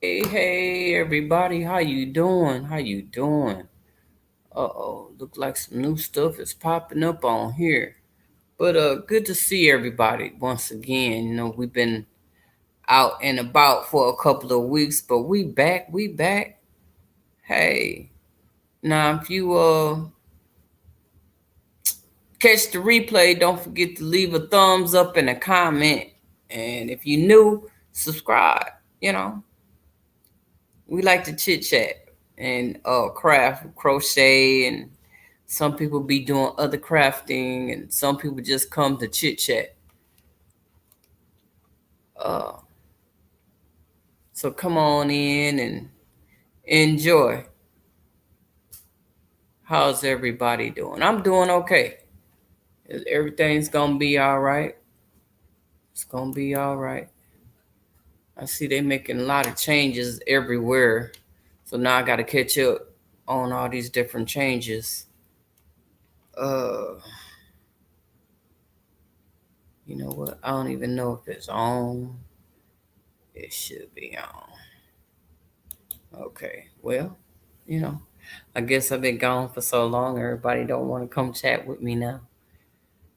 Hey, everybody, how you doing? How you doing? Uh-oh, look like some new stuff is popping up on here. But good to see everybody once again. We've been out and about for a couple of weeks, but we back. Hey, now if you catch the replay, don't forget to leave a thumbs up and a comment. And if you new, subscribe, you know. We like to chit chat and craft, crochet, and some people be doing other crafting, and some people just come to chit chat. Uh, so come on in and enjoy. How's everybody doing? I'm doing okay. Everything's gonna be all right. It's gonna be all right. I see they making a lot of changes everywhere, so now I got to catch up on all these different changes. Uh, you know what? I don't even know if it's on. It should be on. Okay. Well, you know, I guess I've been gone for so long. Everybody don't want to come chat with me now.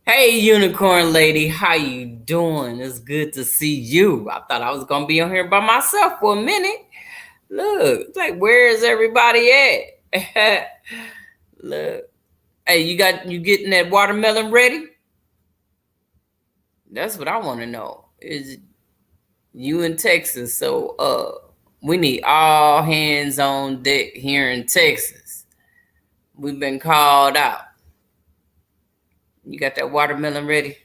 Hey, unicorn lady, how you doing? It's good to see you. I thought I was gonna be on here by myself for a minute. Look, it's like where is everybody at? Look, hey, you getting that watermelon ready? That's what I want to know. Is you in Texas? So we need all hands on deck here in Texas. We've been called out. You got that watermelon ready?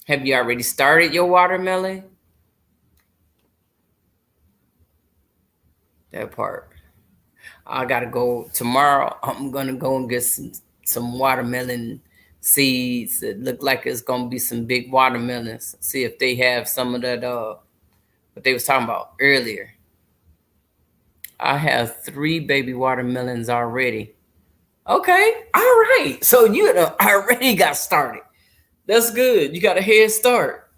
Have you already started your watermelon? That part. I gotta go tomorrow. I'm gonna go and get some watermelon seeds that look like it's gonna be some big watermelons. See if they have some of that what they was talking about earlier. I have 3 baby watermelons already. Okay, all right. So you already got started. That's good. You got a head start.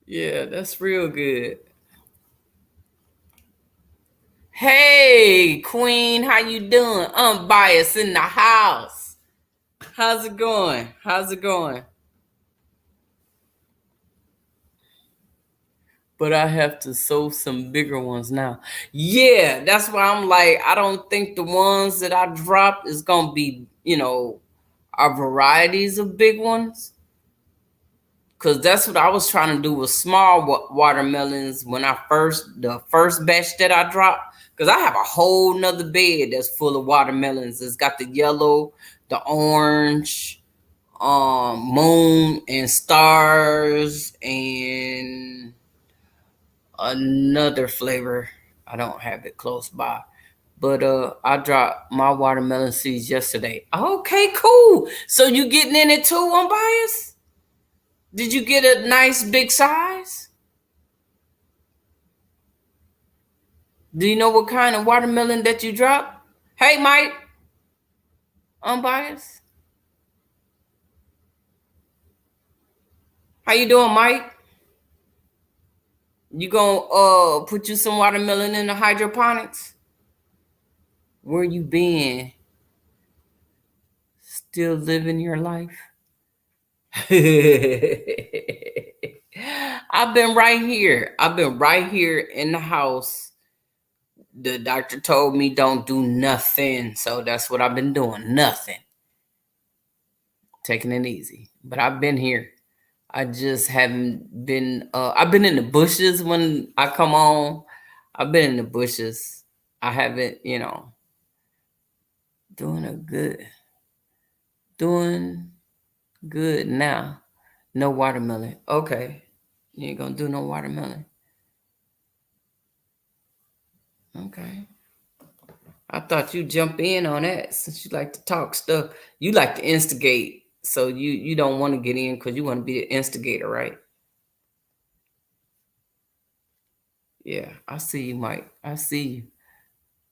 Yeah, that's real good. Hey, Queen, how you doing? Unbiased in the house. How's it going? How's it going? But I have to sow some bigger ones now. Yeah, that's why I'm like, I don't think the ones that I drop is gonna be, are varieties of big ones. Cause that's what I was trying to do with small watermelons when the first batch that I dropped. Cause I have a whole nother bed that's full of watermelons. It's got the yellow, the orange, moon and stars, and another flavor. I don't have it close by. But I dropped my watermelon seeds yesterday. Okay, cool. So you getting in it too, unbiased? Did you get a nice big size? Do you know what kind of watermelon that you dropped? Hey, Mike, unbiased. How you doing, Mike? You gonna put you some watermelon in the hydroponics? Where you been? Still living your life? I've been right here. I've been right here in the house. The doctor told me don't do nothing. So that's what I've been doing. Nothing. Taking it easy. But I've been here. I just haven't been I've been in the bushes when I come on. I've been in the bushes. I haven't, doing a good doing good now. No watermelon. Okay. You ain't gonna do no watermelon. Okay. I thought you jump in on that since you like to talk stuff. You like to instigate, so you don't want to get in because you want to be the instigator, right? Yeah, I see you, Mike. I see you.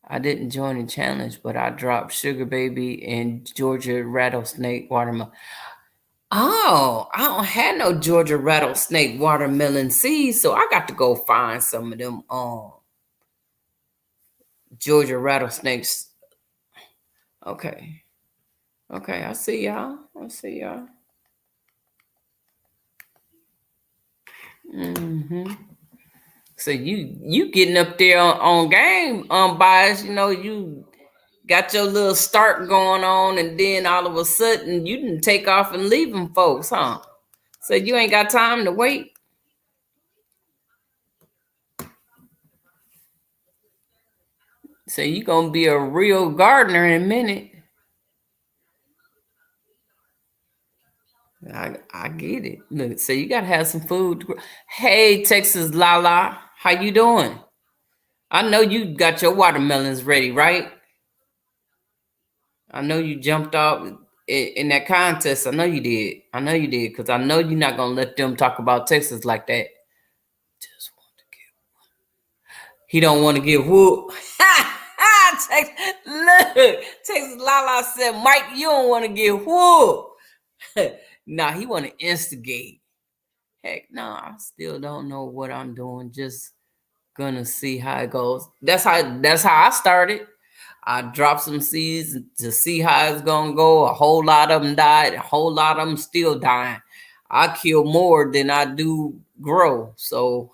I didn't join the challenge, but I dropped Sugar Baby and Georgia Rattlesnake Watermelon. Oh, I don't have no Georgia rattlesnake watermelon seeds, so I got to go find some of them Georgia rattlesnakes. Okay. Okay, I see y'all. I see y'all. So you getting up there on game bias, you got your little start going on, and then all of a sudden you didn't take off and leave them folks, huh? So you ain't got time to wait. So you gonna be a real gardener in a minute. I get it. Look, so you gotta have some food. Hey, Texas Lala, how you doing? I know you got your watermelons ready, right? I know you jumped off in that contest. I know you did. I know you did, because I know you're not gonna let them talk about Texas like that. Just want to get. He don't want to get whooped. Look, Texas Lala said, Mike, you don't want to get whooped. Nah, he want to instigate. Heck, no, I still don't know what I'm doing. Just gonna see how it goes. That's how I started. I dropped some seeds to see how it's gonna go. A whole lot of them died. A whole lot of them still dying. I kill more than I do grow. So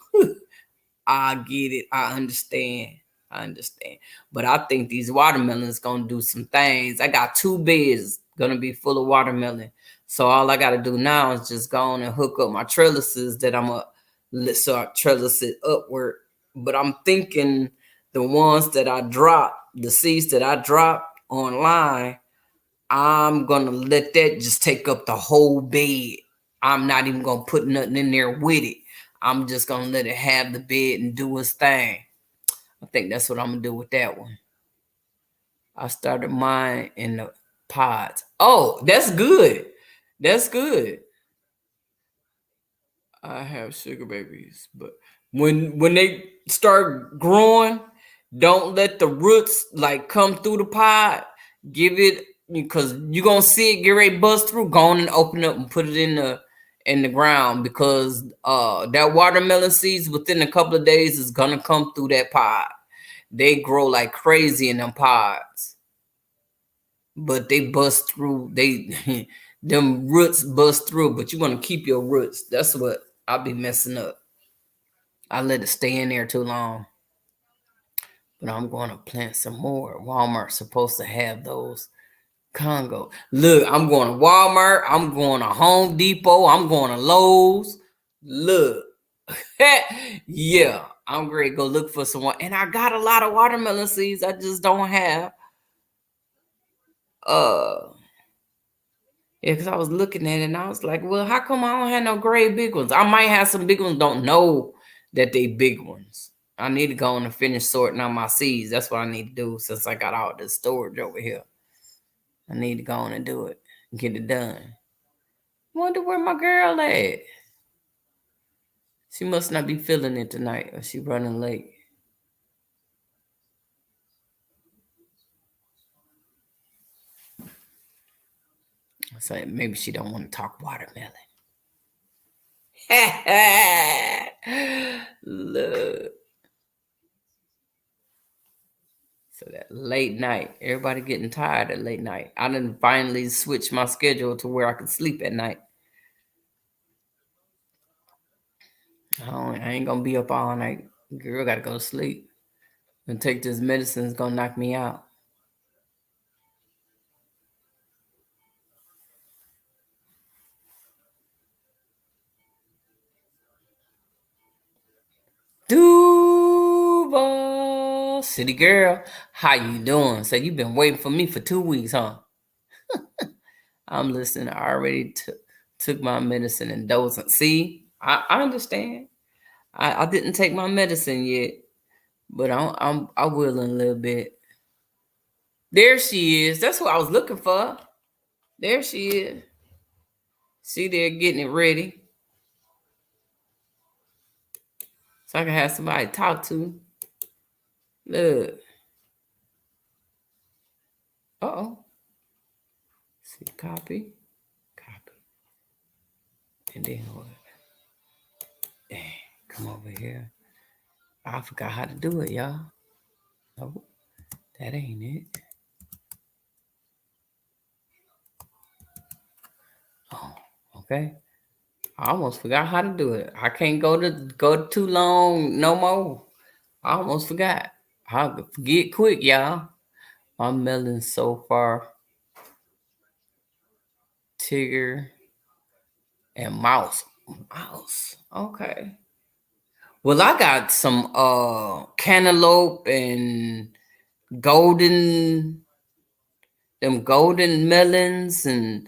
I get it. I understand. I understand. But I think these watermelons gonna do some things. I got 2 beds gonna be full of watermelon. So all I gotta do now is just go on and hook up my trellises that I'm gonna start trellis it upward. But I'm thinking the ones that I dropped, the seeds that I dropped online, I'm gonna let that just take up the whole bed. I'm not even gonna put nothing in there with it. I'm just gonna let it have the bed and do its thing. I think that's what I'm gonna do with that one. I started mine in the pods. Oh, that's good. That's good. I have sugar babies, but when they start growing, don't let the roots like come through the pod. Give it, because you're gonna see it get ready to bust through. Go on and open up and put it in the ground, because that watermelon seeds within a couple of days is gonna come through that pod. They grow like crazy in them pods, but they bust through. They them roots bust through, but you want to keep your roots. That's what I'll be messing up. I let it stay in there too long. But I'm going to plant some more. Walmart's supposed to have those Congo. Look, I'm going to Walmart. I'm going to Home Depot. I'm going to Lowe's. Look. Yeah, I'm ready to go look for some. And I got a lot of watermelon seeds. I just don't have. Uh, yeah, because I was looking at it and I was like, well, how come I don't have no gray big ones? I might have some big ones, don't know that they big ones. I need to go on and finish sorting out my seeds. That's what I need to do since I got all this storage over here. I need to go on and do it, get it done. Wonder where my girl at. She must not be feeling it tonight, or she running late. So maybe she don't want to talk watermelon. Look. So that late night, everybody getting tired at late night. I didn't finally switch my schedule to where I could sleep at night. I ain't gonna be up all night. Girl, gotta go to sleep and take this medicine. It's gonna knock me out. Duval City girl, how you doing? So you been waiting for me for 2 weeks, huh? I'm listening. I already took my medicine and dosing. See, I understand. I didn't take my medicine yet, but I will in a little bit. There she is. That's what I was looking for. There she is. See there getting it ready, so I can have somebody to talk to. Look. Uh oh. See, copy. Copy. And then what? Come over here. I forgot how to do it, y'all. Nope, that ain't it. Oh, okay. I almost forgot how to do it. I can't go too long no more. I almost forgot. I'll forget quick, y'all. My melon so far, Tigger and Mouse. Mouse. Okay. Well, I got some cantaloupe and golden golden melons, and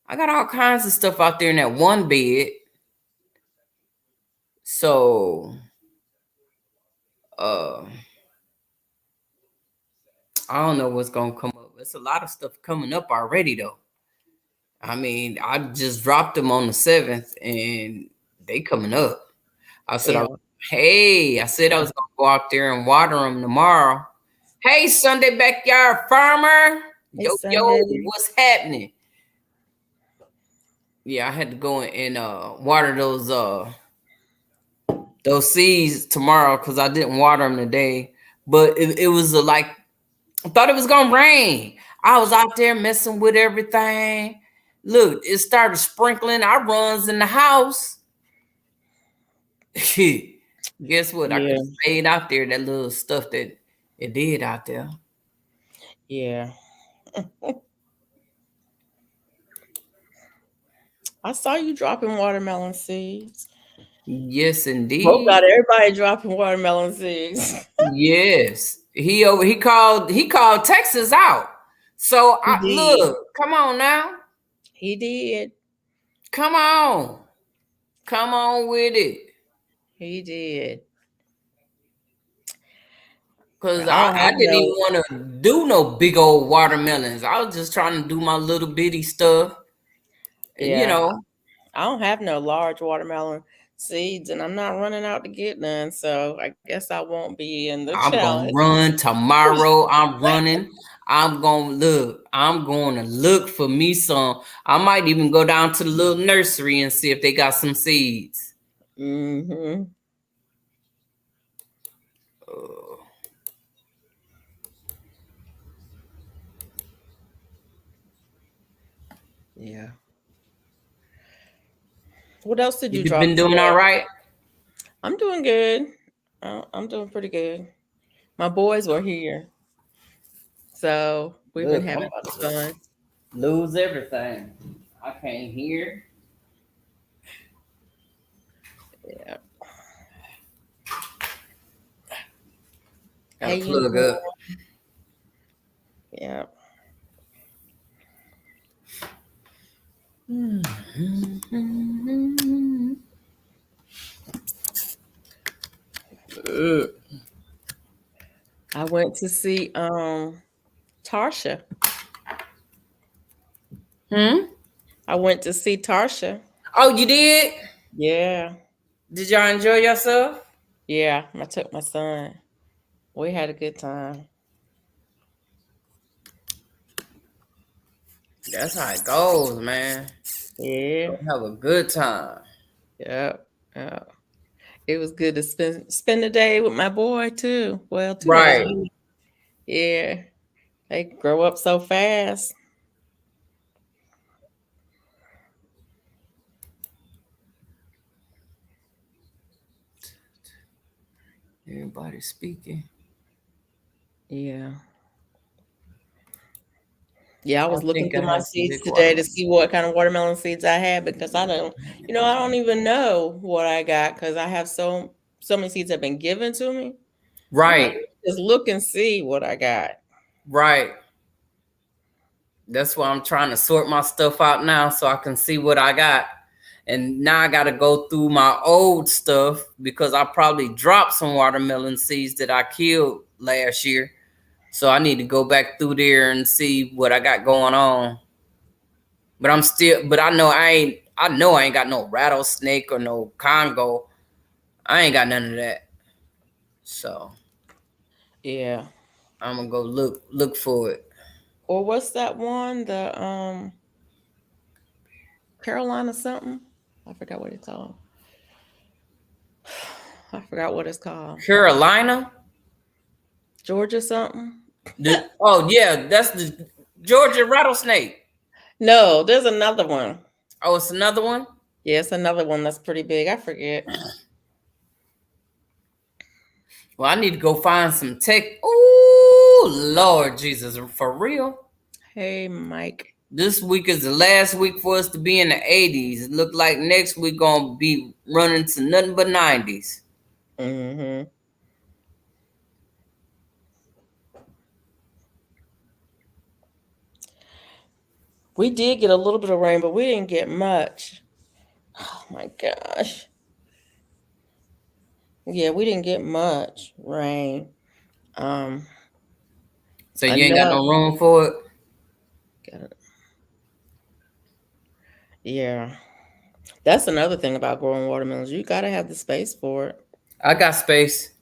I got all kinds of stuff out there in that one bed. So uh I don't know what's gonna come up. There's a lot of stuff coming up already though. I mean, I just dropped them on the 7th and they coming up. I said I Yeah. was, hey, I said I was gonna go out there and water them tomorrow. Hey, Sunday backyard farmer. Hey, Yo, yo, Sunday. what's happening? Yeah, I had to go and water those seeds tomorrow because I didn't water them today. But it was like I thought it was gonna rain. I was out there messing with everything. Look, it started sprinkling. I runs in the house. Guess what? I could Yeah. have stayed out there. That little stuff that it did out there. Yeah. I saw you dropping watermelon seeds. Yes, Hope indeed. got everybody dropping watermelon seeds. Yes. He called Texas out. So He I did. look, come on now. He did. Come on. Come on with it. He did. Cause I don't I have didn't even no. want to do no big old watermelons. I was just trying to do my little bitty stuff. You Yeah. know, I don't have no large watermelon seeds, and I'm not running out to get none. So I guess I won't be in the I'm challenge. gonna run tomorrow. I'm running. I'm gonna look. I'm going to look for me some. I might even go down to the little nursery and see if they got some seeds. Mm-hmm. Uh, Yeah. What else did you you drop been doing all today? right? I'm doing good. I'm doing pretty good. My boys were here, so we've been Look, I'm having about fun. to lose everything. I can't hear. Yeah. Gotta Hey, plug unicorn. up. Yeah. Ugh. I went to see Tarsha. Hmm. I went to see Tarsha. Oh, you did? Yeah. Did y'all enjoy yourself? Yeah. I took my son. We had a good time. That's how it goes, man. Yeah. Go have a good time. Yeah. Yeah. It was good to spend the day with my boy too. Well, 2 days Right. with him. Yeah. They grow up so fast. Everybody speaking. Yeah. Yeah, I I was looking think I through my have some seeds big today to watermelon. see what kind of watermelon seeds I had because I don't even know what I got because I have so many seeds have been given to me. I'm like, Right. just look and see what I got. Right. That's why I'm trying to sort my stuff out now so I can see what I got. And now I got to go through my old stuff because I probably dropped some watermelon seeds that I killed last year. So I need to go back through there and see what I got going on. But I know I ain't got no rattlesnake or no Congo. I ain't got none of that. So Yeah. I'm gonna go look for it. Or what's that one? The Carolina something? I forgot what it's called. I forgot what it's called. Carolina. Georgia something? Oh yeah, that's the Georgia rattlesnake. No, there's another one. Oh, it's another one. Yeah, it's another one that's pretty big. I forget. Well, I need to go find some tech. Ooh, Lord Jesus, for real. Hey, Mike. This week is the last week for us to be in the 80s. It look like next week gonna be running to nothing but 90s. Hmm. We did get a little bit of rain, but we didn't get much. Oh my gosh. Yeah, we didn't get much rain. Um, So you ain't got enough. no room for it. Yeah, that's another thing about growing watermelons. You gotta have the space for it. I got space.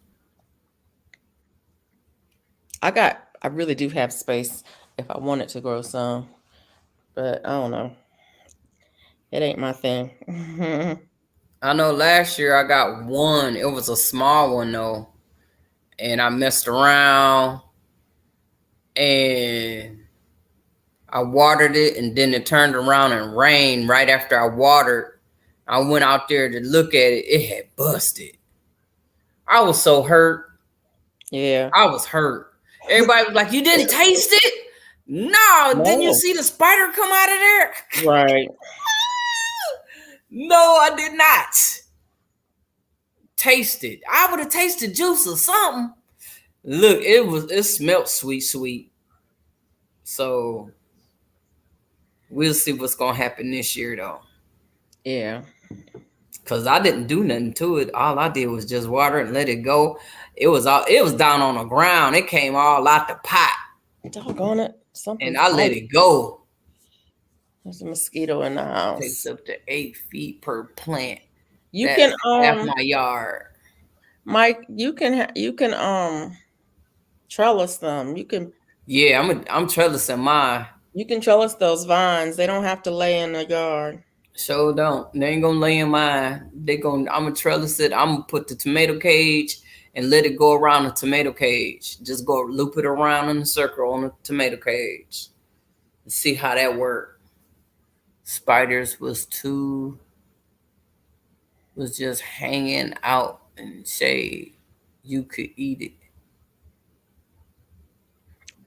I really do have space if I wanted to grow some, but I don't know. It ain't my thing. I know last year I got one. It was a small one though, and I messed around and I watered it, and then it turned around and rained right after I watered. I went out there to look at it. It had busted. I was so hurt. Yeah. I was hurt. Everybody was like, "You didn't taste it?" No. Didn't you No. see the spider come out of there? Right. No, I did not taste it. I would have tasted juice or something. Look, it smelled sweet, sweet. So we'll see what's gonna happen this year though. Yeah. Cause I didn't do nothing to it. All I did was just water and let it go. It was down on the ground. It came all out the pot. Doggone it. And Something's I let biting. it go. There's a mosquito in the Takes house. up to 8 feet per plant. You That's can half my yard. Mike, you can trellis them. Yeah, I'm trellising mine. You can trellis those vines. They don't have to lay in the yard. So don't. They ain't gonna lay in mine. I'm gonna trellis it. I'm gonna put the tomato cage and let it go around the tomato cage. Just go loop it around in a circle on the tomato cage. See how that work. Spiders was just hanging out in shade. You could eat it.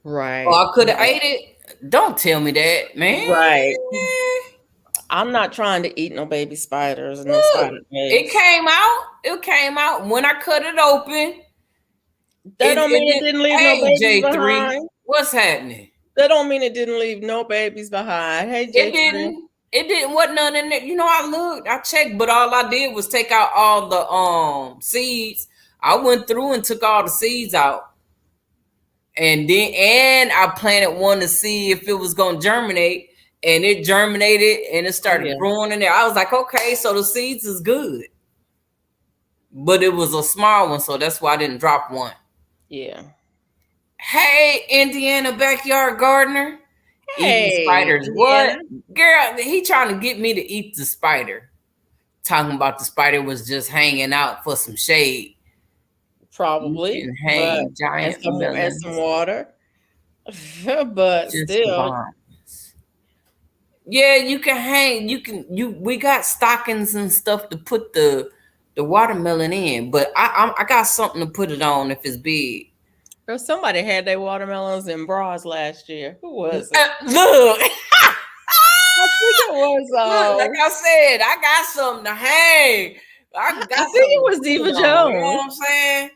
Oh, Right. I could have ate it. Don't tell me that, man. Right. I'm not trying to eat no baby spiders and no Look, spider it eggs. came out. It came out when I cut it open. That don't It mean it didn't. didn't leave no Hey, babies J3, behind. what's happening? That don't mean it didn't leave no babies behind. Hey, It J3. didn't. It didn't. What none in there. I looked. I checked, but all I did was take out all the seeds. I went through and took all the seeds out, and I planted one to see if it was gonna germinate, and it germinated and it Oh started yeah. growing in there. I was like, okay, so the seeds is good, but it was a small one, so that's why I didn't drop one. Yeah. Hey, Indiana backyard gardener. Eating Hey, spiders. Indiana. What? Girl, he trying to get me to eat the spider. Talking about the spider was just hanging out for some shade. You Probably, can but hang giant and some melons. water. But Just the still, bombs. Yeah, you can hang. We got stockings and stuff to put the watermelon in, but I got something to put it on if it's big. girl, somebody had their watermelons in bras last year. Who was it? Look, I think it was look, like I said, I got something to hang. I I got think it something to was put Diva it on. You know Jones. what I'm saying?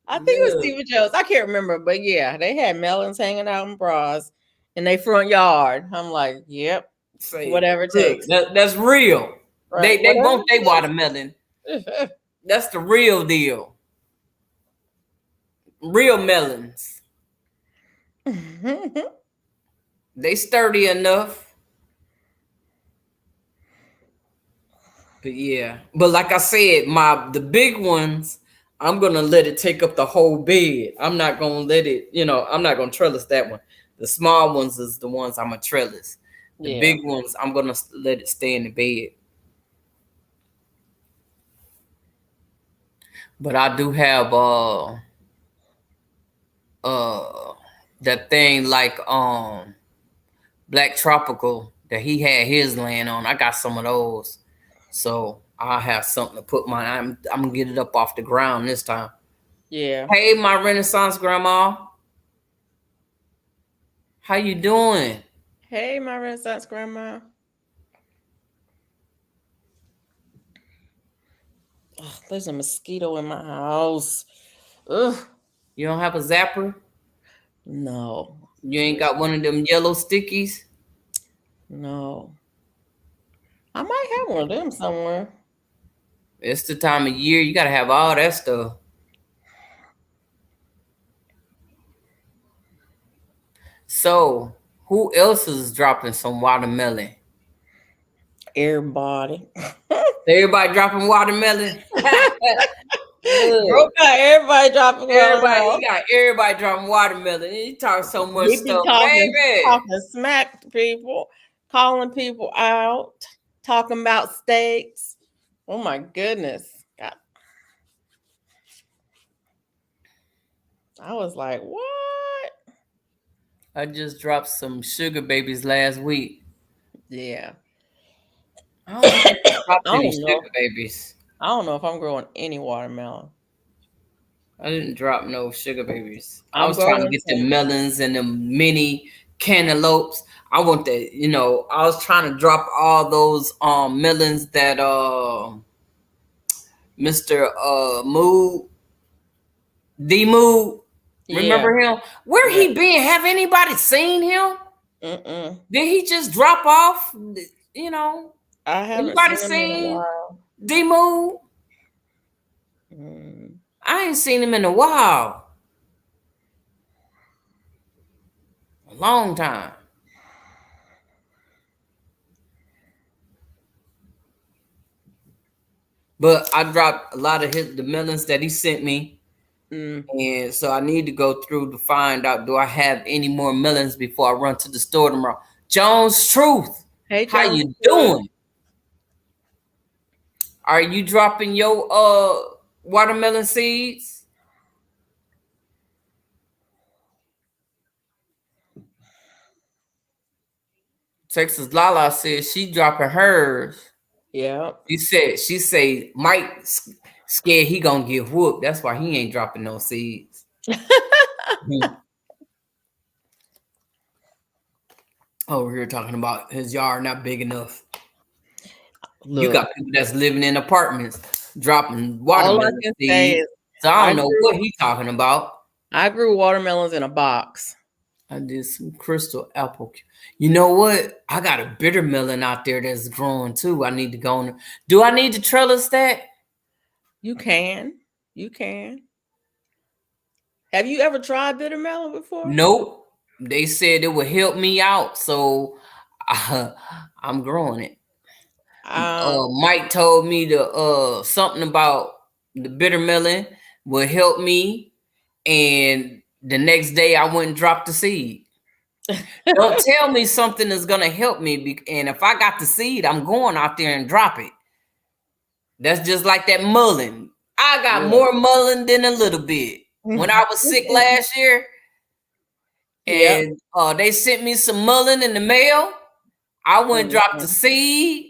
I think it was Look, Stephen Jones. I can't remember, but yeah, they had melons hanging out in bras in their front yard. I'm like, yep, say, whatever it look, takes. that's real. Right, They whatever want their watermelon. it takes. That's the real deal. Real melons. They sturdy enough. But yeah. But like I said, the big ones, I'm gonna let it take up the whole bed. I'm not gonna let it, I'm not gonna trellis that one. The small ones is the ones I'm gonna trellis. The Yeah, big ones, I'm gonna let it stay in the bed. But I do have uh that thing like Black Tropical that he had his land on. I got some of those. So I'll have something to put my I'm gonna get it up off the ground this time. Yeah. Hey my Renaissance grandma, how you doing? Hey, my Renaissance grandma. Ugh, there's a mosquito in my house. Ugh. You don't have a zapper? No. You ain't got one of them yellow stickies? No. I might have one of them somewhere. It's the time of year you gotta have all that stuff. So who else is dropping some watermelon? Everybody. Everybody dropping watermelon. Bro Look, got everybody dropping everybody, watermelon. he got everybody dropping watermelon. And he talk so much He be stuff, baby. talking smack to people, calling people out, talking about steaks. Oh my goodness. God, I was like, what? I just dropped some sugar babies last week. Yeah. I don't think I I dropped any don't know. sugar babies. I don't know if I'm growing any watermelon. I didn't drop no sugar babies. I I'm was trying to growing get the some. melons and the mini cantaloupes. I want that, I was trying to drop all those melons that Mr. Mood D Mood. Yeah. Remember him? Where Yeah. he been? Have anybody seen him? Mm-mm. Did he just drop off? You know, I haven't anybody seen them in a seen while. D Mood? Mm. I ain't seen him in a while. A long time. But I dropped a lot of the melons that he sent me. Mm. And so I need to go through to find out, do I have any more melons before I run to the store tomorrow. Jones Truth, Hey, how Jones. you doing? Are you dropping your watermelon seeds? Texas Lala said she dropping hers. Yeah. She say Mike scared he gonna get whooped. That's why he ain't dropping no seeds. Mhm. Over here talking about his yard not big enough. You Look, got people that's living in apartments dropping all I watermelon can say seeds. is So I I don't know what grew he talking about. I grew watermelons in a box. I did some crystal apple. You know what? I got a bitter melon out there that's growing too. I need to go on. Do I need to trellis that? You can. You can. Have you ever tried bitter melon before? Nope. They said it would help me out, so uh, I'm growing it. Um, Mike told me the something about the bitter melon would help me, and the next day I went and dropped the seed. Don't tell me something is gonna help me, and if I got the seed, I'm going out there and drop it. That's just like that mullein. I got yeah. more mullein than a little bit. When I was sick last year, Yep. and they sent me some mullein in the mail, I went and dropped the Mhm. seed.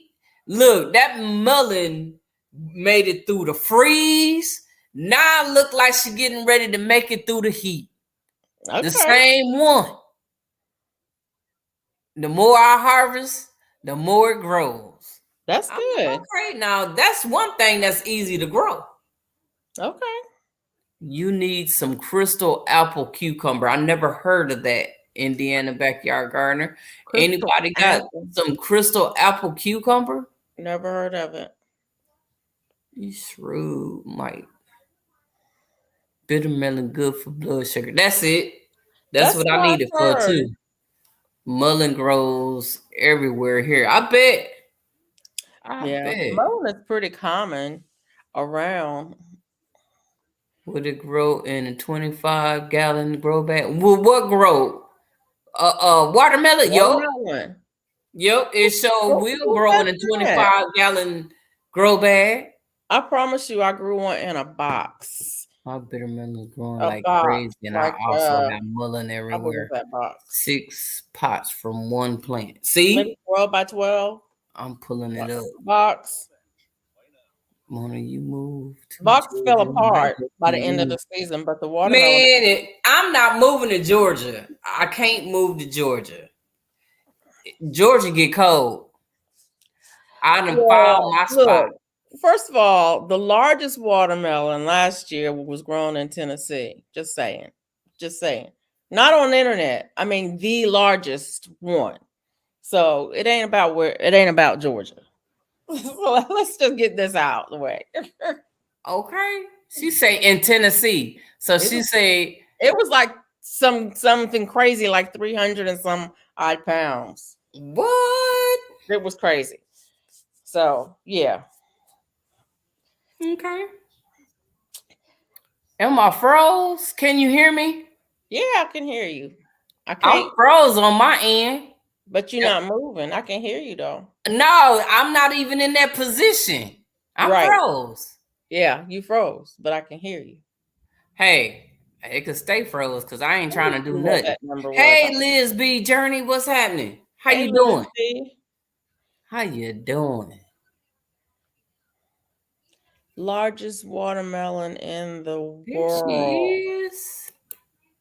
Look, that mullein made it through the freeze. Now it look like she getting ready to make it through the heat. The Okay. same one. The more I harvest, the more it grows. That's I'm like, good. okay, now that's one thing that's easy to grow. Okay. You need some crystal apple cucumber. I never heard of that, Indiana backyard gardener. Crystal Anybody got apple. some crystal apple cucumber? Never heard of it. You shrewd, Mike. Bitter melon good for blood sugar. That's it. That's That's what I what need I've it for heard. too. Mullein grows everywhere here. I bet. I Yeah. bet. Melon is pretty common around. Would it grow in a 25-gallon grow bag? Well, what grow? Watermelon. Yup. Watermelon. Yep. It sure Who will who grow said in a that? 25-gallon grow bag. I promise you, I grew one in a box. My bitter melon's growing A like box, crazy, and I like also have mullein how big is everywhere. that box? 6 pots from one plant. Maybe See, 12 by 12 I'm pulling it up. box. Mona, you move to Box fell Georgia, I apart go by to the end of you. the season, but the watermelon. Man, I'm not moving to Georgia. I can't move to Georgia. Georgia get cold. I done found Well, my spot. look. First of all, the largest watermelon last year was grown in Tennessee. Just saying. Just saying. Not on the internet. I mean, the largest one. So it ain't about where it ain't about Georgia. So let's just get this out the way. Okay. She say in Tennessee. So It she was say, it was like something crazy, like 300 and some odd pounds. what? It was crazy. So yeah. Okay. Am I froze? Can you hear me? Yeah, I can hear you. I I'm can't, froze on my end. but you're not moving. I can hear you though. No, I'm not even in that position. I'm Right. froze. Yeah, you froze, but I can hear you. Hey, it could stay froze because I ain't Let me trying to do see what nothing. that number was. Hey, Liz B. Journey, what's happening? How Hey, you doing? Lizzie. How you doing? Largest watermelon in the There world. she is.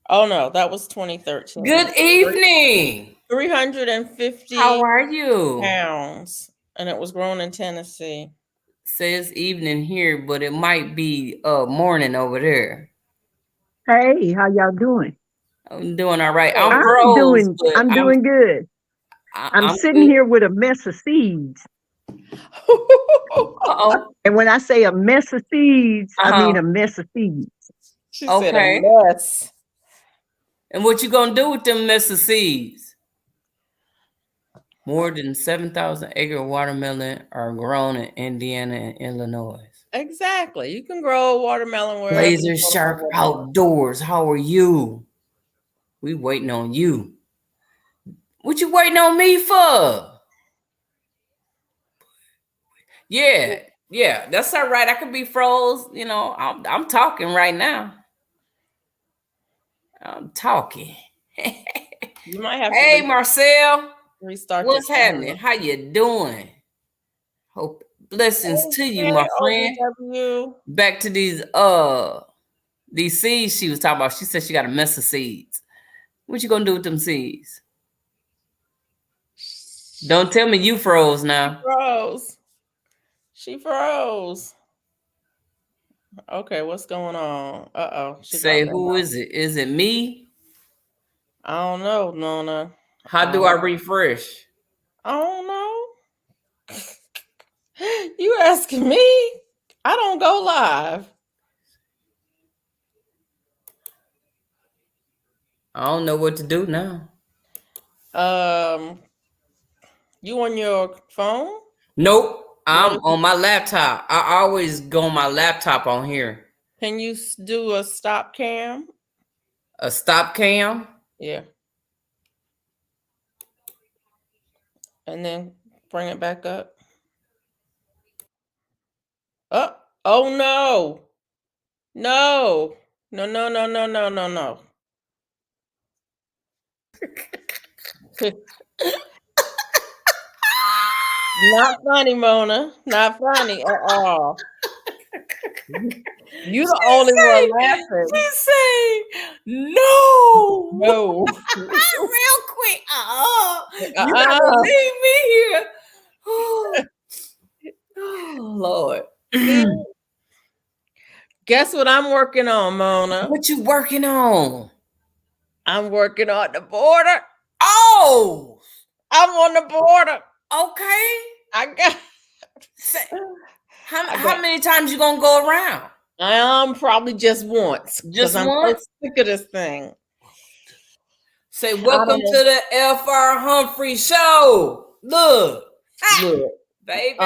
Oh no, that was 2013. Good evening. 350 How are you? pounds, and it was grown in Tennessee. Says evening here, but it might be morning over there. Hey, how y'all doing? I'm doing all right. I'm Oh, froze, but I'm I'm doing good. I'm I'm sitting good. here with a mess of seeds. Uh-oh. And when I say a mess of seeds, I mean Uh-huh. a mess of seeds. she said a Okay. mess. And what you gonna do with them mess of seeds? More than 7,000-acre watermelon are grown in Indiana and Illinois. Exactly. You can grow watermelon wherever you Laser want to grow Shark watermelon. Outdoors. How are you? We waiting on you. What you waiting on me for? Yeah, yeah, that's all right. I could be froze. I'm talking right now. I'm talking. You might have to Hey, Marcel, restart your what's happening? camera. How you doing? Hope blessings to you, Okay, my friend. OVW. Back to these seeds she was talking about. She said she got a mess of seeds. What you gonna do with them seeds? Don't tell me you froze She now. froze. She froze. Okay, what's going on? Uh-oh, she Say, dropped that who bomb. is it? Is it me? I don't know, Nona. How do I refresh? I don't know. You asking me? I don't go live. I don't know what to do now. Um, you on your phone? Nope. You I'm want to? on my laptop. I always go on my laptop on here. Can you do a stop cam? A stop cam. Yeah, and then bring it back up. Oh, oh no, no, no, no, no, no, no, no, no. Not funny, Mona. Not funny at all. You the only one laughing. She say, no. No. Real quick. You not gonna Uh-uh. leave me here. Oh, Lord. See, guess what I'm working on, Mona? What you working on? I'm working on the border. Oh, I'm on the border. okay. I got Say, I how got many times you gonna go around? probably just once because Just I'm so once? sick of this thing. Say, I welcome to don't the FR Humphrey Show. Look, look. baby.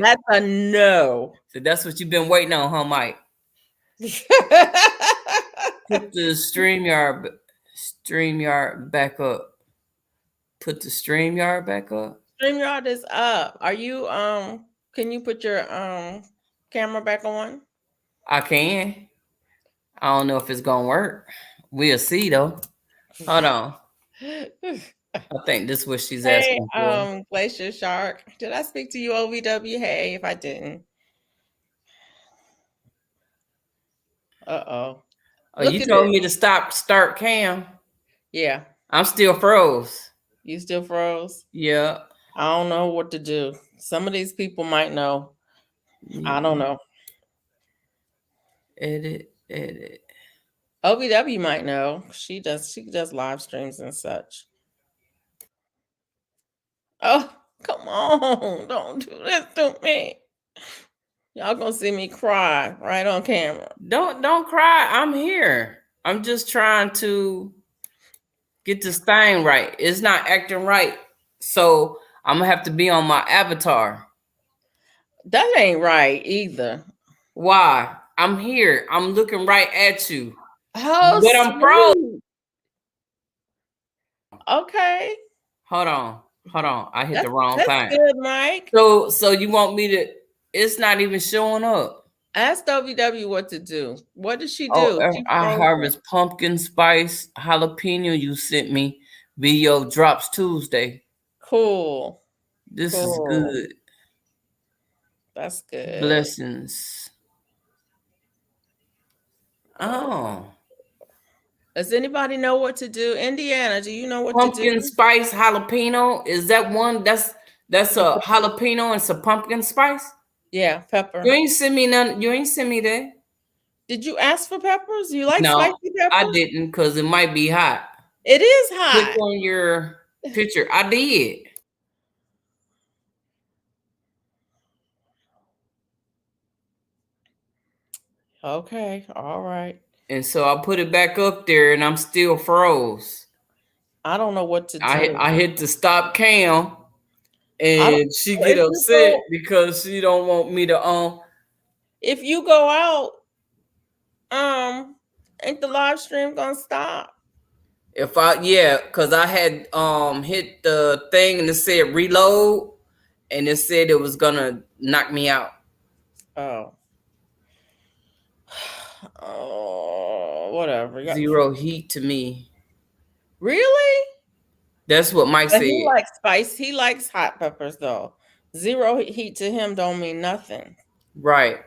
That's a no. So that's what you've been waiting on, huh, Mike? Put the StreamYard back up. Put the StreamYard back up. StreamYard is up. Are you can you put your camera back on? I can. I don't know if it's gonna work. We'll see though. Hold on. I think this is what she's Hey, asking for. Glacier Shark. Did I speak to you, OVW? Hey, if I didn't. Uh-oh. Oh, Look you at told it. me to start cam. Yeah. I'm still froze. You still froze? Yeah. I don't know what to do. Some of these people might know. I don't know. Edit. OVW might know. She does live streams and such. Oh, come on. Don't do this to me. Y'all gonna see me cry right on camera. Don't cry. I'm here. I'm just trying to get this thing right. It's not acting right. So I'm gonna have to be on my avatar. That ain't right either. Why? I'm here. I'm looking right at you. Oh, But I'm froze. sweet. Okay. Hold on. Hold on. I hit the That's wrong that's thing. good, Mike. So you want me to it's not even showing up. Ask WW what to do. What did she Oh, do? She I frozen. harvest pumpkin spice jalapeno you sent me. Video drops Tuesday. Cool. This is Cool. good. That's good. Blessings. Oh. Does anybody know what to do? Indiana, do you know what to do? Pumpkin spice jalapeno. Is that one? That's a jalapeno and some pumpkin spice? Yeah, pepper. You ain't send me none. You ain't send me that. Did you ask for peppers? You like No, spicy I peppers? didn't because it might be hot. It is Click hot. on your picture. I did. Okay, all right. And so I put it back up there and I'm still froze. I don't know what to I do. I hit the stop cam I don't and she know get if you upset go because she don't want me to if you go out, um, ain't the live stream gonna stop? if I because I had hit the thing and it said reload and it said it was gonna knock me out. Oh. Oh, whatever. Zero heat to me. Really? That's what Mike But said. he likes spice. He likes hot peppers though. Zero heat to him don't mean nothing. Right.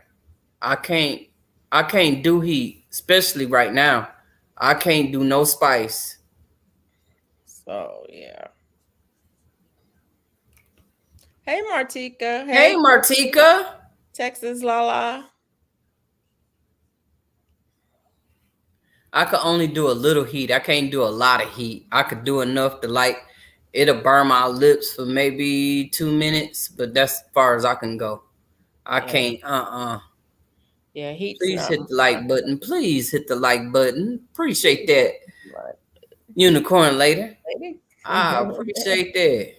I can't do heat, especially right now. I can't do no spice. So yeah. Hey Martika. Hey Hey Martika. Texas Lala. I could only do a little heat. I can't do a lot of heat. I could do enough to it'll burn my lips for maybe 2 minutes, but that's as far as I can go. I Yeah. can't Yeah, heat's Please not hit the like button. Please hit the like button. Appreciate that. right. Unicorn later. Maybe. I appreciate that.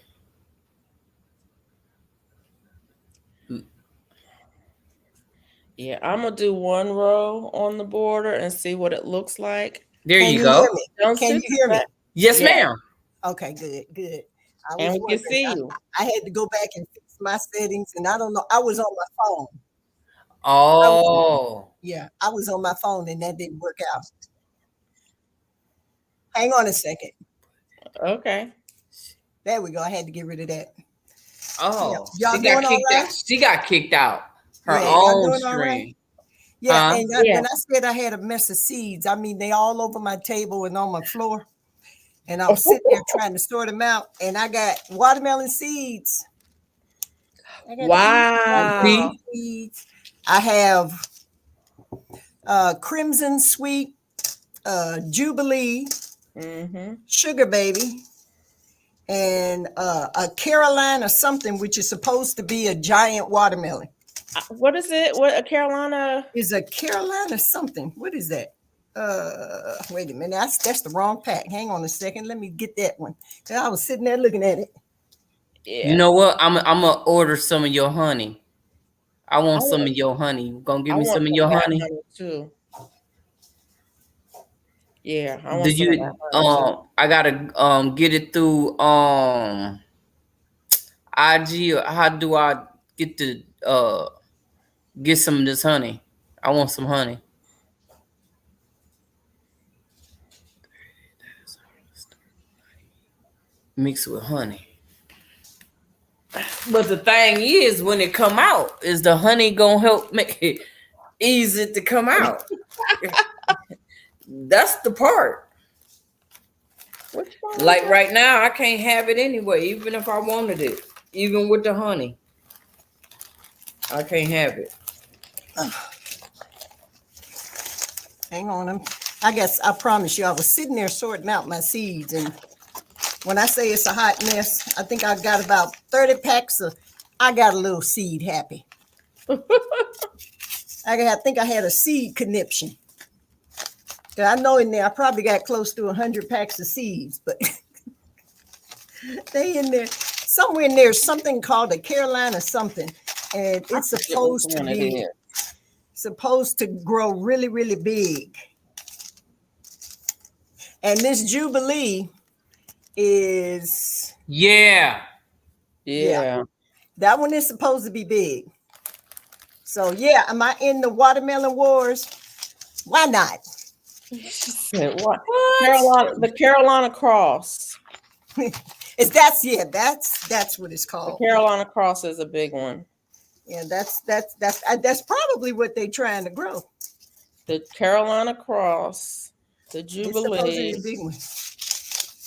Yeah, I'm gonna do one row on the border and see what it looks like. There Can you you go. hear me? Don't Can sit you hear me? back. Yes, Yeah, ma'am. Okay, good, good. I and was we can wondering. see you. I had to go back and fix my settings, and I don't know. I was on my phone. Oh. Yeah, I was on my phone, and that didn't work out. Hang on a second. Okay. There we go. I had to get rid of that. Oh. Y'all She got doing all kicked right? out. She got kicked out. Her Yeah, y'all own doing all right? stream. Yeah, Huh? and Yeah. when I said I had a mess of seeds, I mean they all over my table and on my floor, and I was sitting there trying to sort them out, and I got watermelon seeds. I got watermelon Wow. See? seeds. I have crimson sweet, jubilee, Mm-hmm. sugar baby, and a Carolina something, which is supposed to be a giant watermelon. What is it? What a Carolina? Is a Carolina something? What is that? Wait a minute. That's the wrong pack. Hang on a second. Let me get that one. I was sitting there looking at it. Yeah. You know what? I'm gonna order some of your honey. I want I some want, of your honey. You gonna give I me want some of some your of that honey? honey too. Yeah, I Do want some of that you honey too. I gotta get it through IG or how do I get the Get some of this honey. I want some honey. Mix with honey. But the thing is, when it come out, is the honey gonna help make it ease it to come out? That's the part. Which one? Like right now, I can't have it anyway, even if I wanted it. Even with the honey, I can't have it. Hang on. I guess I promise you, I was sitting there sorting out my seeds, and when I say it's a hot mess, I think I got about 30 packs of. I got a little seed happy. I think I had a seed conniption. I know in there I probably got close to 100 packs of seeds, but they in there. Somewhere in there is something called a Carolina something, and it's supposed to grow really, really big. And this Jubilee is Yeah. that one is supposed to be big. So yeah, am I in the watermelon wars? Why not? What? Carolina, the Carolina Cross. That's what it's The called. Carolina Cross is a big one. Yeah, that's probably what they're trying to grow. The Carolina Cross, the It's supposed to be Jubilee. a big one.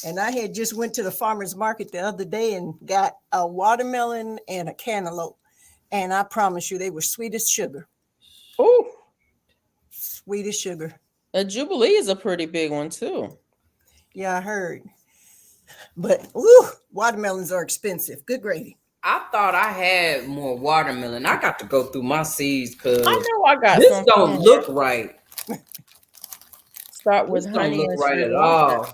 And I had just went to the farmer's market the other day and got a watermelon and a cantaloupe. And I promise you, they were sweet as sugar. Ooh, Sweet as sugar. the Jubilee is a pretty big one too. Yeah, I heard. But ooh, watermelons are expensive. Good gravy. I thought I had more watermelon. I got to go through my seeds because I know I got this some. don't look right. Start with This don't honey look and right sweet at water. all.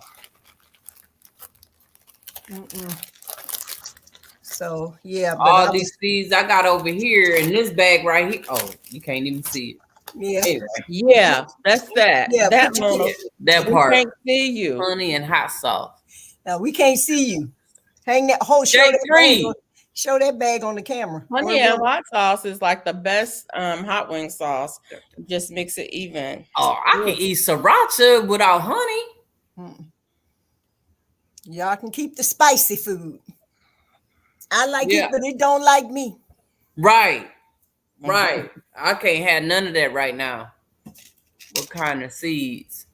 So yeah, but All these seeds I got over here in this bag right here. Oh, you can't even see it. yeah. Anyway, Yeah, that's that. Yeah, that put your- Mona, that we part. can't see you. Honey and hot sauce. Now we can't see you. Hang that whole show that bag on the camera. Honey and hot sauce is like the best hot wing sauce. Just mix it even. Oh, I can eat sriracha without honey. Y'all can keep the spicy food. I like Yeah. it, but it don't like me. Right. Right. I can't have none of that right now. What kind of seeds?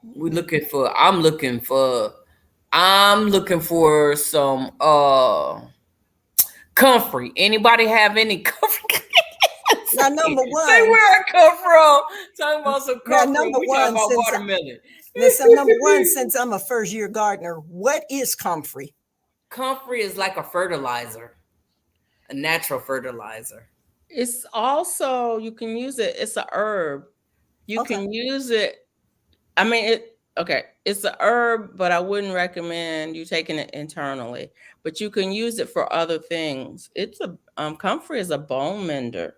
I'm looking for some comfrey. Anybody have any comfrey? Now number one. Say where I come from. Talking about some comfrey. number We one, talking about since watermelon. Listen, number one, since I'm a first year gardener, what is comfrey? Comfrey is like a fertilizer, a natural fertilizer. It's also, you can use it. It's a herb. You can use it. I mean, it's a herb, but I wouldn't recommend you taking it internally. But you can use it for other things. It's comfrey is a bone mender.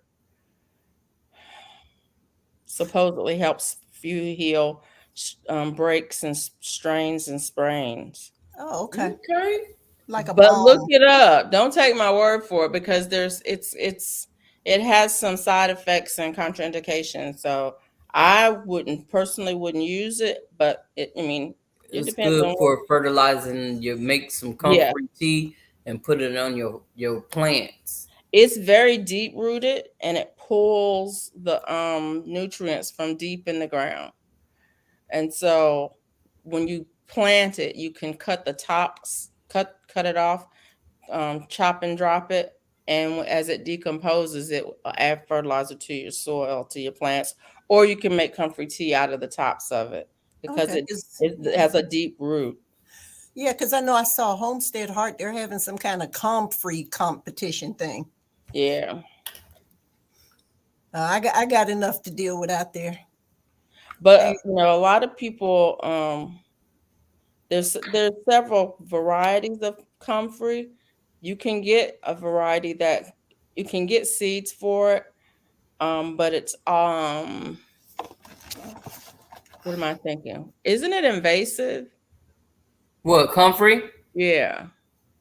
Supposedly helps you heal breaks and strains and sprains. Oh, okay. Okay. Like a But balm. look it up. Don't take my word for it because it has some side effects and contraindications. So I wouldn't use it, but it It's depends good on for fertilizing. You make some comfrey tea and put it on your plants. It's very deep rooted and it pulls the nutrients from deep in the ground. And so when you plant it, you can cut the tops, cut it off, chop and drop it. And as it decomposes, it will add fertilizer to your soil, to your plants, or you can make comfrey tea out of the tops of it because it has a deep root. Yeah, because I know I saw Homestead Heart. They're having some kind of comfrey competition thing. Yeah. I got enough to deal with out there. But a lot of people, there's several varieties of comfrey. You can get a variety that you can get seeds for it, but it's what am I thinking? Isn't it invasive? What, comfrey? Yeah,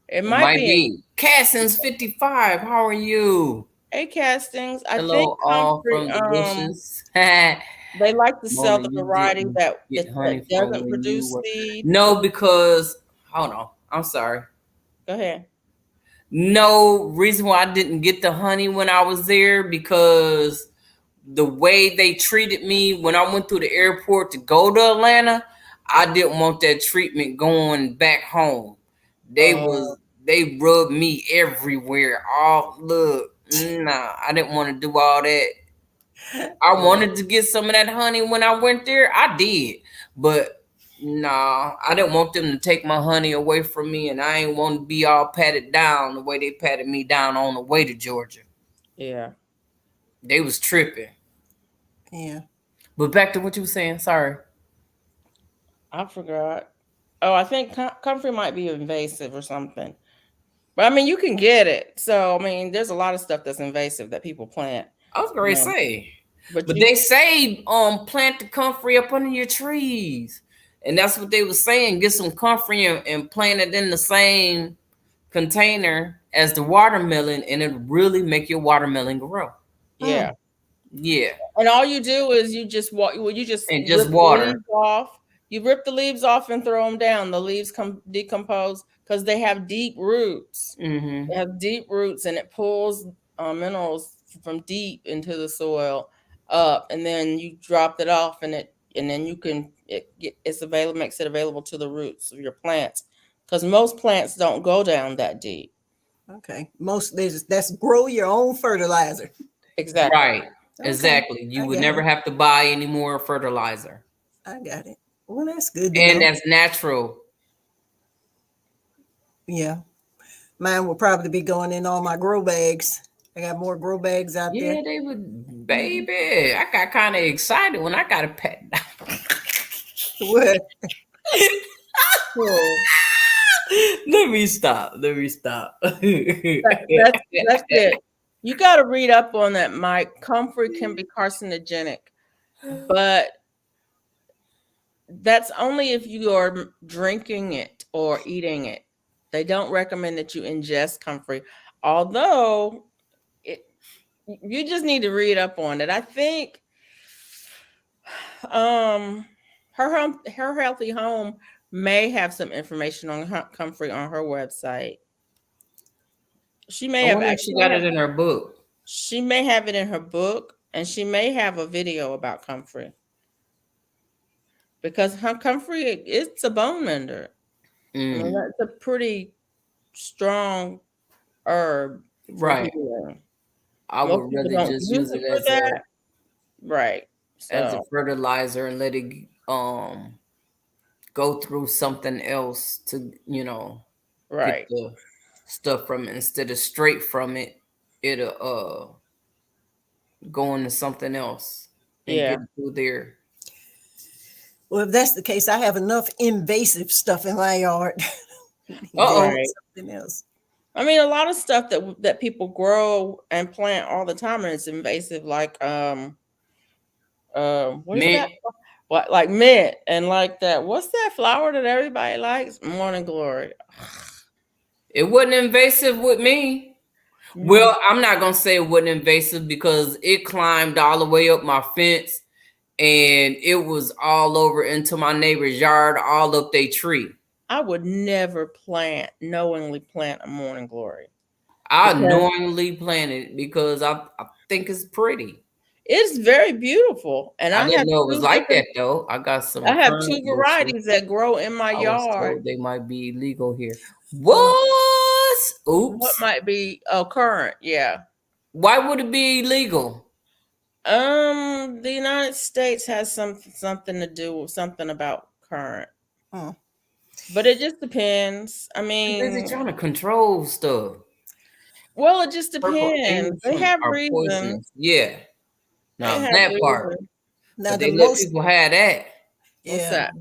it Might be. Cassins 55. How are you? Egg castings. I think Hello, all Comfrey, from the bushes. they like to sell Mona, the you variety didn't that get honey that from doesn't when you produce were. seed. No, because hold on. I'm sorry. Go ahead. No reason why I didn't get the honey when I was there because the way they treated me when I went through the airport to go to Atlanta, I didn't want that treatment going back home. They Uh, was they rubbed me everywhere. All look, nah, I didn't want to do all that. I Yeah. wanted to get some of that honey when I went there. I did, but nah, I didn't want them to take my honey away from me, and I ain't want to be all patted down the way they patted me down on the way to Georgia. yeah, They was tripping. Yeah. But back to what you were saying. Sorry. I forgot. Oh, I think comfrey might be invasive or something. But I mean, you can get it. So I mean, there's a lot of stuff that's invasive that people plant. I was going to say, But but you, they say plant the comfrey up under your trees, and that's what they was saying. Get some comfrey and plant it in the same container as the watermelon, and it really make your watermelon grow. yeah. Yeah, And all you do is you just you just and just rip the water. leaves off. You rip the leaves off and throw them down. The leaves come decompose because they have deep roots. Mm-hmm. It has deep roots and it pulls minerals from deep into the soil up, and then you drop it off, and then you can it's available, makes it available to the roots of your plants because most plants don't go down that deep. Okay. Most that's grow your own fertilizer. Exactly. Right. Okay. Exactly. You I would got never it. have to buy any more fertilizer, I got it. Well, that's good to and know. that's natural. Yeah. Mine will probably be going in all my grow bags. I got more grow bags out there. Yeah, they would, baby. I got kind of excited when I got a pet. What? Cool. Let me stop. Let me stop. That's it. You got to read up on that, Mike. Comfrey can be carcinogenic, but that's only if you are drinking it or eating it. They don't recommend that you ingest comfrey, although it, you just need to read up on it. I think um her healthy home may have some information on comfrey on her website. She may I have wonder if she actually got it in her book. she may have it in her book, and she may have a video about comfrey because comfrey it's a bone mender. I mean, Mm, that's a pretty strong herb for right. healing. I Most would people rather don't just use use it it for that. Right. as a So, fertilizer and let it go through something else to get right. the stuff from it instead of straight from it. It'll go into something else and Yeah. get through there. Well, if that's the case, I have enough invasive stuff in my yard. Uh They oh. need Right. something else. I mean, a lot of stuff that people grow and plant all the time, and it's invasive, like what is Mint. that? What, like mint and like that? What's that flower that everybody likes? Morning glory. It wasn't invasive with me. Mm, Well, I'm not gonna say it wasn't invasive because it climbed all the way up my fence and it was all over into my neighbor's yard, all up their tree. I would never knowingly plant a morning glory I because knowingly planted it because I think it's pretty. it's very beautiful, and I I didn't have know it was two like different. that though. I got I some have two currant bushes. varieties that grow in my I was yard. told they might be illegal here. Uh, What? what Oops. might be currant? Yeah. Why would it be illegal? The United States has something to do with something about currant, Hmm. but it just depends. I Too busy mean, trying to control stuff. well, it just Purple depends. angel They shrimp have are reasons. poisonous. Yeah. They Now have that part. reasons. Now But the they let most, people have that. What's yeah, that?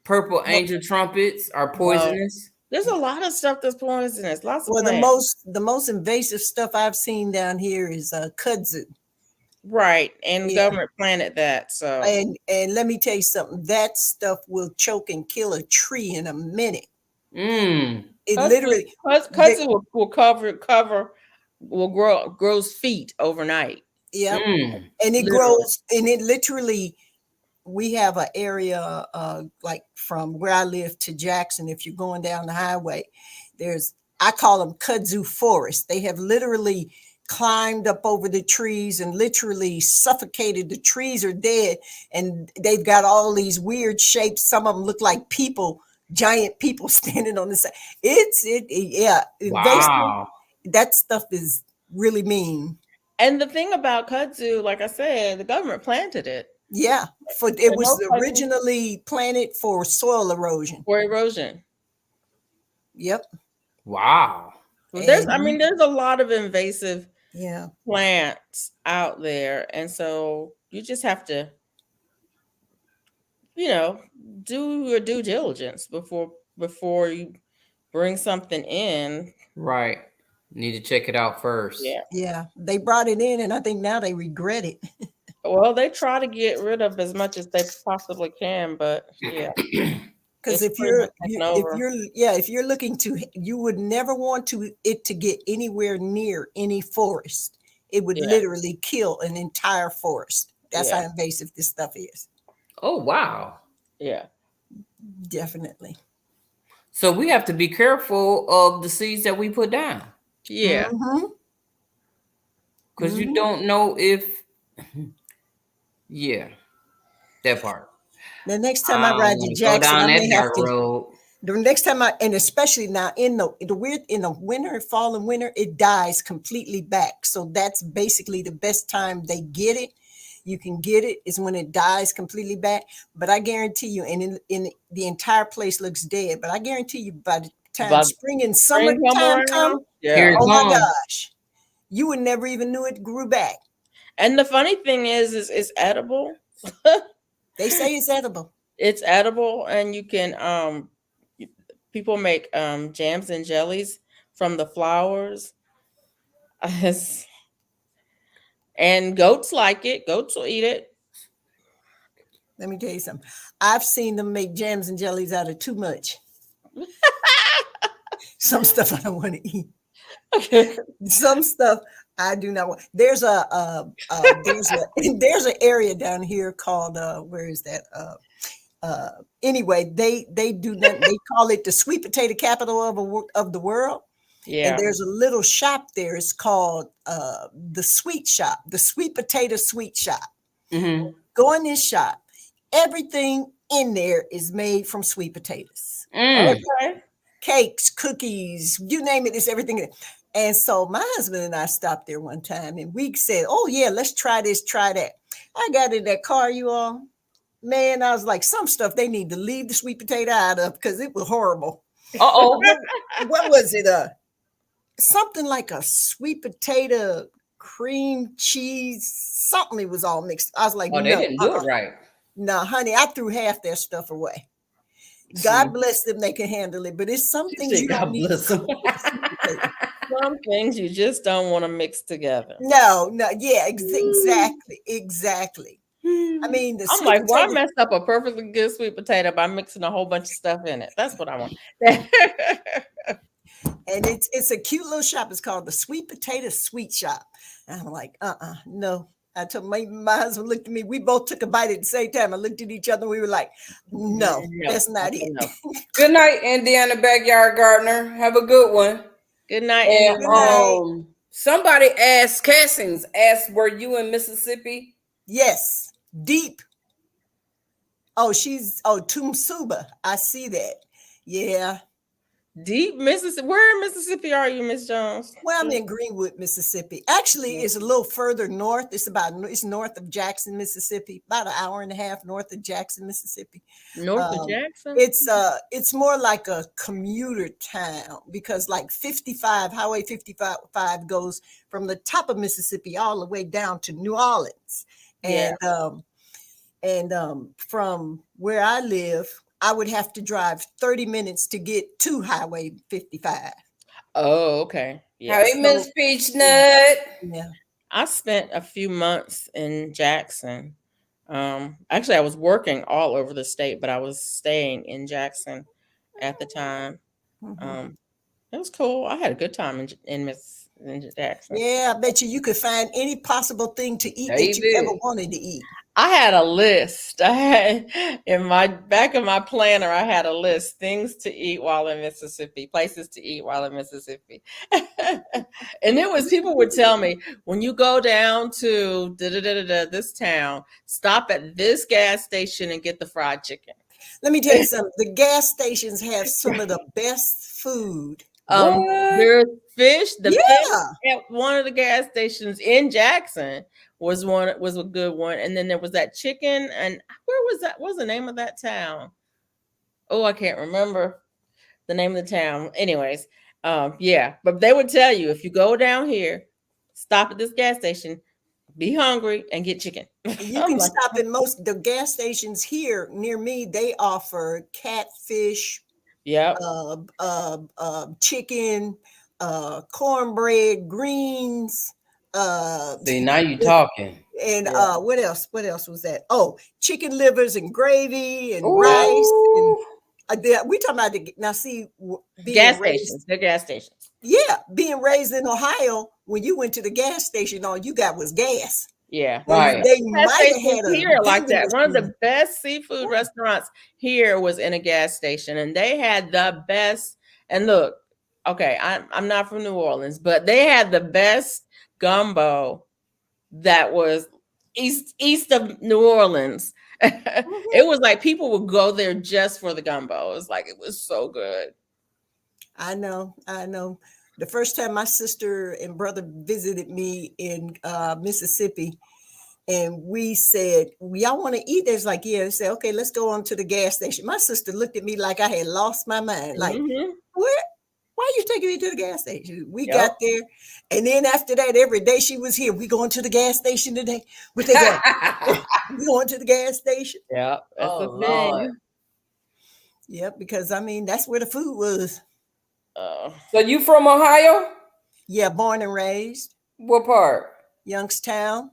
Purple mo- angel trumpets are No, poisonous. there's a lot of stuff that's poisonous. Lots of well, the plants. most invasive stuff I've seen down here is kudzu. Right, and Yeah, government planted that. So and let me tell you something. That stuff will choke and kill a tree in a minute. Mmm. It kudzu, literally, kudzu will cover. grows feet overnight. Yep. Mm. And it Literally. grows, and it literally, we have an area like from where I live to Jackson. If you're going down the highway, there's, I call them kudzu forests. They have literally climbed up over the trees and literally suffocated. The trees are dead, and they've got all these weird shapes. Some of them look like people, giant people standing on the side. Yeah, invasive. Wow. That stuff is really mean. And the thing about kudzu, like I said, the government planted it. Yeah, for it And was most places originally planted for soil erosion. for erosion. Yep. Wow. Well, And there's a lot of invasive yeah, plants out there, and so you just have to, you know, do your due diligence before you bring something in. Right. Need to check it out first. Yeah. yeah, they brought it in, and I think now they regret it. Well, they try to get rid of as much as they possibly can, but yeah, Because it's pretty much taken over. if you're looking to, you would never want to it to get anywhere near any forest. It would Yeah, literally kill an entire forest. That's how yeah, invasive this stuff is. Oh, wow. yeah, Definitely. So we have to be careful of the seeds that we put down yeah. Mm-hmm. because you Mm-hmm. don't know if, yeah, that part. The next time I I don't ride to want to go Jackson, down I may that have dark to. road. The next time and especially now in the winter, fall and winter, it dies completely back. So that's basically the best time they get it. You can get it is when it dies completely back. But I guarantee you, and in the entire place looks dead. But I guarantee you, by the time But spring and spring come summertime come, around, Here yeah. it oh my comes. gosh, you would never even knew it grew back. And the funny thing is it's edible. They say it's edible. It's edible, and you can people make jams and jellies from the flowers. And goats like it. Goats will eat it. Let me tell you something. I've seen them make jams and jellies out of too much. Some stuff I don't want to eat. Some stuff I do not want. There's an area down here called where is that? Anyway, they do that. They call it the sweet potato capital of the world. And Yeah. there's a little shop there. It's called the Sweet Shop, the Sweet Potato Sweet Shop. Mm-hmm. Go in this shop. Everything in there is made from sweet potatoes. Mm. Okay. Cakes, cookies, you name it, it's everything. And so my husband and I stopped there one time and we said, oh yeah, let's try this, try that. I got in that car, you all. Man, I was like, some stuff they need to leave the sweet potato out of because it was horrible. Uh-oh. What was it? Something like a sweet potato cream cheese, something. It was all mixed. I was like, Oh, they no, didn't do it right. no, honey, I threw half their stuff away. See, God bless them, they can handle it, but it's some she things said, you don't God need. bless them. Some things you just don't want to mix together. No, yeah, exactly. I mean, the I'm sweet like, well, I potato, messed up a perfectly good sweet potato by mixing a whole bunch of stuff in it. That's what I want. and it's a cute little shop. It's called the Sweet Potato Sweet Shop. And I'm like, no. I told my husband looked at me. We both took a bite at the same time. I looked at each other. We were like, no, that's not it. No. Good night, Indiana Backyard Gardener. Have a good one. Good night. And Good night. somebody asked, Cassings asked, were you in Mississippi? Yes, deep. Oh, Tumsuba. I see that. Yeah. Deep Mississippi. Where in Mississippi are you, Miss Jones? Well, I'm in Greenwood, Mississippi. Actually, it's a little further north. It's north of Jackson, Mississippi, about an hour and a half north of Jackson, Mississippi. North of Jackson? It's more like a commuter town because like Highway 55 goes from the top of Mississippi all the way down to New Orleans. And from where I live, I would have to drive 30 minutes to get to Highway 55. Oh, okay. Yeah. Hey, Miss Peach Nut. Yeah. I spent a few months in Jackson. Actually, I was working all over the state, but I was staying in Jackson at the time. Mhm. It was cool. I had a good time in in Jackson. Yeah, I bet you could find any possible thing to eat that you ever David. wanted to eat. I had a list. I had in my back of my planner, I had a list, things to eat while in Mississippi, places to eat while in Mississippi. And it was people would tell me, when you go down to this town, stop at this gas station and get the fried chicken. Let me tell you something. The gas stations have some of the best food. What? There's fish. The fish Yeah. at one of the gas stations in Jackson was a good one, and then there was that chicken. And where was that? What was the name of that town? Oh, I can't remember the name of the town. Anyways, yeah, but they would tell you, if you go down here, stop at this gas station, be hungry, and get chicken. You I'm can like, stop at most the gas stations here near me. They offer catfish, yep, chicken, cornbread, greens, See, now you talking. and yeah. what else? What else was that? Oh, chicken livers and gravy and rice. And Ooh. we talking about now. See, being Gas raised, stations. They're gas stations. yeah, being raised in Ohio. When you went to the gas station, all you got was gas. Yeah. Right. They Gas might have stations had a here are like vending that. One of machine. the best seafood restaurants here was in a gas station, and they had the best. And look, okay, I'm not from New Orleans, but they had the best gumbo that was east of New Orleans. It was like people would go there just for the gumbo. It was like it was so good. I know, I know. The first time my sister and brother visited me in Mississippi, and we said, y'all want to eat? There's like, yeah. They said, okay, let's go on to the gas station. My sister looked at me like I had lost my mind. Like, Mm-hmm. where? Why are you taking me to the gas station? We Yep. got there. And then after that, every day she was here, we going to the gas station today. What they got? We going to the gas station. Yeah, that's Oh the Lord. thing. Yep, because I mean, that's where the food was. So you from Ohio? Yeah, born and raised, What part? Youngstown.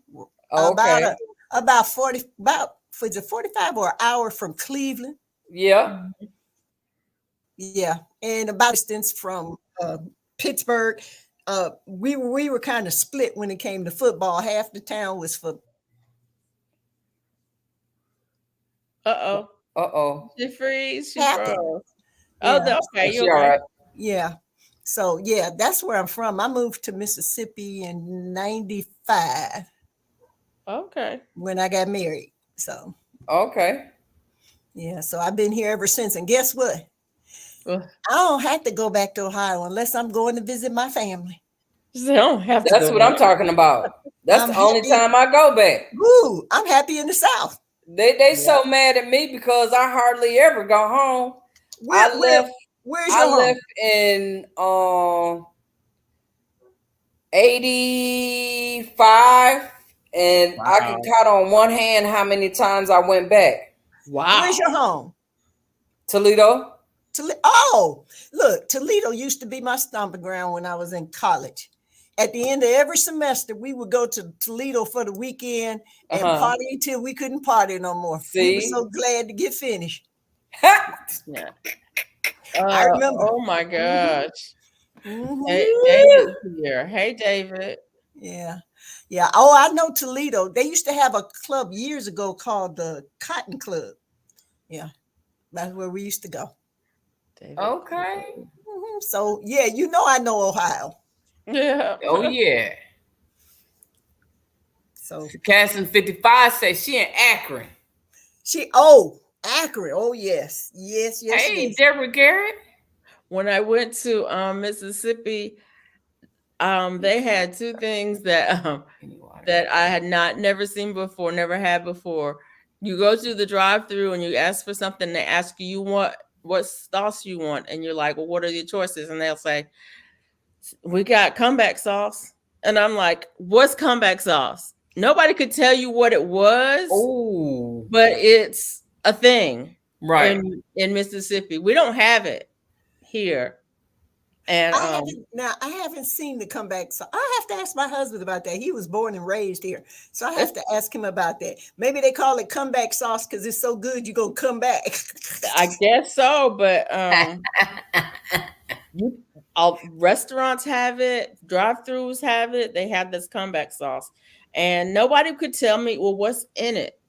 Okay. About 40, about was it 45 or an hour from Cleveland? Yeah. Yeah, and about distance from Pittsburgh. We were kind of split when it came to football. Half the town was for. Uh-oh. Uh-oh. She freeze. She Happened. froze. Yeah. Oh, okay. Is You she all okay? right? Yeah. So yeah, that's where I'm from. I moved to Mississippi in '95 Okay. when I got married. So Okay. yeah, so I've been here ever since. And guess what? Ugh. I don't have to go back to Ohio unless I'm going to visit my family. They don't have to That's go what I'm back. talking about. That's I'm the only happy. time I go back. Woo! I'm happy in the South. They Yeah. so mad at me because I hardly ever go home. Where's your home? left in 85, and I can Wow. count on one hand how many times I went back. Wow. Where's your home? Toledo. Oh, look, Toledo used to be my stomping ground when I was in college. At the end of every semester, we would go to Toledo for the weekend and party until we couldn't party no more. We were See? so glad to get finished. Yeah. I remember. Oh my gosh. Mhm. Hey, David's here. Hey, David. Yeah. Yeah. Oh, I know Toledo. They used to have a club years ago called the Cotton Club. Yeah. That's where we used to go. David. Okay. So, yeah, you know I know Ohio. Yeah. Oh yeah. So Cassin 55 says she in Akron. Akron. Oh, yes. Yes, Hey, yes. Deborah Garrett. When I went to Mississippi, they had two things that I had never seen before, never had before. You go to the drive-through and you ask for something. They ask you what sauce you want, and you're like, "Well, what are your choices?" And they'll say, "We got comeback sauce," and I'm like, "What's comeback sauce?" Nobody could tell you what it was. Oh, but it's a thing, right. in Mississippi. We don't have it here. And I haven't seen the comeback. So I have to ask my husband about that. He was born and raised here. So I have to ask him about that. Maybe they call it comeback sauce because it's so good you're gonna come back. I guess so, but all restaurants have it, drive-throughs have it. They have this comeback sauce, and nobody could tell me, well, what's in it,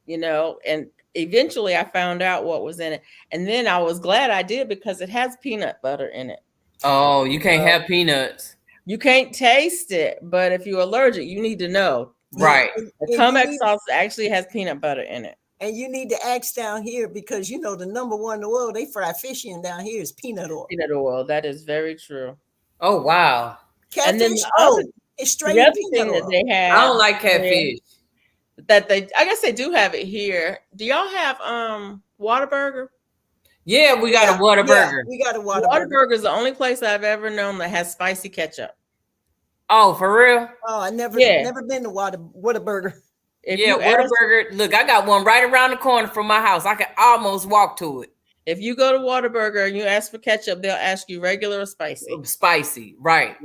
And eventually, I found out what was in it, and then I was glad I did because it has peanut butter in it. Oh, you can't have peanuts. You can't taste it, but if you're allergic, you need to know. Right. The comeback sauce actually has peanut butter in it. And you need to ask down here because the number one oil they fry fish in down here is peanut oil. Peanut oil. That is very true. Oh wow. Catfish, and then it's straight the other peanut thing oil. that they have. I don't like catfish. I guess they do have it here. Do y'all have Whataburger? Yeah, we got a Whataburger. We got a Whataburger. Whataburger is the only place I've ever known that has spicy ketchup. Oh, for real? Oh, I never been to Whataburger. Whataburger. Look, I got one right around the corner from my house. I can almost walk to it. If you go to Whataburger and you ask for ketchup, they'll ask you regular or spicy. Spicy, right.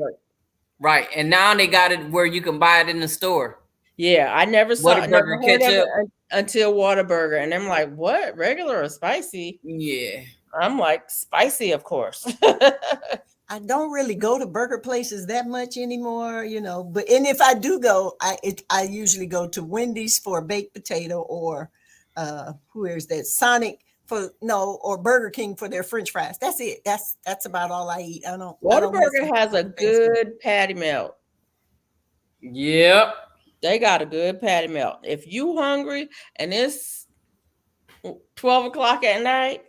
And now they got it where you can buy it in the store. Yeah, I never saw Whataburger ketchup until Whataburger, and I'm like, what? Regular or spicy? Yeah, I'm like, spicy, of course. I don't really go to burger places that much anymore, But if I do go, I usually go to Wendy's for a baked potato, or who is that? Sonic or Burger King for their French fries. That's it. That's about all I eat. Whataburger has a good patty melt. Yep. They got a good patty melt. If you hungry and it's 12 o'clock at night,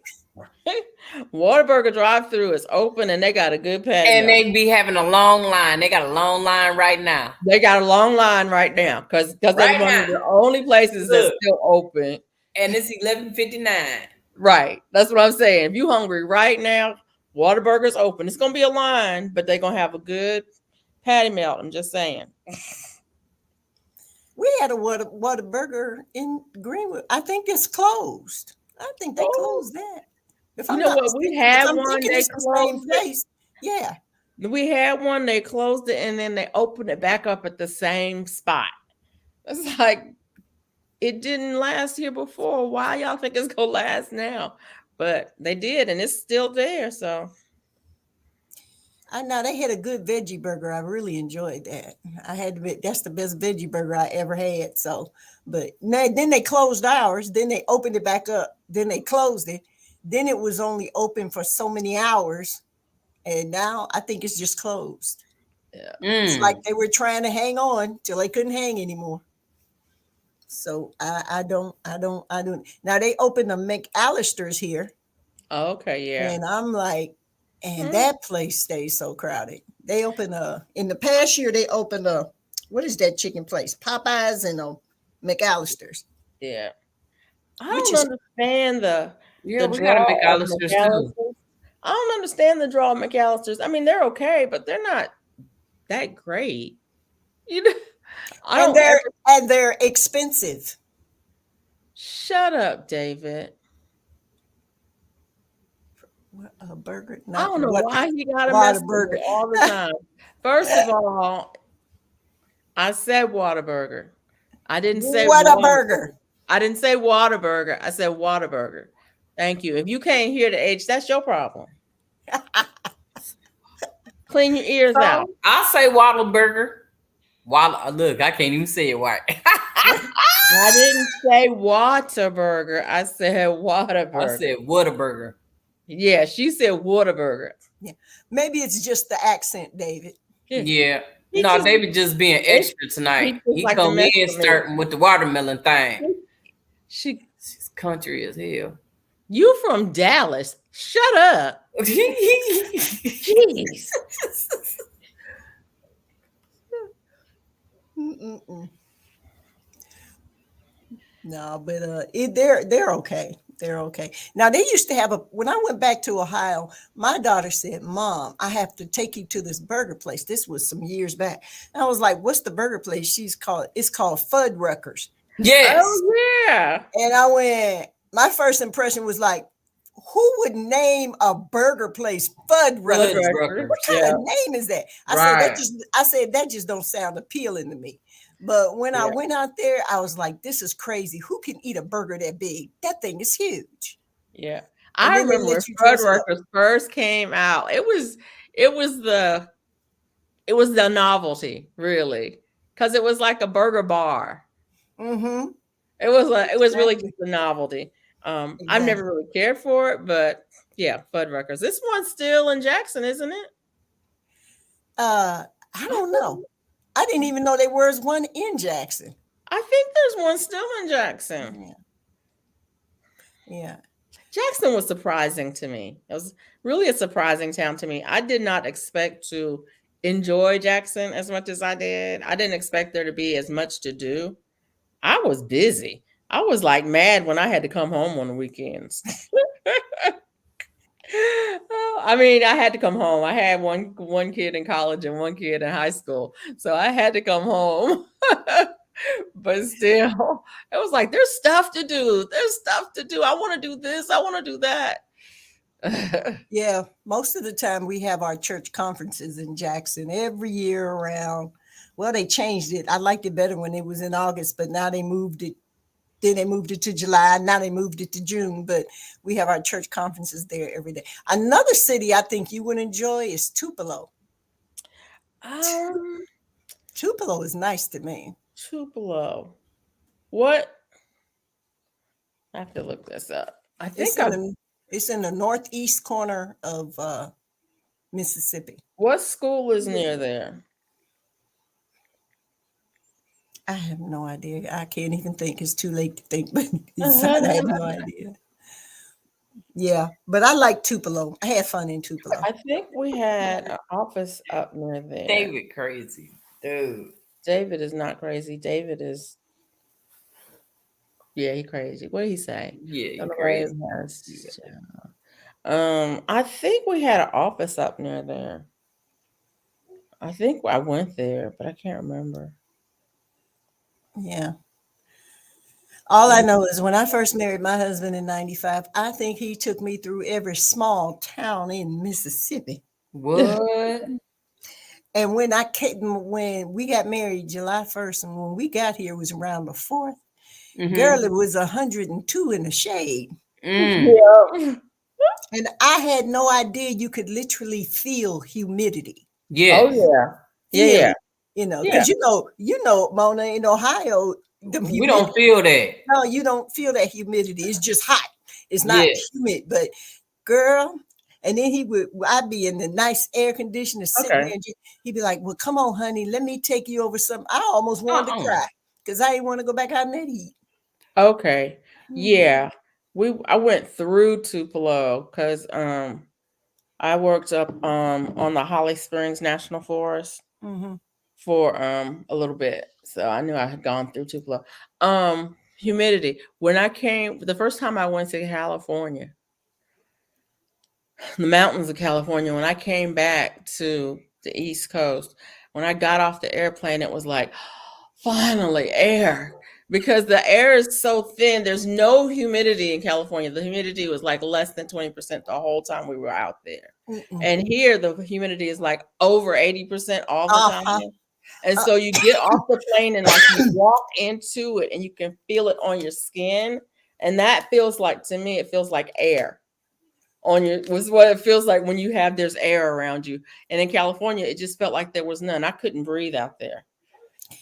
Whataburger drive-through is open and they got a good patty and melt. They be having a long line. They got a long line right now. They got a long line right now because they're one of the only places that's still open. And it's 11:59. Right. That's what I'm saying. If you hungry right now, Whataburger's open. It's gonna be a line, but they're gonna have a good patty melt. I'm just saying. We had a Whataburger in Greenwood. I think it's closed. I think they closed that. You know what? We had one. They closed it. Yeah. We had one. They closed it and then they opened it back up at the same spot. It's like it didn't last here before. Why y'all think it's gonna last now? But they did, and it's still there. So I know they had a good veggie burger. I really enjoyed that. I had to admit, that's the best veggie burger I ever had. So, but then they closed ours. Then they opened it back up. Then they closed it. Then it was only open for so many hours, and now I think it's just closed. Yeah, it's like they were trying to hang on till they couldn't hang anymore. So I don't. Now they opened the McAllister's here. Oh, okay, yeah. And I'm like, and that place stays so crowded. They open in the past year they opened what is that chicken place? Popeyes and McAllister's. Yeah. I don't understand the we got a McAllister's too. I don't understand the draw of McAllister's. I mean, they're okay, but they're not that great. And they're expensive. Shut up, David. A burger. I don't know why he got a mess burger all the time. First of all, I said Whataburger. I didn't say Whataburger. I didn't say Whataburger. I said Whataburger. Thank you. If you can't hear the H, that's your problem. Clean your ears out. I'll say Whataburger. Look, I can't even say it right. I didn't say Whataburger. I said Whataburger. I said Whataburger. Yeah, she said Whataburger. Yeah, maybe it's just the accent, David. Yeah. David just being extra tonight. He like come in starting with the watermelon thing. She's country as hell. You from Dallas? Shut up. Jeez. No, but they're okay. They're okay. Now they used to have when I went back to Ohio, my daughter said, "Mom, I have to take you to this burger place." This was some years back. And I was like, "What's the burger place?" It's called Fuddruckers. Yes. Oh yeah. And I went, my first impression was like, who would name a burger place Fuddruckers? What kind of name is that? I said that just don't sound appealing to me. But when I went out there, I was like, this is crazy. Who can eat a burger that big? That thing is huge. Yeah. and I then they remember when let you dress up. Fuddruckers first came out. It was the it was the novelty, really, because it was like a burger bar. Mm-hmm. It was really Exactly. just the novelty. I've never Exactly. really cared for it, but yeah, Fuddruckers. This one's still in Jackson, isn't it? Uh, I I don't know. think I didn't even know there was one in Jackson. I think there's one still in Jackson. Yeah. Yeah. Jackson was surprising to me. It was really a surprising town to me. I did not expect to enjoy Jackson as much as I did. I didn't expect there to be as much to do. I was busy. I was like mad when I had to come home on the weekends. I mean, I had to come home. I had one kid in college and one kid in high school, so I had to come home. But still, it was like there's stuff to do. There's stuff to do. I want to do this. I want to do that. Yeah. Most of the time we have our church conferences in Jackson every year around. Well, they changed it. I liked it better when it was in August, but now they moved it. Then they moved it to July. Now they moved it to June. But we have our church conferences there every day. Another city I think you would enjoy is Tupelo. um, Tupelo is nice to me. Tupelo. What? I have to look this up. I It's think in I. the it's in the northeast corner of Mississippi. What school is near there? I have no idea. I can't even think. It's too late to think, but I have no idea. Yeah, but I like Tupelo. I had fun in Tupelo. I think we had an office up near there. David crazy. Dude. David is not crazy. David is, yeah, he crazy. What did he say? Yeah, you Don't know why he crazy. has. I think we had an office up near there. I think I went there, but I can't remember. Yeah. All I know is when I first married my husband in 95, I think he took me through every small town in Mississippi. What? And when we got married July 1st, and when we got here, it was around the 4th. Girl, Mm-hmm. it was 102 in the shade. Mm. Yeah. And I had no idea you could literally feel humidity. Oh Yes. yeah. Yeah, Feel yeah. it, Yeah. because Mona, in Ohio, the We don't humidity. feel that. No, you don't feel that humidity. It's just hot. It's not Yeah. humid, but girl. And then I'd be in the nice air conditioner sitting there, Okay. and he'd be like, "Well, come on, honey, let me take you over some." I almost wanted to Uh-uh. cry because I didn't want to go back out in that heat. Okay. Mm-hmm. Yeah. I went through Tupelo because I worked up on the Holly Springs National Forest Mm-hmm. for a little bit. So I knew I had gone through Tupelo. Humidity. When I came the first time I went to California, the mountains of California, when I came back to the East Coast, when I got off the airplane, it was like, finally, air. Because the air is so thin, there's no humidity in California. The humidity was like less than 20% the whole time we were out there. Mm-mm. And here, the humidity is like over 80% all the time. Uh-huh. And Uh, so you get off the plane and like you walk into it and you can feel it on your skin. And that feels like, to me, it feels like air on your was what it feels like when you have there's air around you. And in California, it just felt like there was none. I couldn't breathe out there.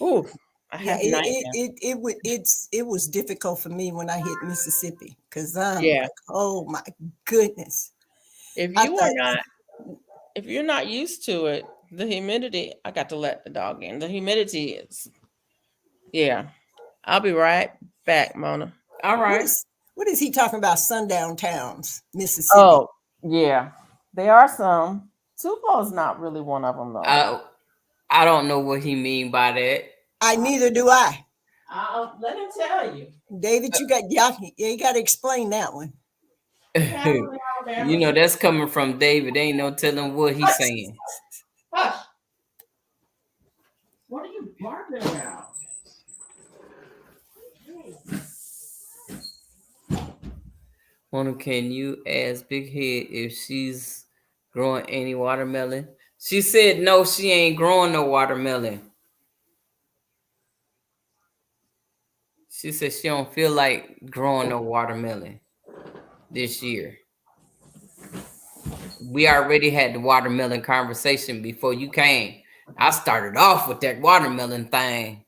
Ooh, I yeah, had nightmares. it was difficult for me when I hit Mississippi because I'm Yeah. like, oh my goodness. If I you are thought, not if you're not used to it, the humidity, I got to let the dog in. The humidity is, yeah. I'll be right back, Mona. All what right. is he talking about? Sundown towns, Mississippi. Oh, yeah. There are some. Tupelo is not really one of them though. I don't know what he mean by that. I neither do I. I'll let him tell you. David, you got to explain that one. You know that's coming from David. Ain't no telling what he's saying. Hush. What are you barking about? Mona, can you ask Big Head if she's growing any watermelon? She said no, she ain't growing no watermelon. She said she don't feel like growing no watermelon this year. We already had the watermelon conversation before you came. I started off with that watermelon thing.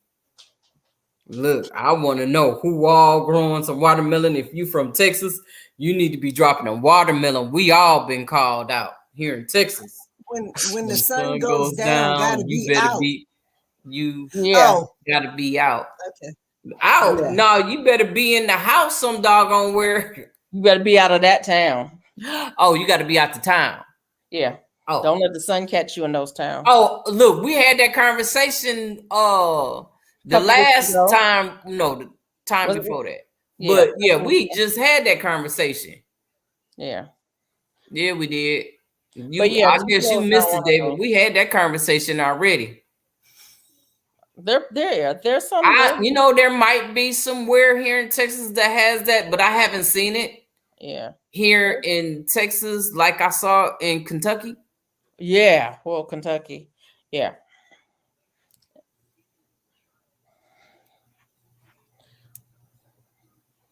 Look, I want to know who all growing some watermelon. If you from Texas, you need to be dropping a watermelon. We all been called out here in Texas. When the When the sun sun goes goes down, gotta down, be out. you Yeah. Oh, gotta be out. okay. Out. Yeah. No, you better be in the house some doggone where. You better be out of that town. Oh, you gotta be out the town. Yeah. Oh. Don't let the sun catch you in those towns. Oh, look, we had that conversation the Couple weeks last ago. time, no, the time Was it? before that. Yeah. But yeah, we just had that conversation. Yeah. Yeah, we did. But yeah, I guess you Buffalo is missed not it, one of David. those. We had that conversation already. There's some there. There might be somewhere here in Texas that has that, but I haven't seen it Yeah. here in Texas like I saw in Kentucky. Yeah. Well, Kentucky. Yeah.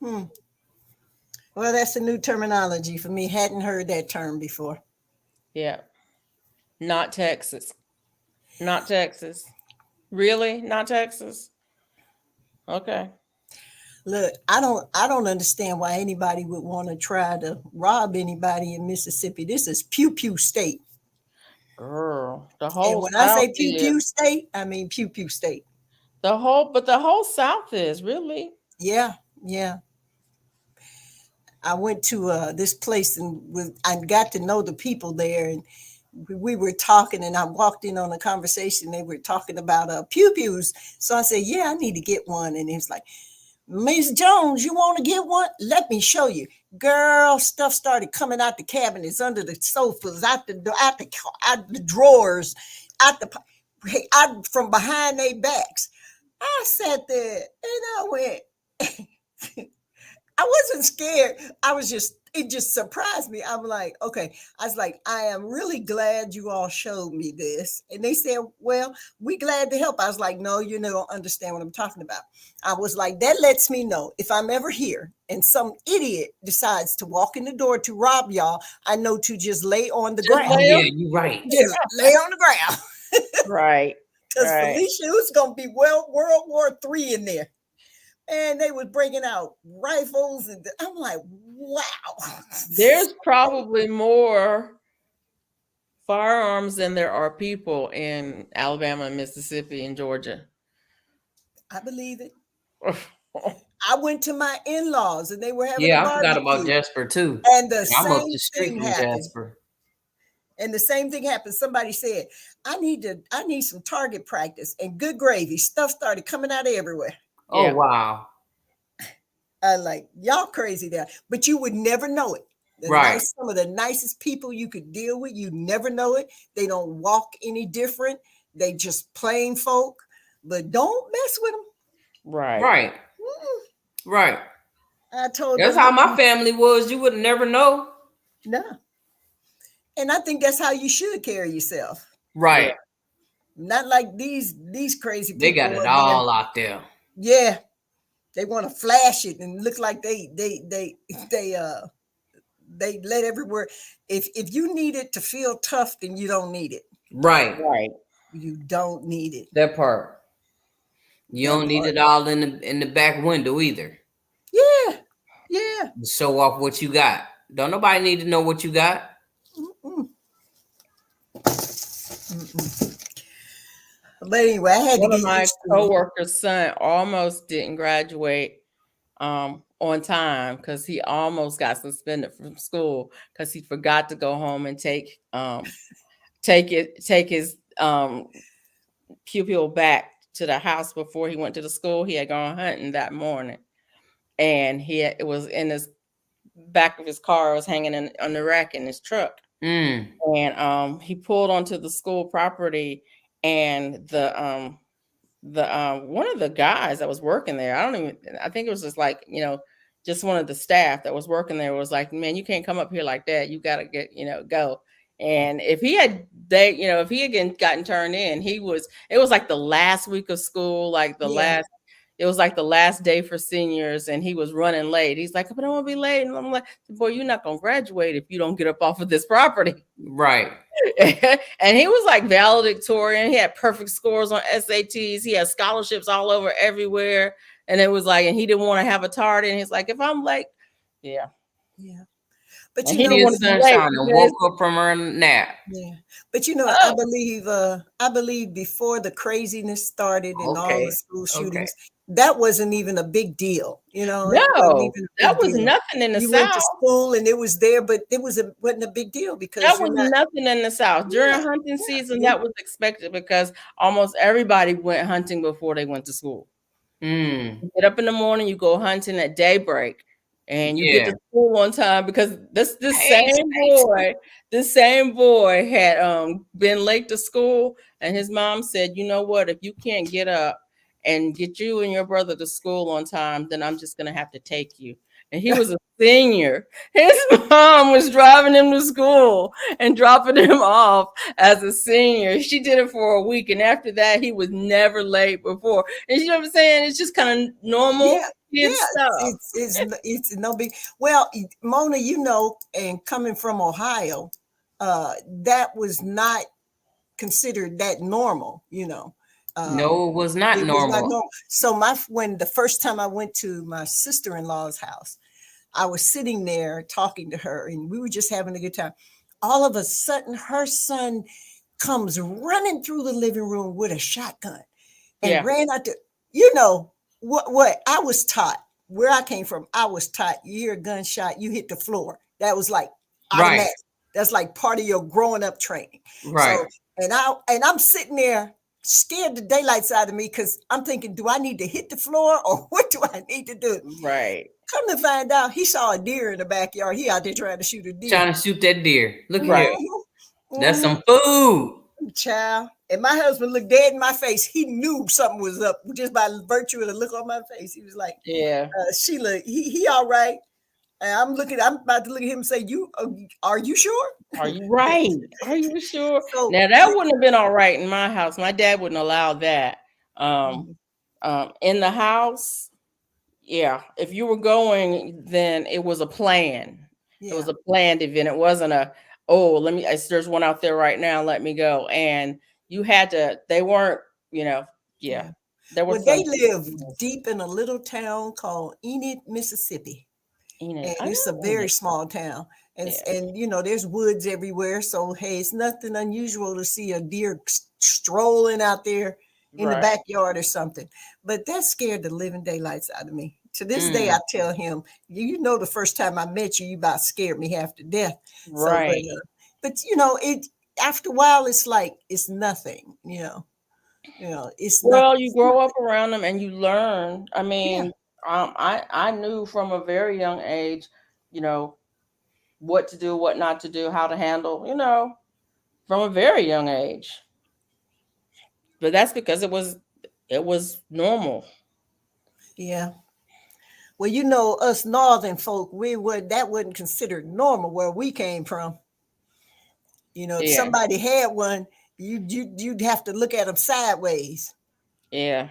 Well, that's a new terminology for me. Hadn't heard that term before. Yeah. Not Texas. Not Texas. Really? Not Texas? Okay. Look, I don't understand why anybody would want to try to rob anybody in Mississippi. This is pew pew state. Girl, the And whole when I South say pew is. pew state, I mean pew pew state. The whole South is really. Yeah, yeah. I went to this place and I got to know the people there, and we were talking, and I walked in on a conversation. They were talking about pew pews, so I said, "Yeah, I need to get one." And he was like, "Miss Jones, you want to get one? Let me show you." Girl, stuff started coming out the cabinets, under the sofas, out the drawers, out from behind their backs. I sat there and I went. I wasn't scared. It just surprised me. I'm like, okay. I was like, I am really glad you all showed me this. And they said, well, we glad to help. I was like, no, you don't understand what I'm talking about. I was like, that lets me know if I'm ever here and some idiot decides to walk in the door to rob y'all, I know to just lay on the ground. Oh, yeah, you're right. Just lay on the ground. Right. Because Right. Felicia, it was going to be World War III in there. And they was bringing out rifles, and I'm like, wow. There's probably more firearms than there are people in Alabama and Mississippi and Georgia. I believe it. I went to my in-laws and they were having Yeah, a I forgot barbecue. about Jasper too. And the I'm up same the street thing from happened. Jasper. And the same thing happened. Somebody said, I need some target practice, and good gravy. Stuff started coming out everywhere. Oh, Yeah. wow. I like, y'all crazy there. But you would never know it. Right. Some of the nicest people you could deal with, you never know it. They don't walk any different. They just plain folk. But don't mess with them. Right. Right. Right. I told That's them, how my family was. You would never know. no. And I think that's how you should carry yourself. Right. Not like these crazy people. They got it all out there. Yeah. They want to flash it and look like they let everywhere. If you need it to feel tough, then you don't need it. Right. Right. You don't need it. That part. You don't need it all in the back window either. Yeah. Yeah. Show off what you got. Don't nobody need to know what you got. Mm-mm. Mm-mm. But anyway, I had One to of get my used to it. coworkers' son almost didn't graduate on time because he almost got suspended from school because he forgot to go home and take his pupil back to the house before he went to the school. He had gone hunting that morning, and it was in his back of his car. It was hanging on the rack in his truck. Mm. And he pulled onto the school property, and the one of the guys that was working there, I think it was just like, just one of the staff that was working there was like, man, you can't come up here like that. You got to get, go. And if he had gotten turned in, it was like the last week of school, like the last, it was like the last day for seniors, and he was running late. He's like, "But I won't be late." And I'm like, "Boy, you're not gonna graduate if you don't get up off of this property." Right. And he was like valedictorian. He had perfect scores on SATs. He had scholarships all over everywhere. And it was like, and he didn't want to have a tardy. And he's like, if I'm late, yeah. Yeah. But And you he know didn't want Miss to be late Sunshine and because, woke up from her nap. Yeah. But oh, I believe before the craziness started and all the Okay. school Okay. shootings, that wasn't even a big deal. It wasn't no, even a that big was deal. nothing in the You went South. to school and it was there, but wasn't a big deal That because was you're not. nothing in the South. During Yeah, hunting yeah, season, that was expected because almost everybody went hunting before they went to school. Mm. You get up in the morning, you go hunting at daybreak, and you get Yeah. to school on time because Hey, this same boy had been late to school, and his mom said, "You know what? If you can't get up and get you and your brother to school on time, then I'm just gonna have to take you." And he was a senior. His mom was driving him to school and dropping him off as a senior. She did it for a week, and after that, he was never late before. And you know what I'm saying? It's just kind of normal yeah, kid yeah. stuff. It's no big. Well, Mona, and coming from Ohio, that was not considered that normal. no, it was not It was not normal. normal. So when the first time I went to my sister-in-law's house, I was sitting there talking to her, and we were just having a good time. All of a sudden, her son comes running through the living room with a shotgun and Yeah, ran out there. You know what I was taught, where I came from, I was taught you hear a gunshot, you hit the floor. That was like Right. automatic. That's like part of your growing up training. Right. So I'm sitting there scared the daylights out of me because I'm thinking, do I need to hit the floor or what do I need to do? right, Come to find out, he saw a deer in the backyard. He out there trying to shoot a deer. Trying to shoot that deer. Look at here. Mhm, That's mhm. some food. Child. And my husband looked dead in my face. He knew something was up just by virtue of the look on my face. He was like, yeah. Sheila, he all right. And I'm about to look at him and say, are you sure? Are you right? Are you sure? So, Now that wouldn't have been all right in my house. My dad wouldn't allow that. Um, mhm, in the house, yeah. If you were going, then it was a plan. It yeah, was a planned event. It wasn't a, oh, there's one out there right now. Let me go. And you had to. They weren't. You know. Yeah. yeah. There was Well, they some. live deep in a little town called Enid, Mississippi. Enid. And I it's a know very Enid. small town. And Yeah. there's woods everywhere. So hey, it's nothing unusual to see a deer strolling out there in the Right. backyard or something. But that scared the living daylights out of me. To this day, I Mm. tell him, the first time I met you, you about scared me half to death. So, Right. but it after a while, it's like it's nothing. It's nothing. Well, you grow up around them and you learn. I Yeah, mean, I knew from a very young age, you know, what to do, what not to do, how to handle, from a very young age. But that's because it was normal. yeah. Well, us northern folk, that wasn't considered normal where we came from. If Yeah, somebody had one, you'd have to look at them sideways. yeah,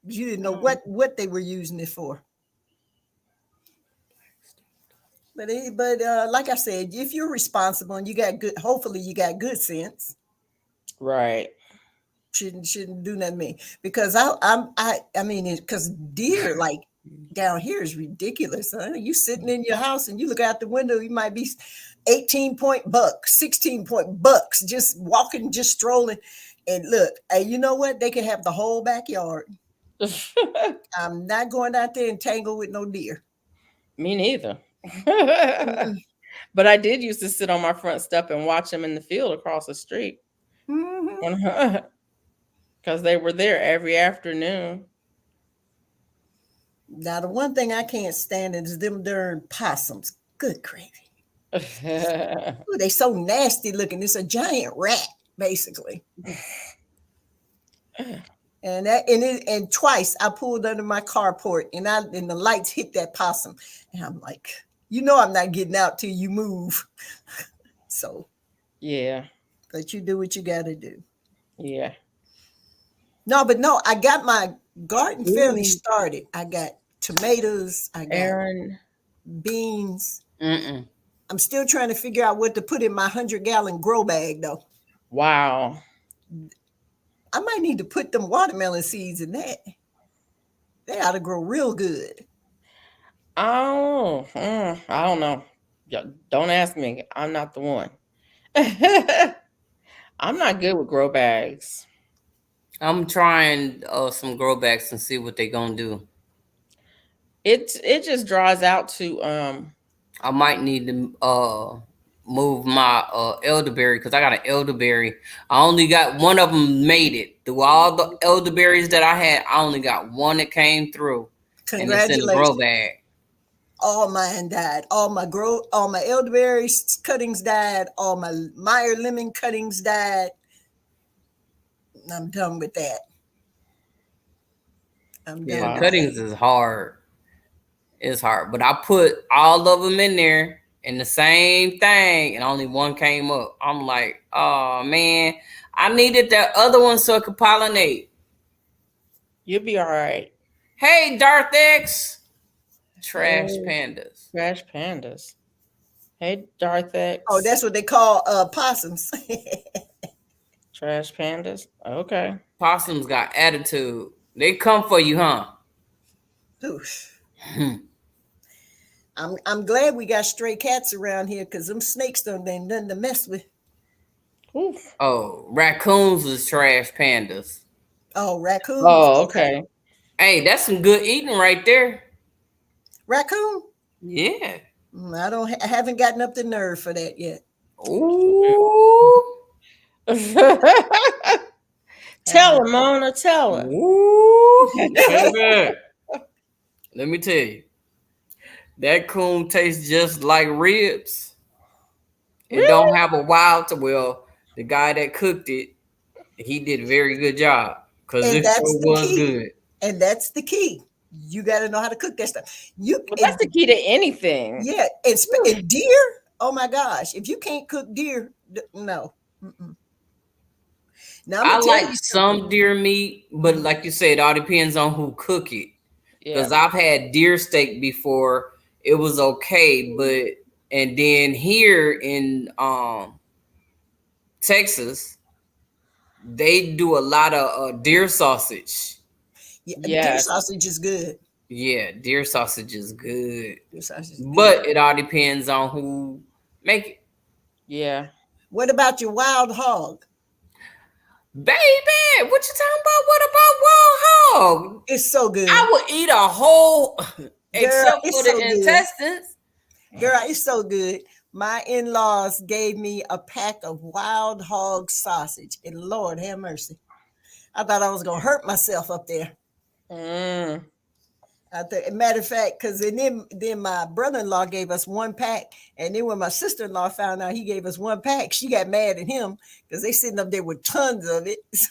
You didn't know mm, what they were using it for. But like I said, if you're responsible and you got good, hopefully you got good sense. right. Shouldn't do nothing to me because I mean because deer like down here is ridiculous. Huh? You sitting in your house and you look out the window, you might be 18-point bucks, 16-point bucks, just walking, just strolling. And look, hey, you know what? They can have the whole backyard. I'm not going out there and tangle with no deer. Me neither. Mm-mm. But I did used to sit on my front step and watch them in the field across the street Mhm. because they were there every afternoon. Now the one thing I can't stand is them darn possums. Good gravy. Ooh, they so nasty looking. It's a giant rat, basically. And twice I pulled under my carport and the lights hit that possum. And I'm like, I'm not getting out till you move. So, Yeah, but you do what you gotta do. yeah. No, but no, I got Garden fairly Ooh, started. I got tomatoes. I got Aaron. beans. Mm-mm. I'm still trying to figure out what to put in my 100-gallon grow bag, though. Wow. I might need to put them watermelon seeds in that. They ought to grow real good. Oh, I don't know. Don't ask me. I'm not the one. I'm not good with grow bags. I'm trying some grow backs and see what they gonna do. It just draws out to I might need to move my elderberry because I got an elderberry. I only got one of them made it through all the elderberries that I had. I only got one that came through, and it's in the grow Congratulations. bag. All mine died. All my elderberry cuttings died. All my Meyer lemon cuttings died. I'm done with that. I'm Yeah, done with wow. that. cuttings is hard. It's hard, but I put all of them in there in the same thing, and only one came up. I'm like, oh man, I needed that other one so it could pollinate. You'll be all right. Hey, Darth X, trash Hey, pandas. Trash Pandas. Hey, Darth Oh, X. that's what they call possums. Trash Pandas. Okay. Possums got attitude. They come for you, huh? Oof. I'm glad we got stray cats around here because them snakes don't ain't nothing to mess with. Oof. Oh, raccoons is trash pandas. Oh, raccoons. Oh, Okay, okay. Hey, that's some good eating right there. raccoon. Yeah. I haven't gotten up the nerve for that yet. Ooh. Tell Haven't. her, Mona. Tell her. Ooh. Baby. Let me tell you, that coon tastes just like ribs. It don't Really? have a wild to well. The guy that cooked it, he did a very good job because And it that's sure the was key. good. And that's the key. You got to know how to cook that stuff. Well, that's the key to anything. Yeah, and deer. Oh my gosh, if you can't cook deer, no. Mm-mm. Now I'm I gonna tell like you something. some deer meat, but like you said, it all depends on who cook it. Yeah. Because I've had deer steak before, it was okay, but and then here in Texas, they do a lot of deer sausage. Yeah, deer Yes. sausage is good. Yeah, deer sausage is good, Deer sausage is good. but it all depends on who make it. Yeah. What about your wild hog? Baby, what you talking about? What about wild hog? It's so good, I would eat a whole, girl. except for It's so the good, intestines. girl. It's so good. My in-laws gave me a pack of wild hog sausage, and Lord have mercy, I thought I was gonna hurt myself up there. Mm. Matter of fact, because then my brother-in-law gave us one pack, and then when my sister-in-law found out he gave us one pack, she got mad at him because they sitting up there with tons of it. So,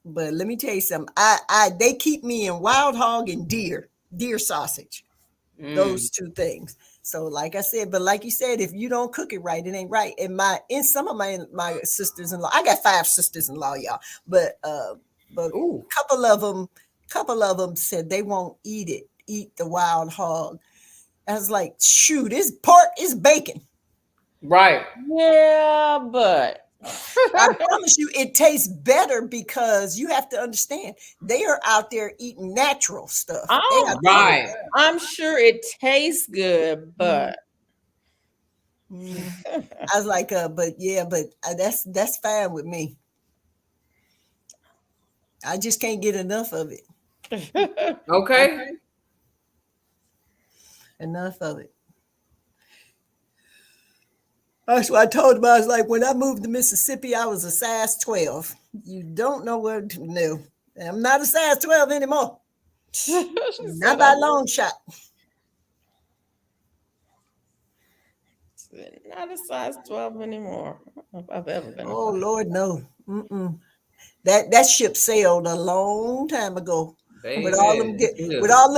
but let me tell you something. I they keep me in wild hog and deer sausage, Mm. those two things. So, like I said, but like you said, if you don't cook it right, it ain't right. And in some of my sisters-in-law, I got 5 sisters-in-law, y'all, but Ooh, couple of them said they won't eat the wild hog. I was like, shoot, it's pork, it's bacon. right. Yeah, but I promise you, it tastes better because you have to understand they are out there eating natural stuff. They I'm out there eating. Right. I'm sure it tastes good, Mhm, but mhm. I was like, but that's fine with me. I just can't get enough of it. Okay. Enough of it. That's what I told him. I was like, when I moved to Mississippi, I was a size 12. You don't know what to do. I'm not a size 12 anymore. She Not said, by a long shot. not a size 12 anymore. I don't know if I've ever been a Oh size. Lord, no. Mm-mm. That ship sailed a long time ago. With all them Baby. get Yeah. with all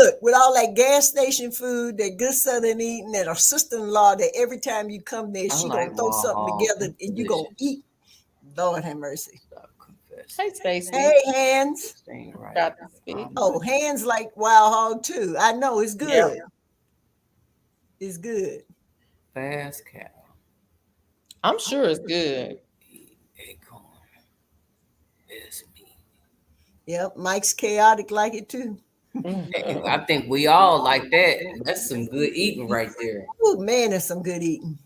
that gas station food, that good southern eating, and a sister-in-law that every time you come there, I she like gonna throw something Warhol. together It's and you gonna delicious. eat. Lord have mercy. Stop confessing. Hey, Stacy. Hey, Hands. This thing right Got here. to speak. Oh, Hands like Wild Hog too. I know it's Yep. good. It's good. Fast cow. I'm sure it's good. Acorn. It's me. Yep, Mike's chaotic like it too. I think we all like that. That's some good eating right there. Oh man, that's some good eating.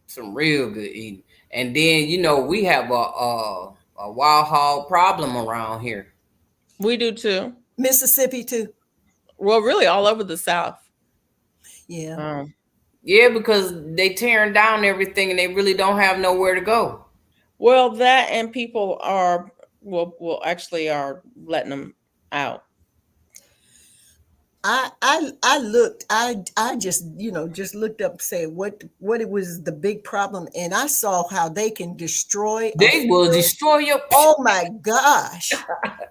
Some real good eating. And then we have a wild hog problem around here. We do too. Mississippi too. Well, really, all over the South. Yeah. Yeah, because they tearing down everything and they really don't have nowhere to go. Well, that and people are will actually are letting them out. I looked. I just just looked up, said what it was the big problem, and I saw how they can destroy. They will destroy your. Oh my gosh!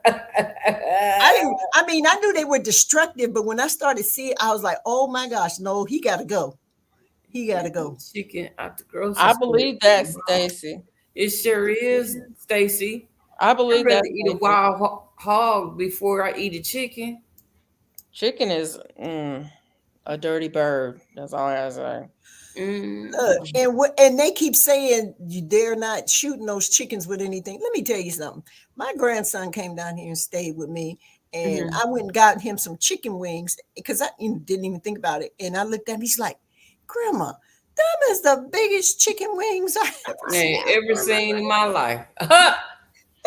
I mean, I knew they were destructive, but when I started seeing, I was like, oh my gosh, no, he got to go. He got to go. Chicken out the grocery I store. believe that, Stacy. It sure is, Stacy. I I'd believe rather that. eat a wild hog before I eat a chicken. Chicken is a dirty bird. That's all I gotta say. And they keep saying they're not shooting those chickens with anything. Let me tell you something. My grandson came down here and stayed with me, and I went and got him some chicken wings because I didn't even think about it. And I looked at him. He's like, "Grandma, them is the biggest chicken wings I ever seen in my life."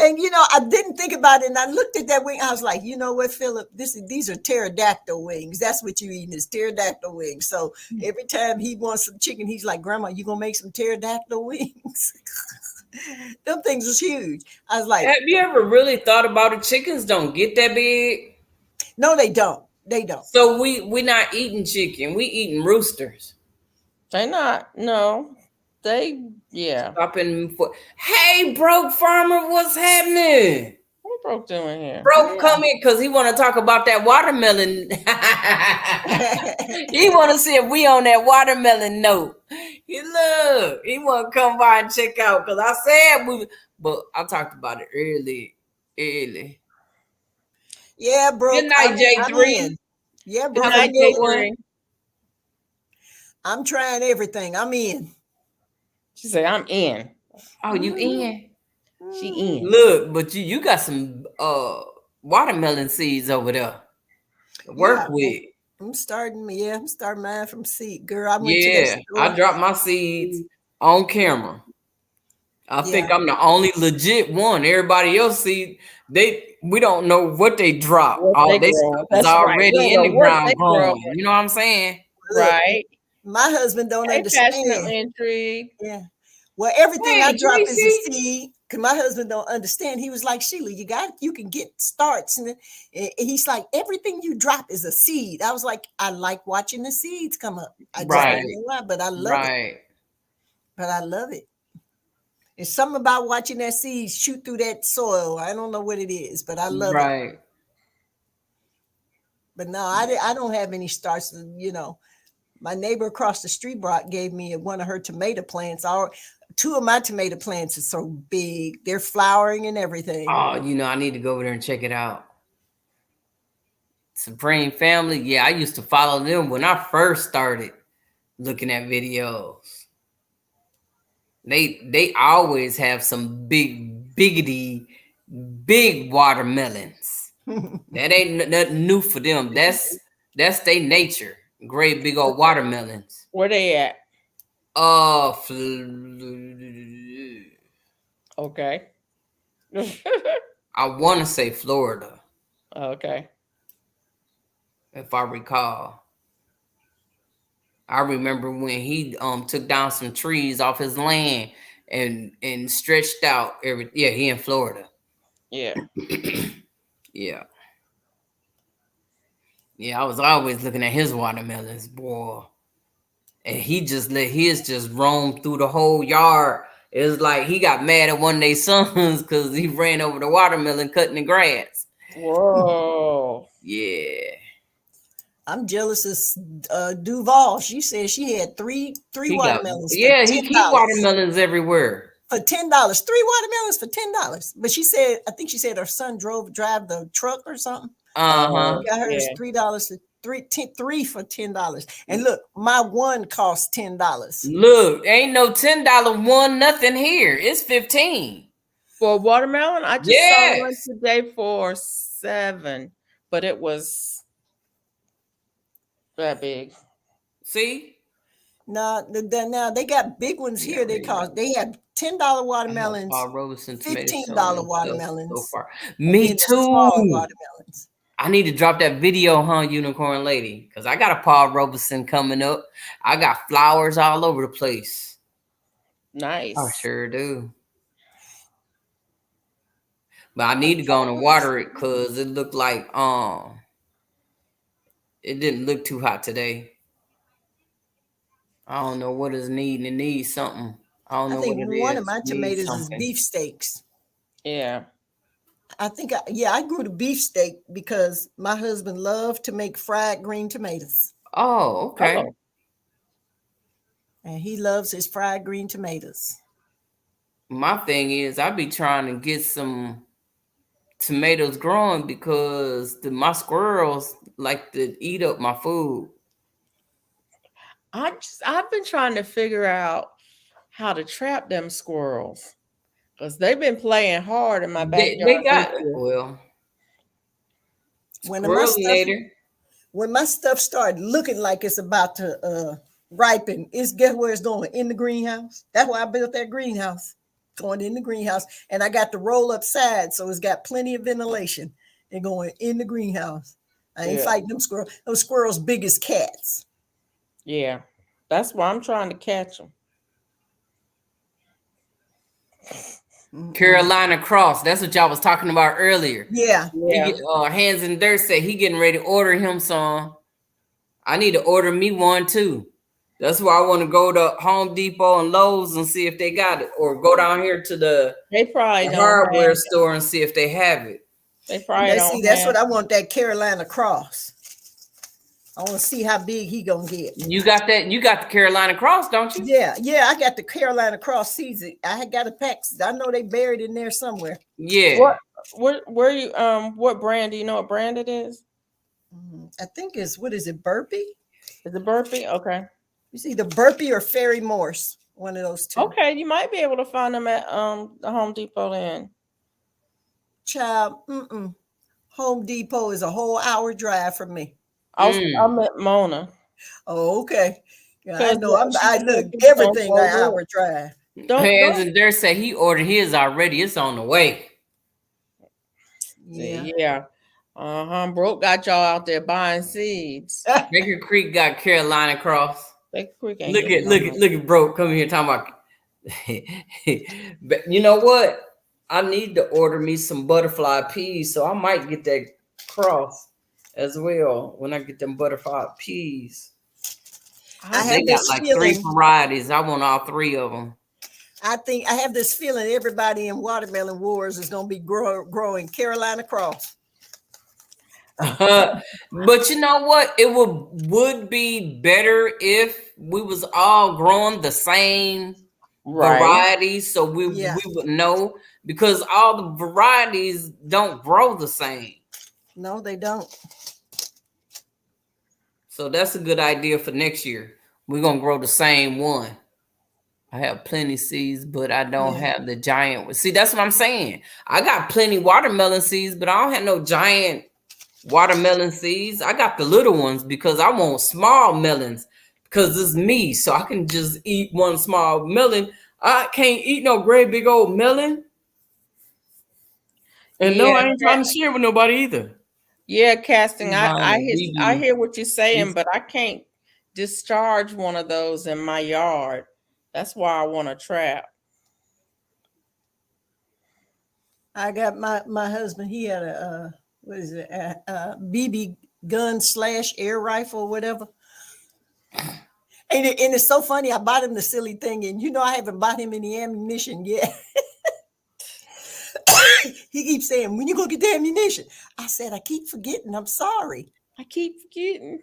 And I didn't think about it, and I looked at that wing. I was like, you know what, Philip? These are pterodactyl wings. That's what you eating is pterodactyl wings. So every time he wants some chicken, he's like, "Grandma, you gonna make some pterodactyl wings?" Them things was huge. I was like, have you ever really thought about it? Chickens don't get that big. no, they don't. They don't. So we not eating chicken. We eating roosters. They not. No. They Stopping for. Hey, broke farmer, what's happening? What broke doing here? Broke coming because he want to talk about that watermelon. He want to see if we on that watermelon note. He want to come by and check out because I said but I talked about it early. Yeah, bro. Good night, J3. Yeah, bro. Good night, J3. I'm trying everything. I'm in. She said, "I'm in." Oh, you in? She in. Look, but you got some watermelon seeds over there to work with. I'm starting mine from seed. Girl, I went to that store. I dropped my seeds on camera. I think I'm the only legit one. Everybody else we don't know what they drop. All they stuff is already in the ground growing. You know what I'm saying? Right. My husband don't understand. Passionately intrigued. Yeah. Well, everything I drop is a seed. Cause my husband don't understand. He was like, "Sheila, you can get starts." And he's like, "Everything you drop is a seed." I was like, "I like watching the seeds come up. I just don't know why, but I love it. But I love it. It's something about watching that seed shoot through that soil. I don't know what it is, but I love it. But no, I don't have any starts. My neighbor across the street gave me one of her tomato plants. Two of my tomato plants are so big. They're flowering and everything. Oh, I need to go over there and check it out. Supreme Family. Yeah, I used to follow them when I first started looking at videos. They always have some big watermelons. That ain't nothing new for them. That's their nature. Great big old watermelons. Where they at? Okay. I want to say Florida. Okay. If I recall. I remember when he took down some trees off his land and stretched out he in Florida. Yeah. Yeah. Yeah, I was always looking at his watermelons, boy. And he just let his just roam through the whole yard. It was like he got mad at one of their sons because he ran over the watermelon cutting the grass. Whoa. Yeah. I'm jealous of Duval. She said she had three watermelons. He keep watermelons everywhere. for $10. 3 watermelons for $10. But she said, I think she said her son drive the truck or something. Uh-huh. He got hers Yeah. $3 for three for $10. And look, my one cost $10. Look, ain't no $10 one nothing here. It's 15. For watermelon, I just saw one Yes. today for 7, but it was that big. See? Now they got big ones here. They have $10 I have watermelons, Paul Robeson tomato $15 showing stuff so watermelons, far. and Me then the too. small watermelons. I need to drop that video, huh, Unicorn Lady? Because I got a Paul Robeson coming up. I got flowers all over the place. I Nice. sure do. But I need to go and water it because it looked like it didn't look too hot today. I don't know what it's needing. It needs something. I don't I know think what it one of is. my It needs tomatoes is something. beefsteaks. Yeah. I think, I grew the beefsteak because my husband loved to make fried green tomatoes. Oh, okay. Oh, And he loves his fried green tomatoes. My thing is, I be trying to get some tomatoes growing because my squirrels like to eat up my food. I've been trying to figure out how to trap them squirrels because they've been playing hard in my backyard They this got year. well, When my stuff squirrelator. when my stuff started looking like it's about to ripen, guess where it's going? In the greenhouse. That's why I built that greenhouse. Going in the greenhouse. And I got the roll up side, so it's got plenty of ventilation. And going in the greenhouse. I ain't Yeah. fighting them squirrels. Those squirrels big as cats. Yeah, that's why I'm trying to catch them. Carolina Cross. That's what y'all was talking about earlier. Yeah. He get, Hands in Dirt said he getting ready to order him some. I need to order me one too. That's why I want to go to Home Depot and Lowe's and see if they got it, or go down here to the They probably don't hardware have it. store and see if they have it. They probably don't That's have what I want, that Carolina Cross. I want to see how big he gonna get. You got that? You got the Carolina Cross, don't you? Yeah, I got the Carolina Cross seeds. I had got a pack. I know they buried in there somewhere. Yeah. Where you what brand? Do you know what brand it is? I think it's, what is it, Burpee? Is it Burpee? Okay. You see the Burpee or Fairy Morse, one of those two. Okay, you might be able to find them at the Home Depot then. Child, Home Depot is a whole hour drive from me. I'm at Mona. Oh, okay. Yeah, I 'Cause, know. I she's look looking everything for an wood. hour drive. Hands in Dirt said he ordered his already. It's on the way. Yeah. Broke got y'all out there buying seeds. Baker Creek got Carolina Cross. Baker Creek ain't Look at Broke coming here talking about. But you know what? I need to order me some butterfly peas, so I might get that cross as well when I get them butterfly peas. They got like 3 varieties. I want all 3 of them. I have this feeling everybody in Watermelon Wars is going to be growing Carolina Cross. But you know what? It would be better if we was all growing the same varieties, so we would know, because all the varieties don't grow the same. No, they don't. So that's a good idea for next year. We're gonna grow the same one. I have plenty seeds, but I don't have the giant. See, that's what I'm saying. I got plenty watermelon seeds, but I don't have no giant watermelon seeds. I got the little ones because I want small melons, because it's me, so I can just eat one small melon. I can't eat no great big old melon. And no, I ain't trying to share with nobody either. Yeah, Casting. I hear what you're saying, but I can't discharge one of those in my yard. That's why I want to trap. I got my husband. He had a BB gun / air rifle, whatever. And it's so funny. I bought him the silly thing, and I haven't bought him any ammunition yet. He keeps saying, "When you go get the ammunition?" I said, "I keep forgetting. I'm sorry. I keep forgetting."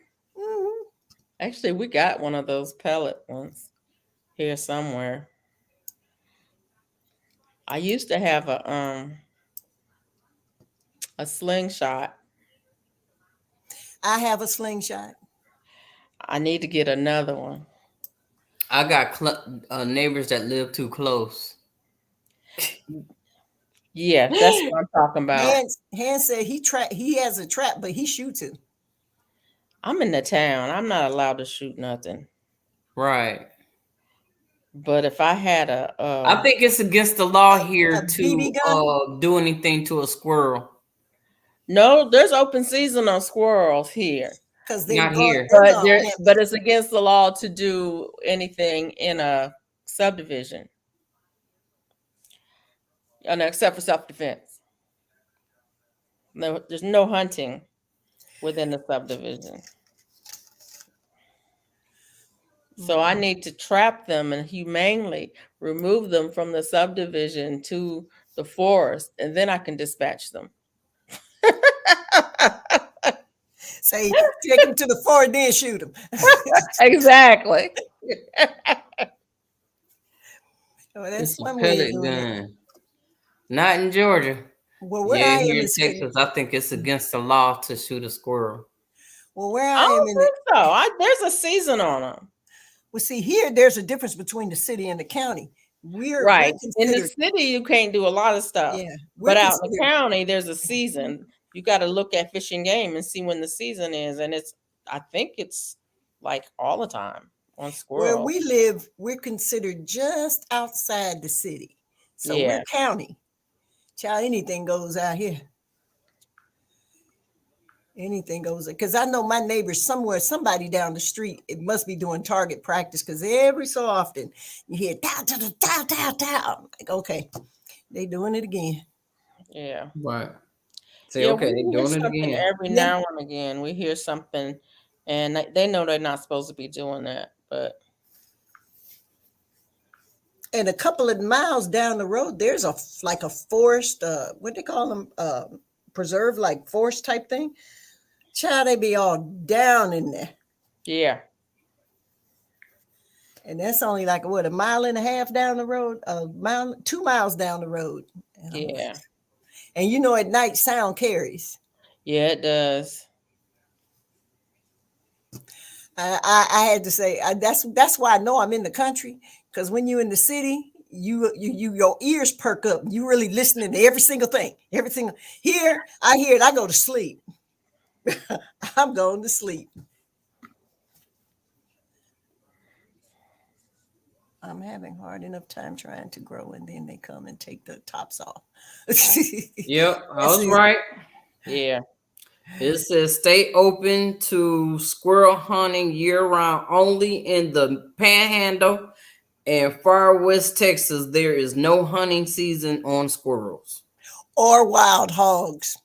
Actually, we got one of those pellet ones here somewhere. I used to have a slingshot. I have a slingshot. I need to get another one. I got neighbors that live too close. Yeah, that's what I'm talking about. Hans said he has a trap, but he shoots it. I'm in the town. I'm not allowed to shoot nothing. Right. But if I had I think it's against the law A here BB to gun, do anything to a squirrel. no, there's open season on squirrels here. because Not here. they're gonna ramp But it. it's against the law to do anything in a subdivision. Except for self-defense. No, there's no hunting within the subdivision. So I need to trap them and humanely remove them from the subdivision to the forest, and then I can dispatch them. Say take him to the forest, then shoot him. Exactly. Well, that's It's a one way of pellet doing it. gun. Not in Georgia. Well, where Yeah, I here am in is Texas, I think it's against the law to shoot a squirrel. well, where I I am don't in the think so. There's a season on them. well, see here, there's a difference between the city and the county. We're Right. In the considered, city, you can't do a lot of stuff. yeah, But out in the county, there's a season. You got to look at Fish and Game and see when the season is. And I think it's like all the time on where squirrels. we live, we're considered just outside the city. So Yeah. we're county. Child, anything goes out here. Anything goes, because I know my neighbors somewhere, somebody down the street, it must be doing target practice because every so often you hear down to the down. Like, okay, they doing it again. Yeah. Right. Say, Yeah, okay, we they hear doing it something again. every now and again. We hear something, and they know they're not supposed to be doing that. But And a couple of miles down the road, there's a forest, what they call them, preserve, like forest type thing. Child, they be all down in there. yeah, And that's only like what, a mile and a half down the road, a mile, 2 miles down the road. And I'm like, yeah, and you know, at night sound carries. yeah, it does. I had to say that's why I know I'm in the country, because when you're in the city, you your ears perk up. You really listening to every single thing. Everything here, I hear it. I go to sleep. I'm going to sleep. I'm having hard enough time trying to grow, and then they come and take the tops off. Yep, I was right. Yeah. It says stay open to squirrel hunting year round only in the Panhandle and far west Texas. There is no hunting season on squirrels Or wild hogs.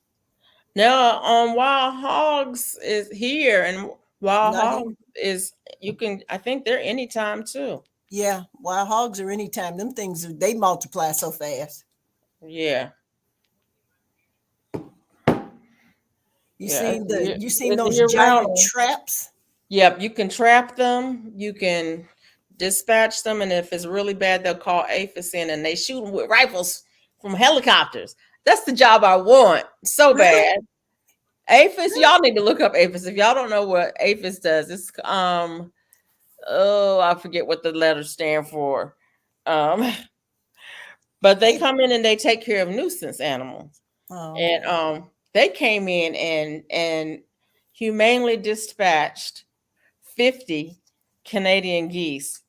Now, wild hogs is here, and wild Not hogs here. is you can. I think they're anytime too. Yeah, wild hogs are anytime. Them things they multiply so fast. Yeah. You Yeah, seen it's those year-round. giant traps? Yep, you can trap them. You can dispatch them, and if it's really bad, they'll call APHIS in, and they shoot them with rifles from helicopters. That's the job I want so Really? bad. APHIS, y'all need to look up APHIS. If y'all don't know what APHIS does, it's I forget what the letters stand for. But they come in and they take care of nuisance animals. Oh, And they came in and humanely dispatched 50 Canadian geese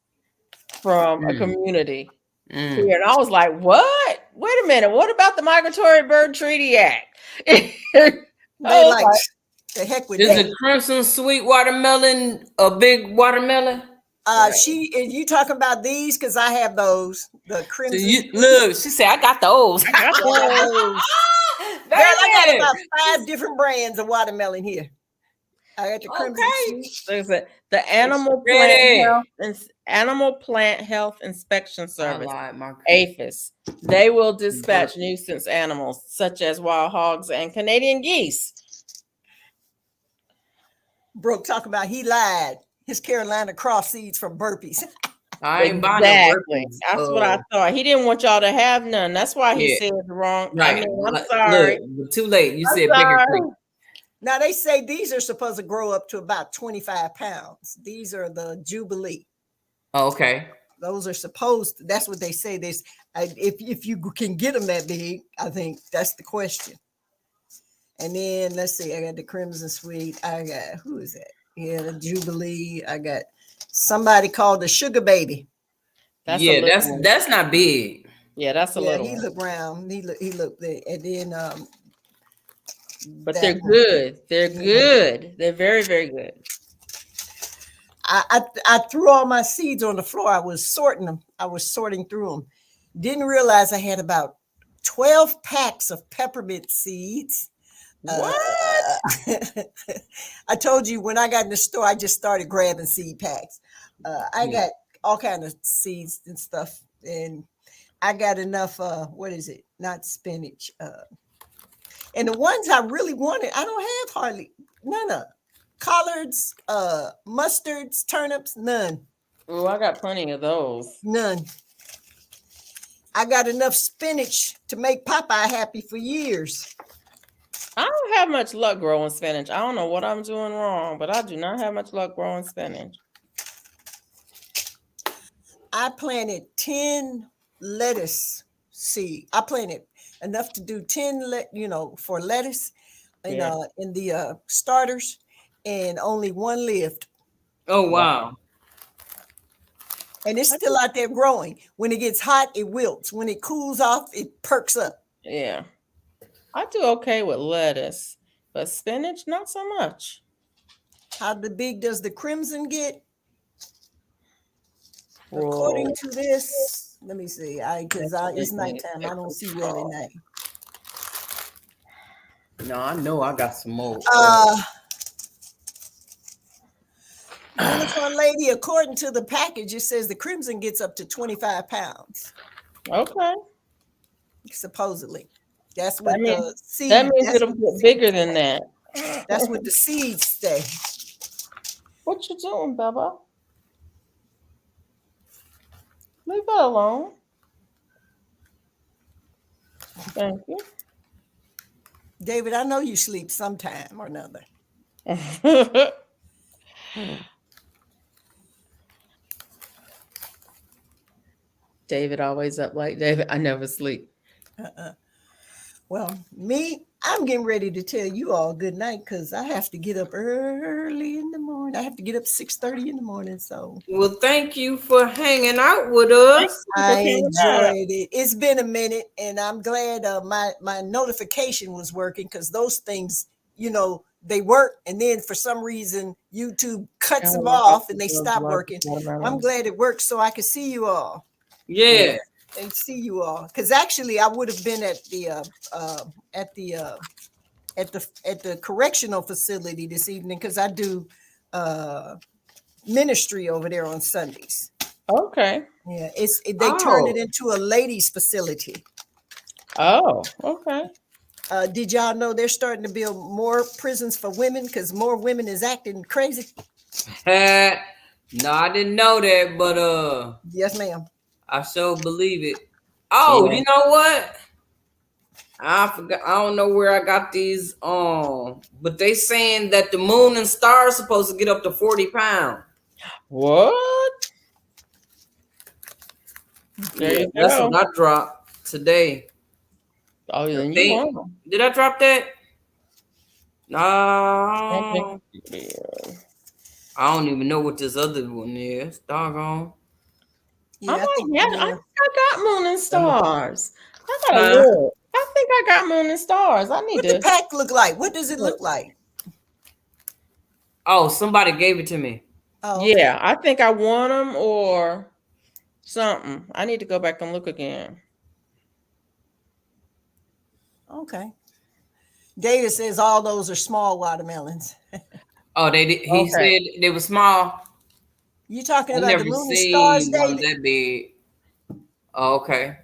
from a community here. And I was like, what? Wait a minute. What about the Migratory Bird Treaty Act? they like the heck with Is that. the crimson sweet watermelon a big watermelon? Right. You talking about these? Because I have those. The So crimson. look, she said, I got those. I got those. Girl, I got about 5 different brands of watermelon here. I got the crimson sweet. The Animal Plant Health Inspection Service, APHIS, they will dispatch nuisance animals such as wild hogs and Canadian geese. Brooke talking about he lied. His Carolina cross seeds from burpees. I ain't buying no Exactly. breakfast. That's what I thought. He didn't want y'all to have none. That's why he Yeah, said the wrong. I right. mean, I'm Look, sorry. but too late. You I'm said Bigger Creek. sorry. Now they say these are supposed to grow up to about 25 pounds. These are the Jubilee. Oh, okay. Those are supposed to, that's what they say. This if you can get them that big, I think that's the question. And then let's see, I got the Crimson Sweet. I got who is that? Yeah, the Jubilee. I got somebody called the Sugar Baby. That's a Yeah, little one. that's not big. Yeah, that's a Yeah, little he one. looked round. He looked there. And then But they're that one. good. They're Yeah. good. They're very, very good. I threw all my seeds on the floor. I was sorting them. I was sorting through them. Didn't realize I had about 12 packs of peppermint seeds. What? I told you when I got in the store, I just started grabbing seed packs. I got all kind of seeds and stuff, and I got enough. What is it? Not spinach. And the ones I really wanted, I don't have hardly none of collards, mustards, turnips, none, Oh, I got plenty of those. none. I got enough spinach to make Popeye happy for years. I don't have much luck growing spinach. I don't know what I'm doing wrong, but I do not have much luck growing spinach. I planted 10 lettuce seed. I planted enough to do 10 for lettuce Yeah. in the starters, and only one lived. Oh wow. And it's still out there growing. When it gets hot, it wilts. When it cools off, it perks up. Yeah. I do okay with lettuce, but spinach, not so much. How big does the crimson get? Whoa. According to this, let me see. Because it's Definitely nighttime. I don't see well at night. No, I know I got some more. Unicorn Lady, according to the package, it says the crimson gets up to 25 pounds. Okay. Supposedly. That's what the seed. That means it'll get bigger than that. That's what the seeds say. What you doing, Baba? Leave that alone. Thank you. David, I know you sleep sometime or another. David always up like David. I never sleep. Well, I'm getting ready to tell you all good night because I have to get up early in the morning. I have to get up 6:30 in the morning. So, well, thank you for hanging out with us. I enjoyed it. It's been a minute, and I'm glad my notification was working because those things, they work, and then for some reason YouTube cuts them off and they stop working. I'm glad it worked so I could see you all. Yeah. And see you all, because actually I would have been at the correctional facility this evening because I do ministry over there on Sundays. Okay. Yeah, they turned it into a ladies' facility. Oh, okay. Did y'all know they're starting to build more prisons for women because more women is acting crazy? No, I didn't know that, but yes, ma'am. I sure believe it. Oh, yeah. You know what? I forgot. I don't know where I got these. But they saying that the moon and stars supposed to get up to 40 pounds. What? There you that's go. what I dropped today. Oh, then you won. Did I drop that? No. I don't even know what this other one is. Doggone. Yeah, I think I got moon and stars. I gotta look. I think I got moon and stars. I need What the pack look like? What does it look like? Oh, somebody gave it to me. Oh, okay. Yeah, I think I won them or something. I need to go back and look again. Okay. David says all those are small watermelons. Oh, they did. He said they were small. You talking about the moon and stars, David? That big. Oh, okay.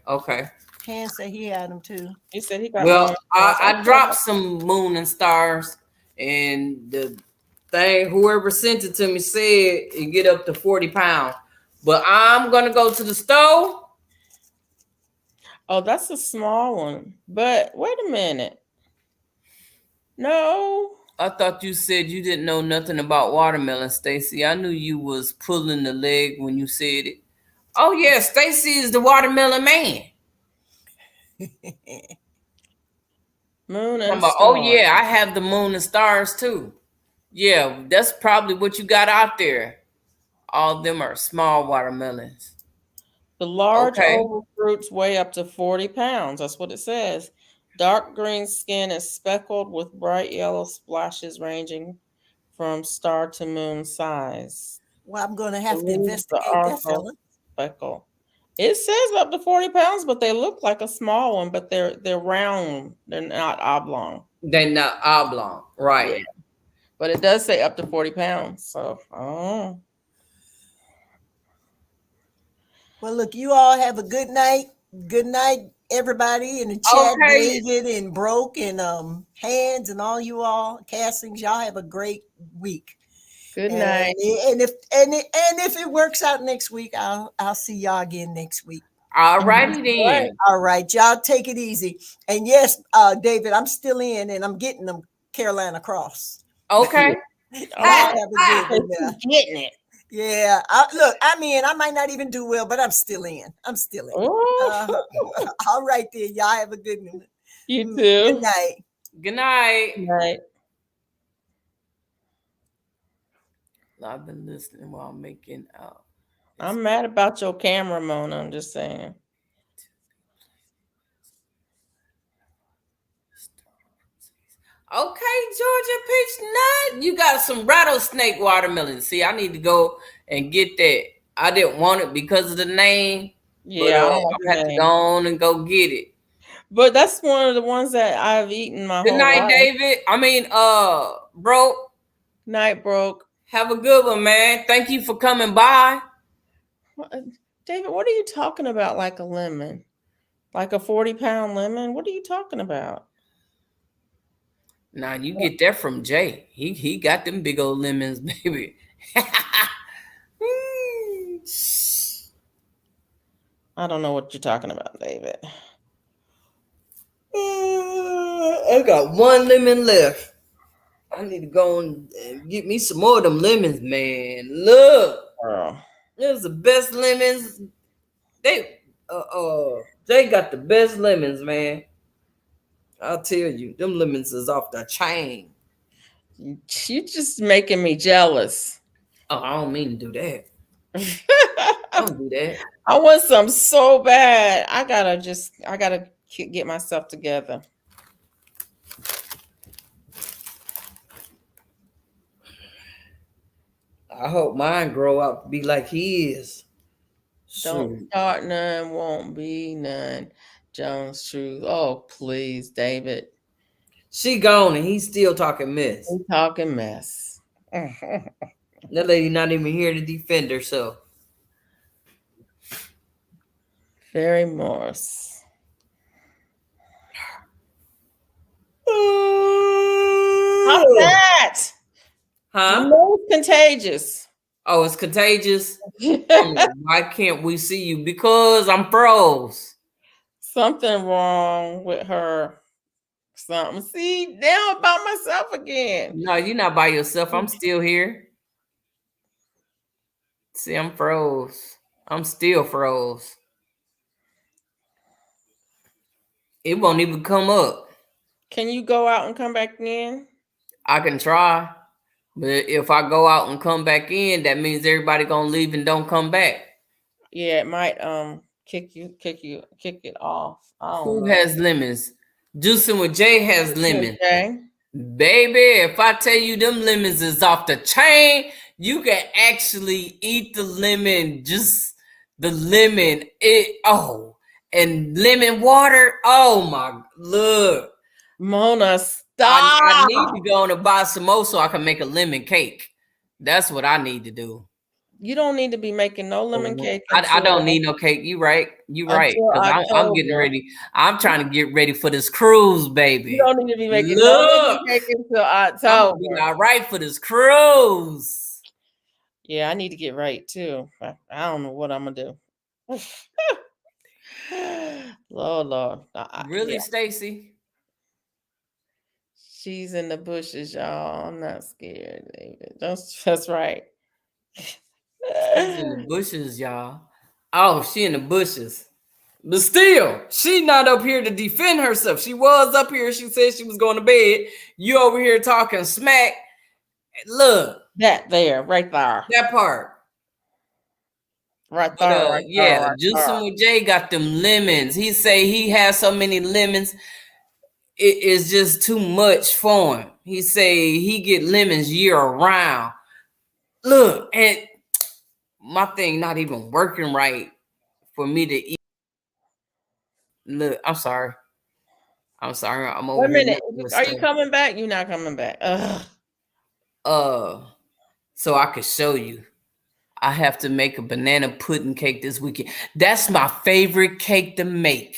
Han said he had them too. He said he got. Well, I dropped some moon and stars, and the thing whoever sent it to me said it get up to 40 pounds. But I'm gonna go to the store. Oh, that's a small one. But wait a minute. No. I thought you said you didn't know nothing about watermelon, Stacy. I knew you was pulling the leg when you said it. Oh yeah, Stacy is the watermelon man. Moon I'm and like, oh star. yeah, I have the moon and stars too. Yeah, that's probably what you got out there. All of them are small watermelons. The large Okay. oval fruits weigh up to 40 pounds. That's what it says. Dark green skin is speckled with bright yellow splashes ranging from star to moon size. Well, I'm going to have to Leaves the investigate that arco fella. speckle. It says up to 40 pounds, but they look like a small one, but they're round. They're not oblong. They're not oblong, Yeah. right? But it does say up to 40 pounds. So, oh. Well, look, you all have a good night. Good night, everybody in the chat, Okay. David and Broke and Hands and all you all castings. Y'all have a great week. Good And, night. if it works out next week, I'll see y'all again next week. All righty Right. then. All right, y'all take it easy. And yes, David, I'm still in, and I'm getting them Carolina Cross. Okay. Oh, Have a good one now. getting it. Yeah, look, I might not even do well, but I'm still in. I'm still in. Oh, All right, then. Y'all have a good one. you too. Good night. Good night. Good night. I've been listening while I'm making out. I'm mad about your camera, Mona. I'm just saying. Okay, Georgia Peach Nut. You got some rattlesnake watermelon. See, I need to go and get that. I didn't want it because of the name. Yeah, I But don't like I'm the gonna have to name. go on and go get it. But that's one of the ones that I've eaten my Good whole night, life. David. Bro. Night, Broke. Have a good one, man. Thank you for coming by. David, what are you talking about? Like a lemon? Like a 40-pound lemon? What are you talking about? Nah, you get that from Jay. He got them big old lemons, baby. I don't know what you're talking about, David. I got one lemon left. I need to go and get me some more of them lemons, man. Look, Girl. those the best lemons. They got the best lemons, man. I'll tell you, them lemons is off the chain. You just making me jealous. Oh, I don't mean to do that. Don't do that. I want some so bad. I gotta get myself together. I hope mine grow up to be like his. Don't start none, won't be none. Jones Truth. Oh, please, David. She gone and he's still talking mess. We talking mess. That lady not even here to defend herself. Very Morse. How's that? Huh? You know it's contagious. Oh, it's contagious. Why can't we see you? Because I'm froze. Something wrong with her. Something. See, now I'm by myself again. No, you're not by yourself. I'm still here. See, I'm froze. I'm still froze. It won't even come up. Can you go out and come back in? I can try. But if I go out and come back in, that means everybody gonna leave and don't come back. Yeah, it might kick it off. I don't Who know. has lemons? Juicing with Jay has lemons. Okay. Baby, if I tell you them lemons is off the chain, you can actually eat the lemon, just the lemon. And lemon water. Oh my, look. Mona, stop. I need to go and buy some more so I can make a lemon cake. That's what I need to do. You don't need to be making no lemon cake. I don't need no cake. You right. You right. Because I'm getting ready. I'm trying to get ready for this cruise, baby. You don't need to be making no lemon cake until October. I'm gonna be all right for this cruise. Yeah, I need to get right too. I don't know what I'm gonna do. Lord. Really, Yeah, Stacy? she's in the bushes, y'all. I'm not scared, David. That's right. She's in the bushes, y'all. Oh, she in the bushes. But still, she not up here to defend herself. She was up here. She said she was going to bed. You over here talking smack. Look, That there, right there. that part. Right But there, right there, yeah, right there. Juicing with Jay got them lemons. He say he has so many lemons, it is just too much for him. He say he get lemons year round. Look, and my thing not even working right for me to eat. Look, I'm sorry. I'm sorry. I'm Wait over a here minute. messing with Are you stuff. coming back? You're not coming back. Ugh. So I could show you. I have to make a banana pudding cake this weekend. That's my favorite cake to make.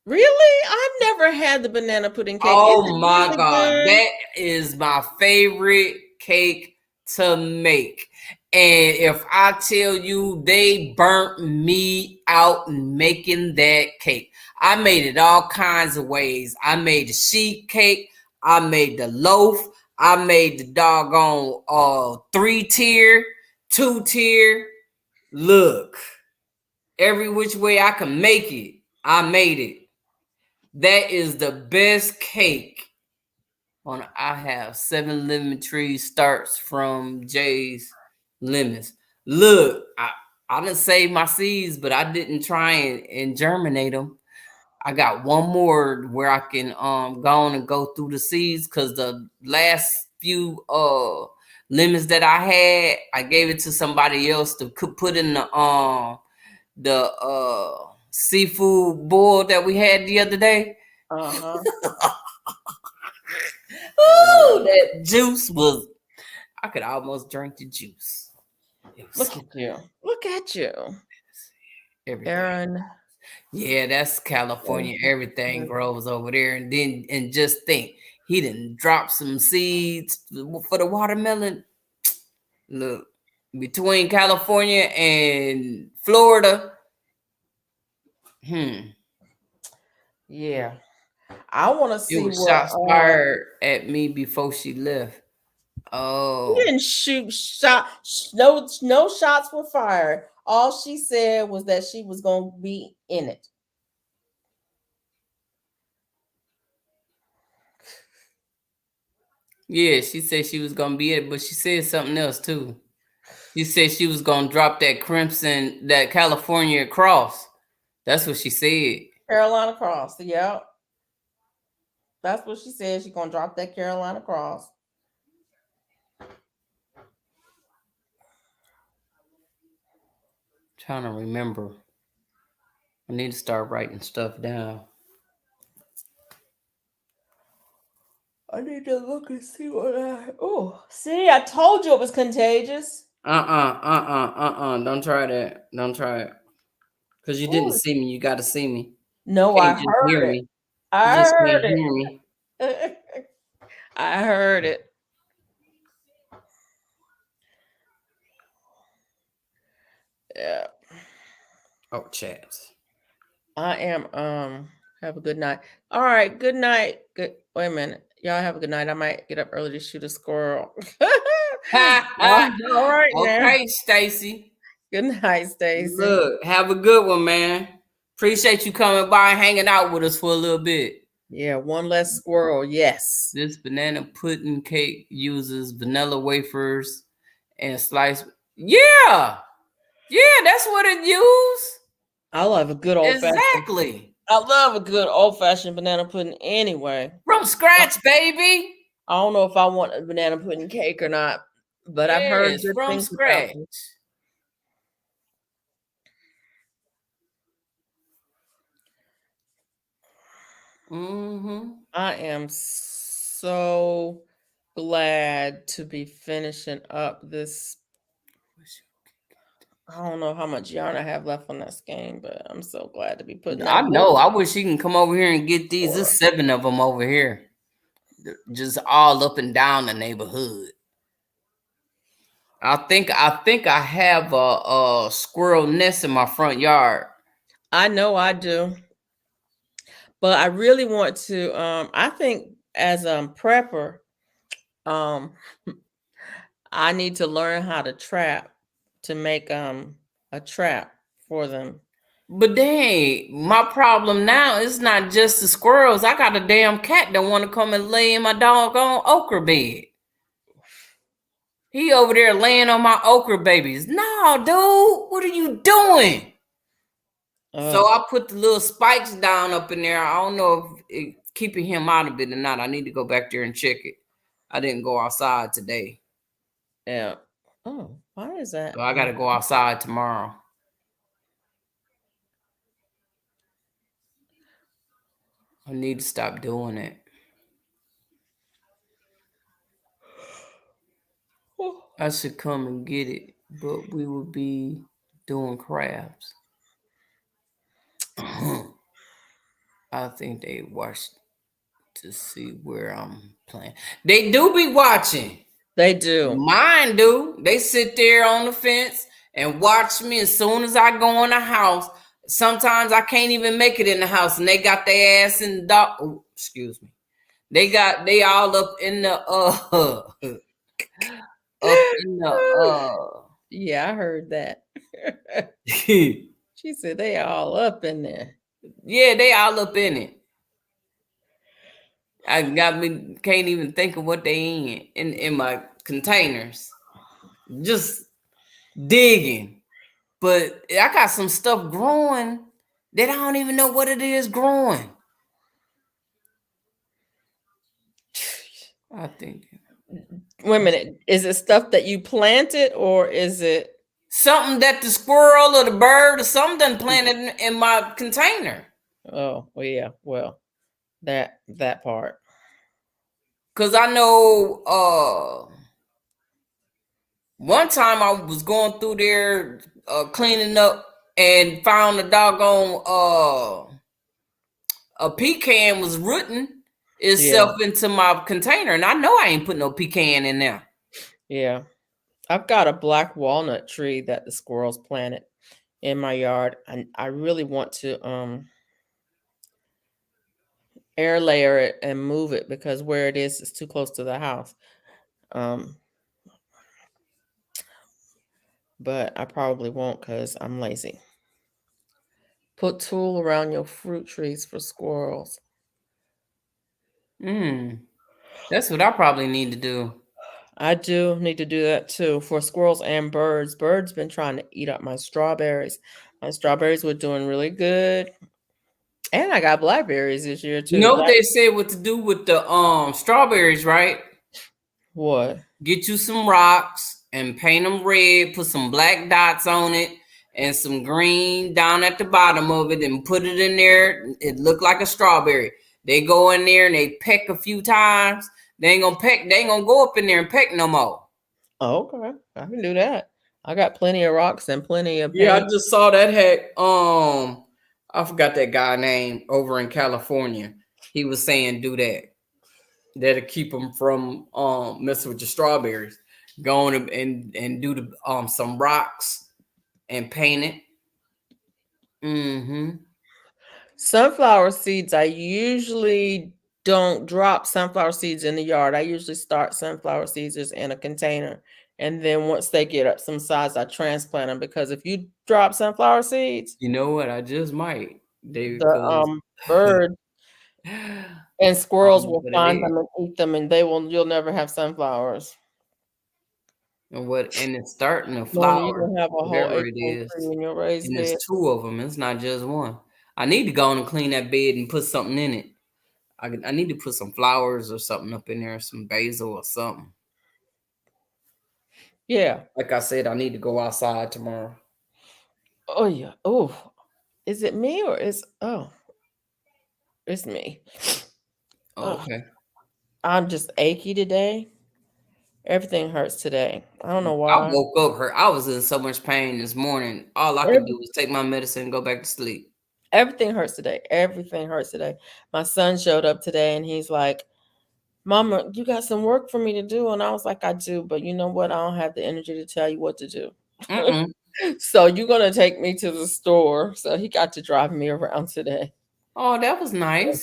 Really? I've never had the banana pudding cake. Is it Oh my really God. good? That is my favorite cake to make. And if I tell you they burnt me out in making that cake, I made it all kinds of ways. I made the sheet cake, I made the loaf, I made the doggone 3-tier, 2-tier. Look, every which way I can make it, I made it. That is the best cake on. I have 7 lemon trees starts from Jay's lemons. Look, I didn't save my seeds, but I didn't try and germinate them. I got one more where I can go on and go through the seeds because the last few lemons that I had, I gave it to somebody else to put in the seafood boil that we had the other day. Uh-huh. Ooh, that juice was. I could almost drink the juice. It was Look at you. Look at you. everything. Aaron. Yeah, that's California. Everything grows over there, and just think, he didn't drop some seeds for the watermelon. Look, between California and Florida. Yeah. I want to It see was what shots fired at me before she left. she Oh, didn't shoot shot. No shots were fired. All she said was that she was going to be in it. yeah, she said she was gonna be it, but she said something else too. She said she was gonna drop that crimson, that California cross. That's what she said. Carolina Cross. Yep. That's what she said. She's going to drop that Carolina Cross. Trying to remember. I need to start writing stuff down. I need to look and see what I. Oh, see, I told you it was contagious. Don't try that. Don't try it. Because you didn't Ooh. see me. You got to see me. No, You I can't just hear heard it. me. You I just heard can't hear me. it. I heard it. Yeah. Oh, chats. I am. Have a good night. All right. Good night. Good. Wait a minute. Y'all have a good night. I might get up early to shoot a squirrel. All right now. Okay, Stacy. Good night, Stacy. Look, have a good one, man. Appreciate you coming by and hanging out with us for a little bit. Yeah, one less squirrel. Yes. This banana pudding cake uses vanilla wafers and sliced. Yeah, that's what it used. I love a good old fashioned. Exactly. I love a good old fashioned banana pudding anyway. From scratch, baby. I don't know if I want a banana pudding cake or not, but I've heard Yes, good from things about scratch. them. I am so glad to be finishing up this. I don't know how much yarn I have left on that skein, but I'm so glad to be putting that. I know. I wish you can come over here and get these. There's 7 of them over here, just all up and down the neighborhood. I have a squirrel nest in my front yard. I know I do. But I really want to I think as a prepper, um I need to learn how to trap to make a trap for them. But dang, my problem now is not just the squirrels. I got a damn cat that want to come and lay in my doggone okra bed. He over there laying on my okra babies. No, dude, what are you doing? So I put the little spikes down up in there. I don't know if it keeping him out of it or not. I need to go back there and check it. I didn't go outside today. Yeah. Oh, why is that? So I got to go outside tomorrow. I need to stop doing it. I should come and get it, but we would be doing crafts. I think they watched to see where I'm playing. They do be watching. They do. Mine do. They sit there on the fence and watch me as soon as I go in the house. Sometimes I can't even make it in the house, and they got their ass in the dark. Oh, excuse me. They all up in the up in the Yeah, I heard that. She said they all up in there. Yeah, they all up in it. I got me can't even think of what they in my containers. Just digging. But I got some stuff growing that I don't even know what it is growing. I think. Wait a minute. Is it stuff that you planted or is it something that the squirrel or the bird or something done planted in my container? Oh, well, yeah. Well, that part. Cause I know one time I was going through there cleaning up and found a doggone a pecan was rooting itself into my container, and I know I ain't put no pecan in there. Yeah. I've got a black walnut tree that the squirrels planted in my yard, and I really want to air layer it and move it because where it is too close to the house. But I probably won't because I'm lazy. Put tulle around your fruit trees for squirrels. That's what I probably need to do. I do need to do that too for squirrels and birds. Birds been trying to eat up my strawberries. My strawberries were doing really good. And I got blackberries this year too. You know what they said what to do with the strawberries, right? What? Get you some rocks and paint them red, put some black dots on it and some green down at the bottom of it and put it in there. It looked like a strawberry. They go in there and they peck a few times. They ain't gonna go up in there and peck no more. Oh, okay. I can do that. I got plenty of rocks and plenty of paint. Yeah, I just saw that heck. I forgot that guy name over in California. He was saying do that. That'll keep them from messing with your strawberries. Go on and do the some rocks and paint it. Sunflower seeds, I usually don't drop sunflower seeds in the yard. I usually start sunflower seeds in a container. And then once they get up some size, I transplant them because if you drop sunflower seeds, you know what? I just might. The bird and squirrels will find them and eat them, and you'll never have sunflowers. And it's starting to flower. You can have a whole whatever it is. Tree in your raised and bed. there's two of them. It's not just one. I need to go on and clean that bed and put something in it. I need to put some flowers or something up in there, some basil or something. Yeah. Like I said, I need to go outside tomorrow. Oh, yeah. Oh, is it me or it's me. Oh, okay. I'm just achy today. Everything hurts today. I don't know why. I woke up hurt. I was in so much pain this morning. All I could do was take my medicine and go back to sleep. Everything hurts today. Everything hurts today. My son showed up today and he's like, Mama, you got some work for me to do. And I was like, I do, but you know what? I don't have the energy to tell you what to do. Mm-mm. So you're gonna take me to the store. So he got to drive me around today. Oh, that was nice.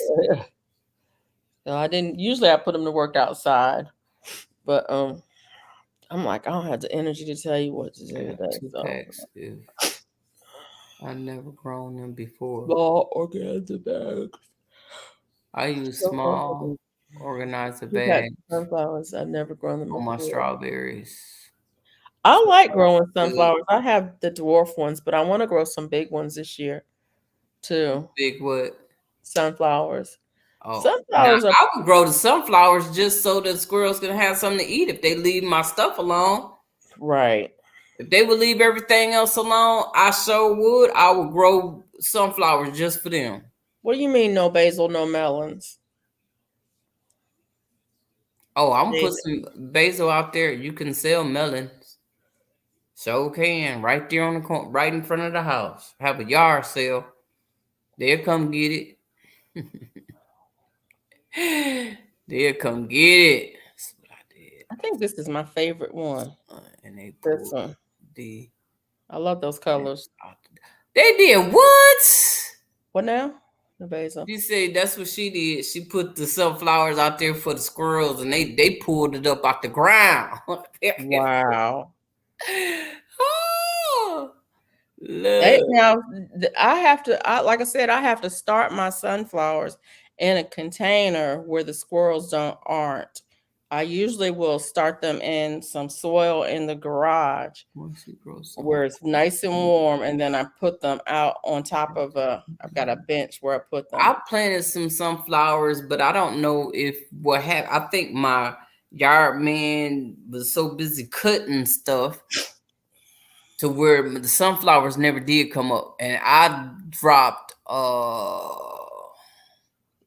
So I didn't usually I put him to work outside, but I'm like, I don't have the energy to tell you what to I do got today. two So packs if I never grown them before. small organza bags. I use So small organizer two packs bags of sunflowers. I've never grown them on my before. strawberries. I like Sunflowers growing are good. sunflowers. I have the dwarf ones, but I want to grow some big ones this year too. Big what? Sunflowers. Oh, now Sunflowers are I would grow the sunflowers just so the squirrels can have something to eat if they leave my stuff alone. right. If they would leave everything else alone, I sure would. I would grow sunflowers just for them. What do you mean no basil, no melons? Oh, I'm gonna put David. some basil out there. You can sell melons. So can right there on the corner, right in front of the house. Have a yard sale. They'll come get it. They'll come get it. That's what I did. I think this is my favorite one. And they This pulled one. the. I love those colors. They did what? What now? The basil. She said that's what she did. She put the sunflowers out there for the squirrels, and they pulled it up out the ground. Wow. Oh, Hey, look. now I have to. Like I said, I have to start my sunflowers in a container where the squirrels don't aren't. I usually will start them in some soil in the garage Once you grow some, where it's nice and warm, and then I put them out on top of a. I've got a bench where I put them. I planted some sunflowers, but I don't know if what happened. I think my yard man was so busy cutting stuff to where the sunflowers never did come up, and I dropped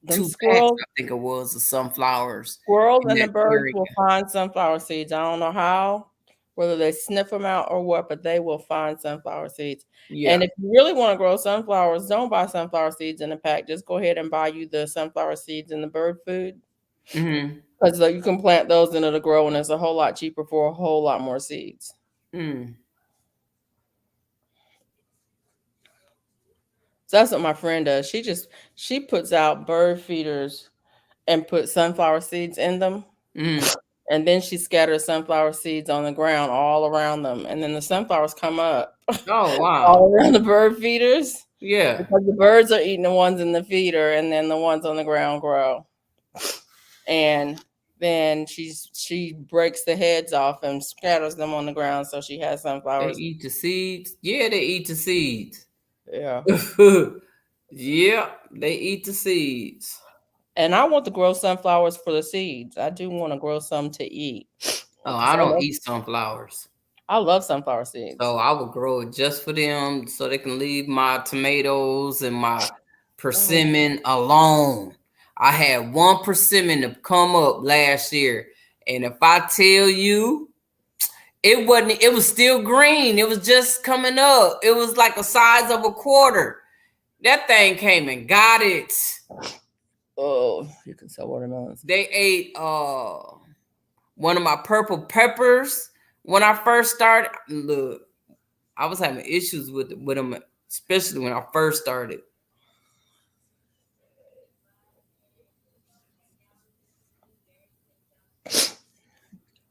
Them 2 packs, squirrels I think it was, of sunflowers Squirrels in and the that birds area. will find sunflower seeds. I don't know how, whether they sniff them out or what, but they will find sunflower seeds. Yeah. And if you really want to grow sunflowers, don't buy sunflower seeds in a pack. Just go ahead and buy you the sunflower seeds in the bird food Mm-hmm. because you can plant those and it'll grow, and it's a whole lot cheaper for a whole lot more seeds. Mm. So that's what my friend does. She puts out bird feeders and puts sunflower seeds in them. Mm. And then she scatters sunflower seeds on the ground all around them. And then the sunflowers come up Oh wow. all around the bird feeders Yeah. because the birds are eating the ones in the feeder and then the ones on the ground grow. And then she breaks the heads off and scatters them on the ground so she has They sunflowers. eat the seeds. Yeah, they eat the seeds. Yeah. Yeah, they eat the seeds. And I want to grow sunflowers for the seeds. I do want to grow some to eat. Oh, Because I don't eat sunflowers. I love sunflower seeds. So I would grow it just for them so they can leave my tomatoes and my persimmon alone. I had one persimmon to come up last year. And if I tell you, it was still green. It was just coming up. It was like the size of a quarter. That thing came and got it. Oh, you can sell watermelons. They ate one of my purple peppers when I first started. Look, I was having issues with them, especially when I first started.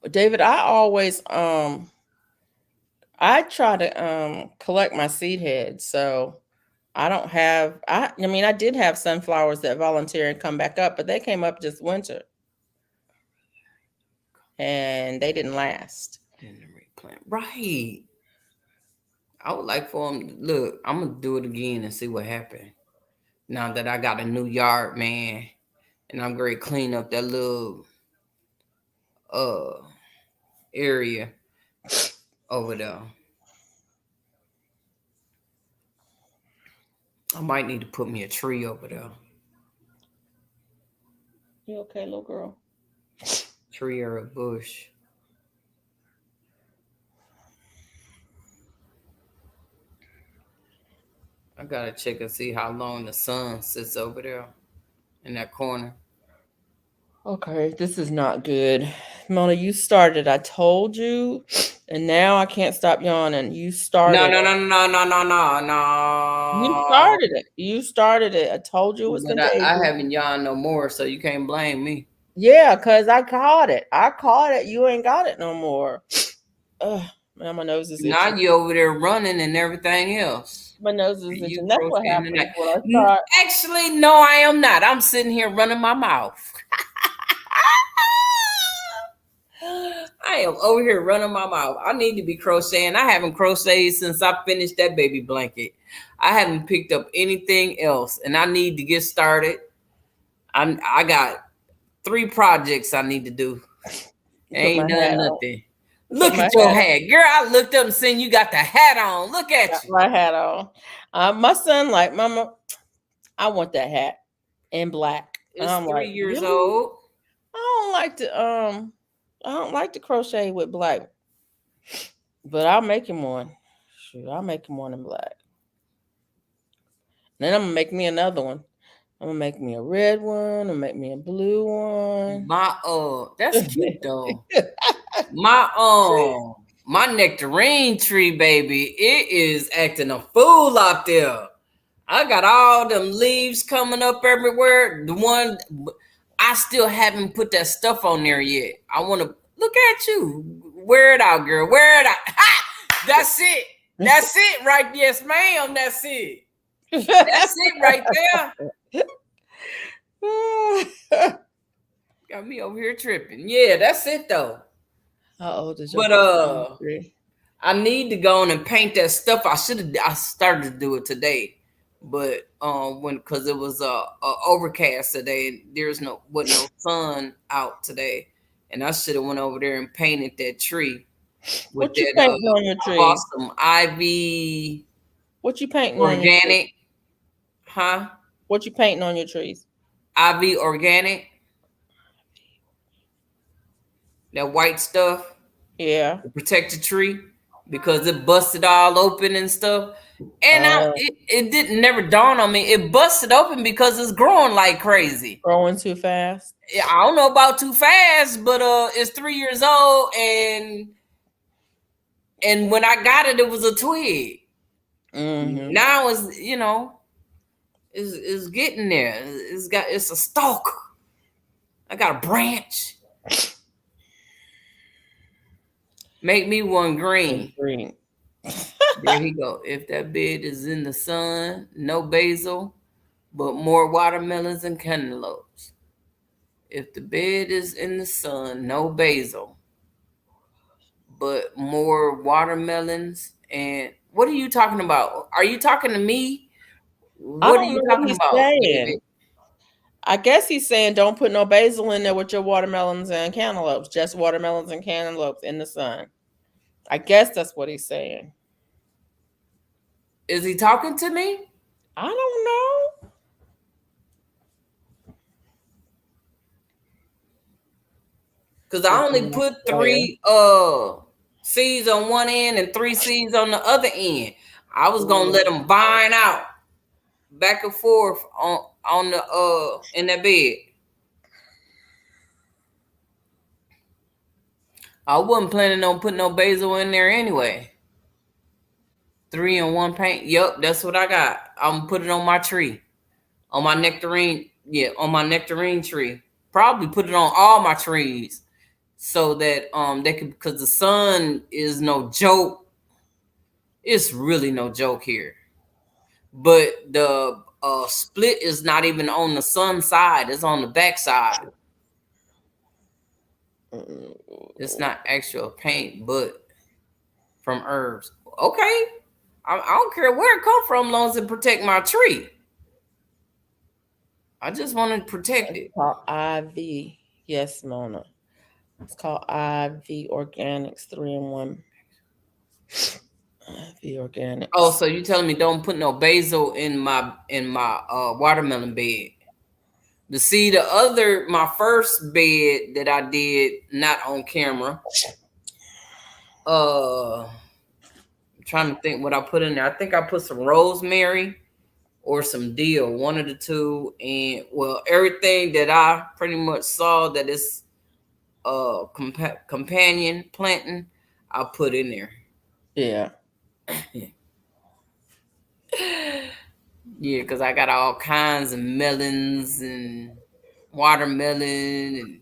David, I try to collect my seed heads. So I don't have I mean I did have sunflowers that volunteer and come back up, but they came up this winter. And they didn't last. Right. I would like for them. Look, I'm gonna do it again and see what happened. Now that I got a new yard, man, and I'm going to clean up that little area over there. I might need to put me a tree over there. You okay, little girl? Tree or a bush. I gotta check and see how long the sun sits over there in that corner. Okay, this is not good. Mona, you started. I told you, and now I can't stop yawning. You No, started no, it. no, no, no, no, no, You no. started it. You started it. I told you it was But I contagious. haven't yawned no more, so you can't blame me. Yeah, because I caught it. I caught it. You ain't got it no more. Ugh, man, my nose is Now itching. you over there running and everything else. My nose is You itching. That's what crocheting tonight. happens when I start. Actually, no, I am not. I'm sitting here running my mouth. I am over here running my mouth. I need to be crocheting. I haven't crocheted since I finished that baby blanket. I haven't picked up anything else, and I need to get started. I got 3 projects I need to do. Put my Ain't hat done on. nothing. Put Look my at your hat on. hat, girl. I looked up and seen you got the hat on. Look at Got you. my hat on. My son like, Mama, I want that hat in black. And It's I'm three like, years really? old. I don't like to crochet with black, but I'll make him one. Shoot, I'll make him one in black. Then I'm gonna make me another one. I'm gonna make me a red one. I'm gonna make me a blue one. That's cute though. My my nectarine tree, baby, it is acting a fool out there. I got all them leaves coming up everywhere. The one I still haven't put that stuff on there yet. I want to look at you. Wear it out, girl. Wear it out. Ha! That's it. That's it, right? Yes, ma'am. That's it. That's it right there. Got me over here tripping. Yeah, that's it though. How old is your But tree? I need to go on and paint that stuff. I started to do it today, but when because it was overcast today, there's wasn't no sun out today, and I should have went over there and painted that tree with What you that painting on your tree? awesome ivy What you painting on your tree? organic, huh? What you painting on your trees? Ivy organic, that white stuff. Yeah. To protect the tree because it busted all open and stuff. And it didn't never dawn on me. It busted open because it's growing like crazy. Growing too fast. I don't know about too fast, but it's 3 years old, and when I got it, it was a twig. Mm-hmm. Now it's getting there. It's a stalk. I got a branch. Make me one green. Green. There he go. If that bed is in the sun, no basil, but more watermelons and cantaloupes. If the bed is in the sun, no basil, but more watermelons and what are you talking about? Are you talking to me? I What are don't you know what talking he's about, saying. David? I guess he's saying don't put no basil in there with your watermelons and cantaloupes. Just watermelons and cantaloupes in the sun. I guess that's what he's saying. Is he talking to me? I don't know. Because I only put 3 seeds on one end and 3 seeds on the other end. I was gonna let them bind out back and forth on the in that bed. I wasn't planning on putting no basil in there anyway. 3 in 1 paint. Yep, that's what I got. I'm gonna put it on my tree. On my nectarine. Yeah, on my nectarine tree. Probably put it on all my trees. So that they could because the sun is no joke. It's really no joke here. But the split is not even on the sun side, it's on the back side. It's not actual paint, but from herbs. Okay. I don't care where it come from, as long as it protect my tree. I just want to protect it. It's called IV. Yes, Mona. It's called IV Organics 3-in-1. IV Organics. Oh, so you telling me don't put no basil in my watermelon bed? My first bed that I did not on camera. I'm trying to think what I put in there. I think I put some rosemary or some deal, one of the two. And well, everything that I pretty much saw that is companion planting, I put in there. Yeah. Yeah, because I got all kinds of melons and watermelon and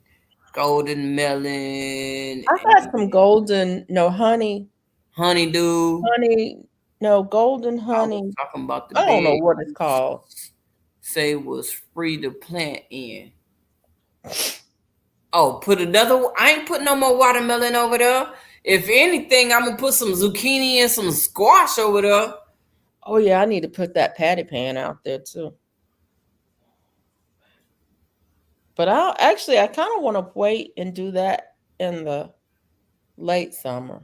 golden melon I got and some golden, no honey, honeydew. honey, no golden I was honey. talking about the I don't know bed what it's called. say was free to plant in. Oh, put another. I ain't put no more watermelon over there. If anything, I'm gonna put some zucchini and some squash over there. Oh yeah, I need to put that patty pan out there too. But I kind of want to wait and do that in the late summer.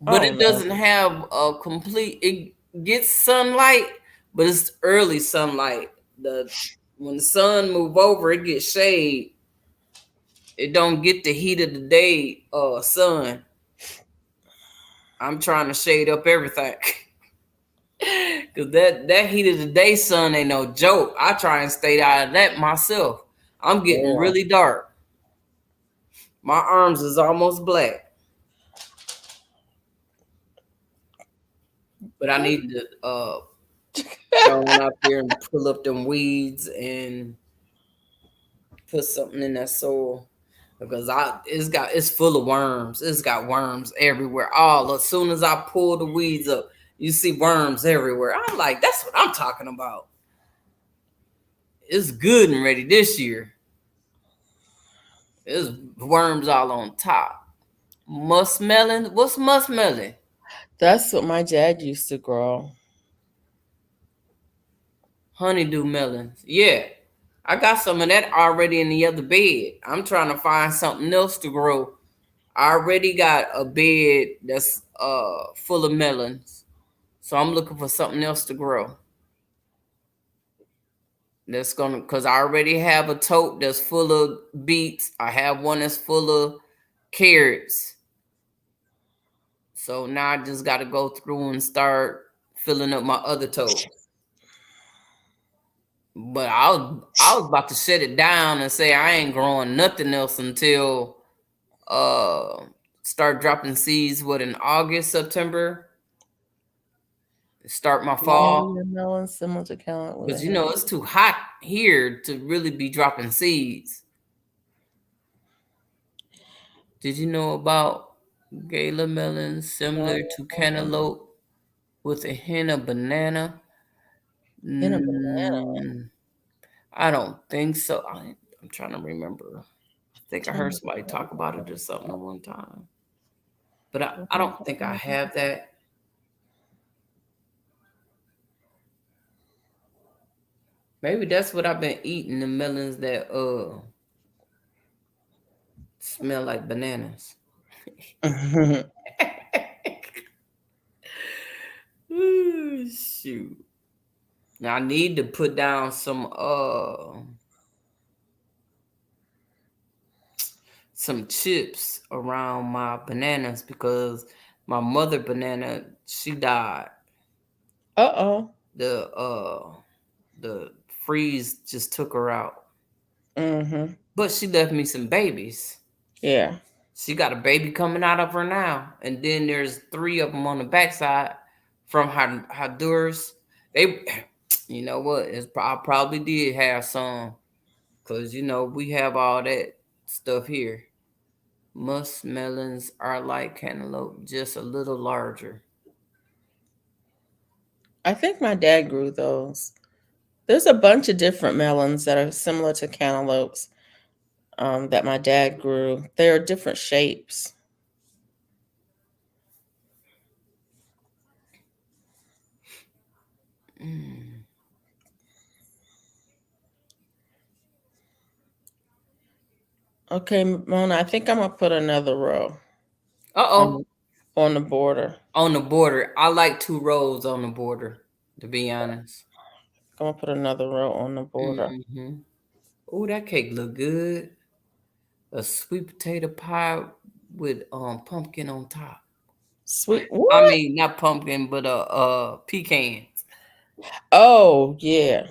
I But don't it know. doesn't have a complete. It gets sunlight, but it's early sunlight. The When the sun move over, it gets shade. It don't get the heat of the day. Sun. I'm trying to shade up everything. Cause that heat of the day sun ain't no joke. I try and stay out of that myself. I'm getting Yeah. really dark. My arms is almost black. But I need to go on out there and pull up them weeds and put something in that soil. Because it's full of worms. It's got worms everywhere. All as soon as I pull the weeds up, you see worms everywhere. I'm like, that's what I'm talking about. It's good and ready this year. There's worms all on top. Muskmelon? What's muskmelon? That's what my dad used to grow. Honeydew melons. Yeah. I got some of that already in the other bed. I'm trying to find something else to grow. I already got a bed that's full of melons. So I'm looking for something else to grow. That's gonna cause I already have a tote that's full of beets. I have one that's full of carrots. So now I just gotta go through and start filling up my other tote. But I was about to shut it down and say I ain't growing nothing else until uh start dropping seeds in August, September, start my fall. Watermelon similar to count with a Because hand. it's too hot here to really be dropping seeds. Did you know about gala melons similar to cantaloupe with a hint of banana? In a banana. Mm, I don't think so. I'm trying to remember. I think I heard somebody talk about it or something at one time. But I don't think I have that. Maybe that's what I've been eating, the melons that smell like bananas. Ooh, shoot. Now I need to put down some chips around my bananas because my mother banana, she died. Uh-oh. The freeze just took her out. Mm-hmm. But she left me some babies. Yeah. She got a baby coming out of her now, and then there's 3 of them on the backside from Honduras. They, you know what? I probably did have some, cause we have all that stuff here. Musk melons are like cantaloupe, just a little larger. I think my dad grew those. There's a bunch of different melons that are similar to cantaloupes that my dad grew. They're different shapes. Mm. Okay, Mona, I think I'm gonna put another row Uh-oh. on the border. On the border. I like 2 rows on the border, to be honest. I'm gonna put another row on the border. Mm-hmm. Oh, that cake look good. A sweet potato pie with pumpkin on top. Sweet I what? mean, not pumpkin, but pecans. Oh yeah,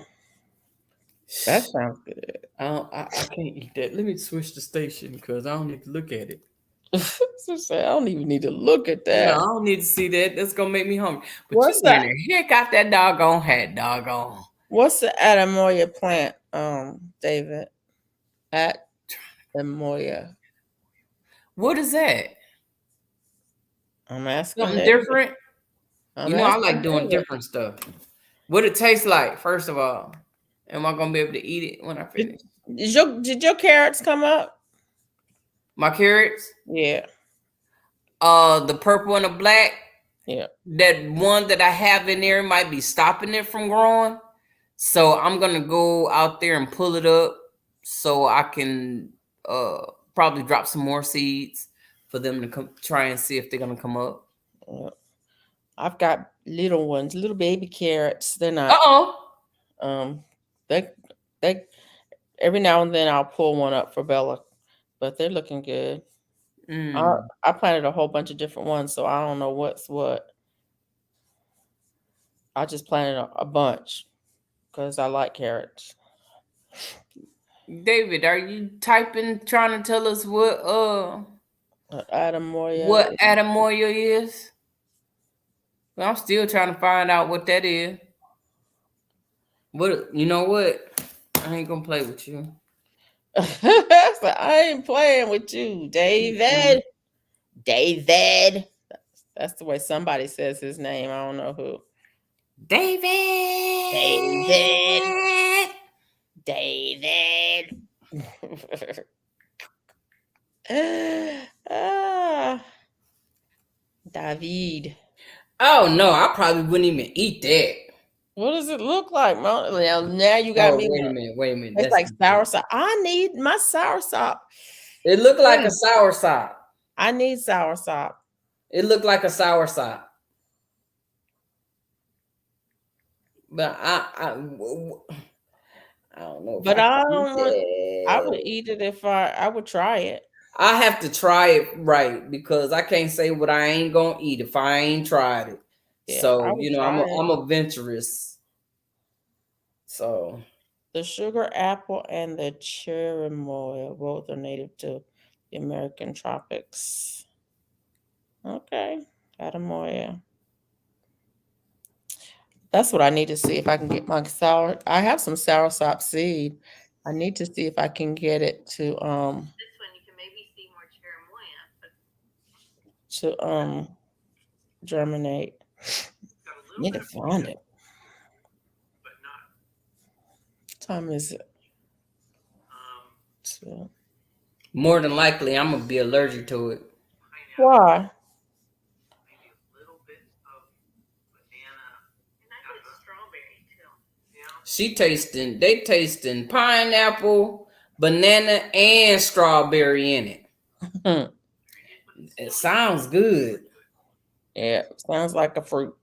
that sounds good. I can't eat that. Let me switch the station because I don't need to look at it. So say, I don't even need to look at No, I that. don't need to see that. That's gonna make me hungry. But you What's scaring that? the heck out that doggone hat, doggone. What's the Adamoya plant, David? Adamoya. What is that? I'm asking Something David. different? I'm You know, I like asking doing David. different stuff. What it tastes like, first of all. Am I gonna be able to eat it when I Did, finish? did your carrots come up? My carrots, Yeah, the purple and the black, yeah. that one that I have in there might be stopping it from growing. So I'm gonna go out there and pull it up so I can probably drop some more seeds for them to come try and see if they're gonna come up. Yeah. I've got little ones, little baby carrots. They're Uh not. oh. Um, they they every now and then I'll pull one up for Bella, but they're looking good. I Mm. I planted a whole bunch of different ones, so I don't know what's what. I just planted a bunch because I like carrots. David, are you typing trying to tell us Adam Moya. what Adamoya is? Well, I'm still trying to find out what that is. What you know what? I ain't gonna play with you. So I ain't playing with you, Mm-mm. David. David. That's the way somebody says his name. I don't know who. David. David. David. ah, David. Oh no, I probably wouldn't even eat that. What does it look like, Mom? Now you got Oh, me. wait a minute, wait a minute. It's That's like sour sop. I need my sour sop. it looked like a Mm, sour sop. I need sour sop. It looked like a sour sop. But I don't know if But I can I eat don't want. I would that. eat it if I would try it. I have to try it right because I can't say what I ain't gonna eat if I ain't tried it. Yeah, I So would you know, try it. I'm adventurous. So The sugar apple and the cherimoya both are native to the American tropics. Okay, Adamoya. That's what I need to see if I can get my sour. I have some sour sop seed. I need to see if I can get it to germinate. Need to find it. What time is it? So, more than likely, I'm gonna be allergic to it. why? They tasting pineapple, banana, and strawberry in it. It sounds good. Yeah, sounds like a fruit.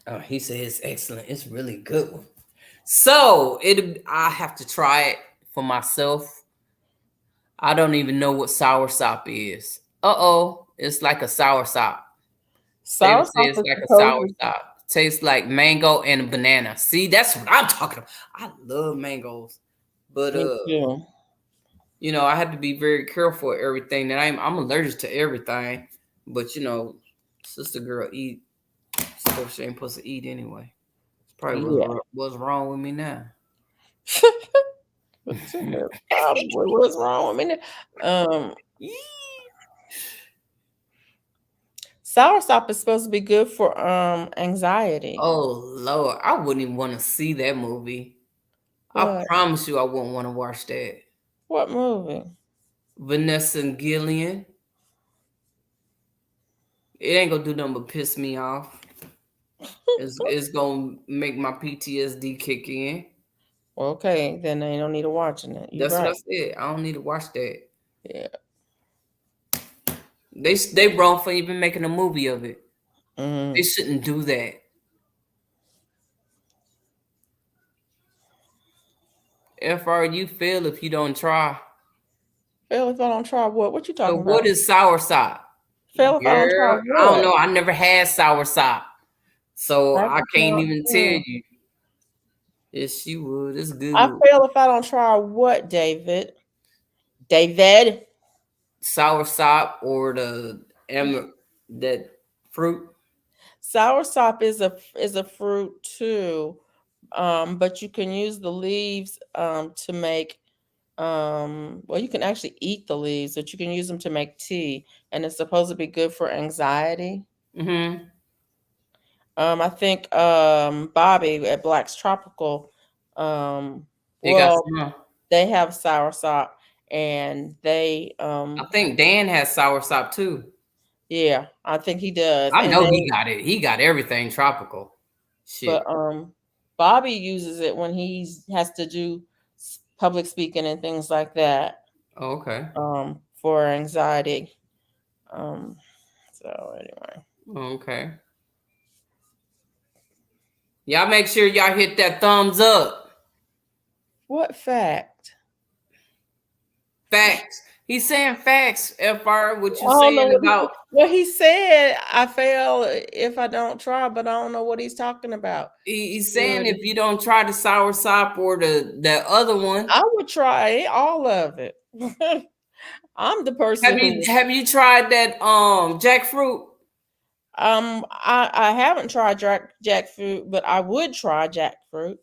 Oh, he said it's excellent. It's really good one. So I have to try it for myself. I don't even know what sour sop is. Uh-oh, it's like a sour sop. David Sour says sop it's is like a supposed sour to. sop. Tastes like mango and banana. See, that's what I'm talking about. I love mangoes. But Me too. you know, I have to be very careful of everything that I'm allergic to everything. But you know, sister girl eat stuff she ain't supposed to eat anyway. It's probably Yeah. what's wrong with me now. Probably what's wrong with me? Um, Sour sop is supposed to be good for anxiety. Oh Lord, I wouldn't even want to see that movie. I What? promise you, I wouldn't want to watch that. What movie? Vanessa and Gillian. It ain't gonna do nothing but piss me off. It's gonna make my PTSD kick in. Okay, then they don't need to watching it. You're That's what I right. said. I don't need to watch that. Yeah. They wrong for even making a movie of it. They Mm. shouldn't do that. FR, you fail if you don't try. Fail if I don't try what? What you So talking what about? is sour sop? Fail if I don't try Girl, I don't what? know. I never had sour sop. So I I could can't try. even tell you. Yes, she would. It's I good. fail if I don't try what, David? David? Sour sop or the that fruit. Soursop is a fruit too, but you can use the leaves to make. Well, you can actually eat the leaves, but you can use them to make tea, and it's supposed to be good for anxiety. Mm-hmm. I think Bobby at Black's Tropical, um, They got well, some. they have soursop, and they I think Dan has sour sop too. yeah, I think he does, I and know they he got it. He got everything tropical. but Shit. Bobby uses it when he has to do public speaking and things like that, Oh, okay. for anxiety. Um, so anyway, Okay. Y'all make sure y'all hit that thumbs up. what fact? Facts. He's saying facts, FR. What you I don't know saying what about he said. I fail if I don't try, but I don't know what he's talking about. he's saying Good. if you don't try the sour sop or the other one. I would try all of it. I'm the person who Have you tried that jackfruit? I haven't tried jackfruit, but I would try jackfruit.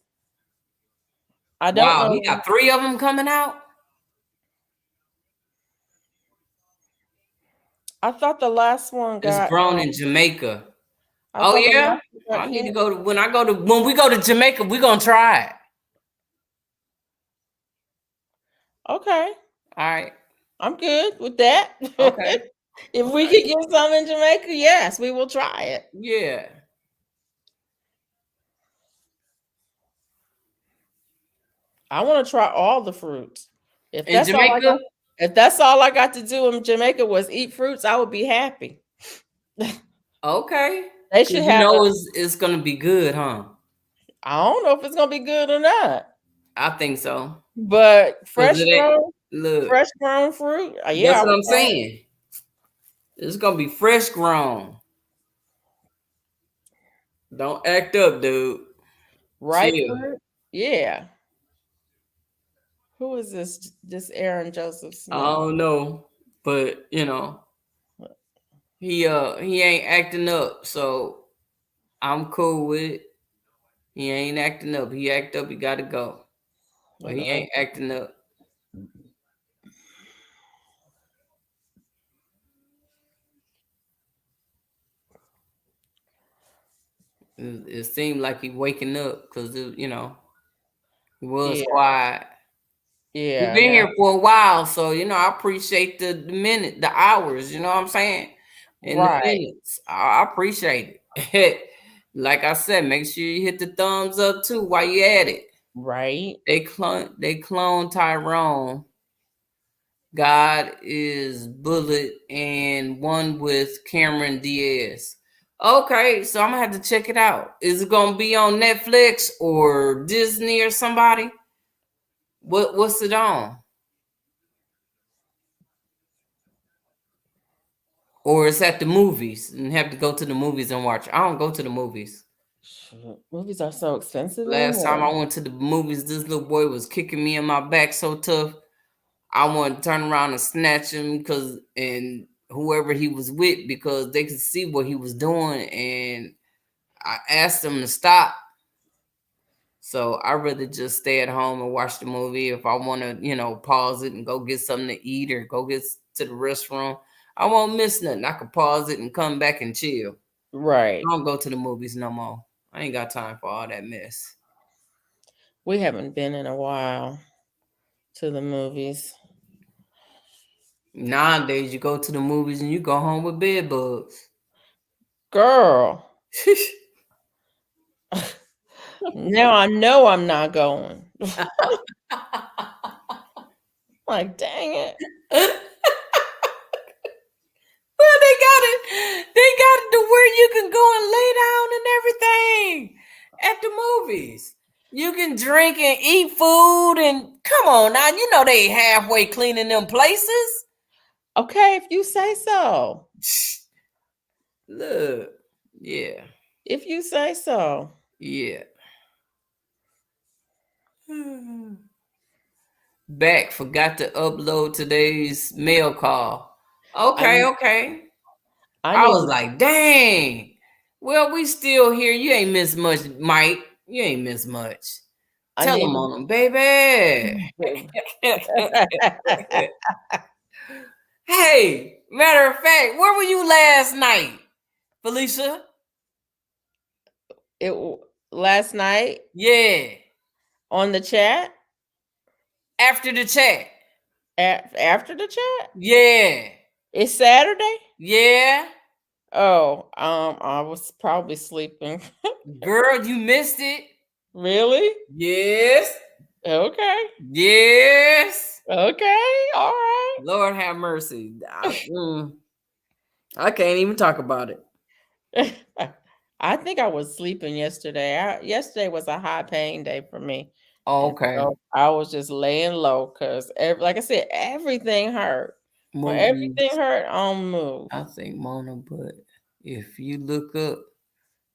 I don't Wow, he know. got 3 of them coming out. I thought the last one It's got grown in Jamaica. I Oh thought the yeah? last one I got need to cancer. go to when we go to Jamaica, we're gonna try it. Okay. All right. I'm good with that. Okay. If All we right. could get some in Jamaica, yes, we will try it. Yeah. I want to try all the fruits. If In that's all I Jamaica? got, if that's all I got to do in Jamaica was eat fruits, I would be happy. Okay. They 'Cause should you have know a. it's gonna be good, huh? I don't know if it's gonna be good or not, I think so. but Cause it ain't look, fresh grown fruit. Yeah, that's I what would I'm try it. saying. It's gonna be fresh grown. Don't act up, dude. Ripe Chill. fruit. Yeah. Who is this? This Aaron Joseph I Smith. don't know. But he ain't acting up, so I'm cool with it. He ain't acting up. He act up, he gotta go. But he Uh-uh. ain't acting up. It seemed like he waking up because he was Yeah, quiet. He yeah. been Now, here for a while, so I appreciate the hours. You know what I'm saying? And the right, minutes, I appreciate it. Like I said, make sure you hit the thumbs up too while you at it. right. They clone Tyrone. God is Bullet and one with Cameron Diaz. Okay, so I'm gonna have to check it out. Is it gonna be on Netflix or Disney or somebody? What's it on? Or it's at the movies and have to go to the movies and watch. I don't go to the movies. Shoot, movies are so expensive Last time anymore. I went to the movies, this little boy was kicking me in my back so tough. I wanted to turn around and snatch him and whoever he was with because they could see what he was doing and I asked him to stop. So I rather just stay at home and watch the movie. If I want to, pause it and go get something to eat or go get to the restroom, I won't miss nothing. I could pause it and come back and chill. Right. I don't go to the movies no more. I ain't got time for all that mess. We haven't been in a while to the movies. Nowadays, you go to the movies and you go home with bed bugs. Girl, now I know I'm not going. Like, dang it. Well, they got it. They got it to where you can go and lay down and everything at the movies. You can drink and eat food and come on now. You know they halfway cleaning them places. Okay, if you say so. Look, yeah. If you say so. Yeah. Back, forgot to upload today's mail call. I Okay, need okay. I I need was to like, dang. Well, we still here. You ain't missed much, Mike. You ain't missed much. I Tell need them on them, baby. to Hey, matter of fact, where were you last night, Felicia? last night Yeah, on the chat after the chat. after the chat. Yeah, It's Saturday. yeah. Oh, I was probably sleeping. Girl, you missed it. Really? Yes, Okay. yes. Okay. All right. Lord have mercy. I can't even talk about it. I think I was sleeping yesterday. Yesterday was a high pain day for me. And Okay. so I was just laying low because, like I said, everything hurt. When everything Movies. hurt, on move. I think Mona, but if you look up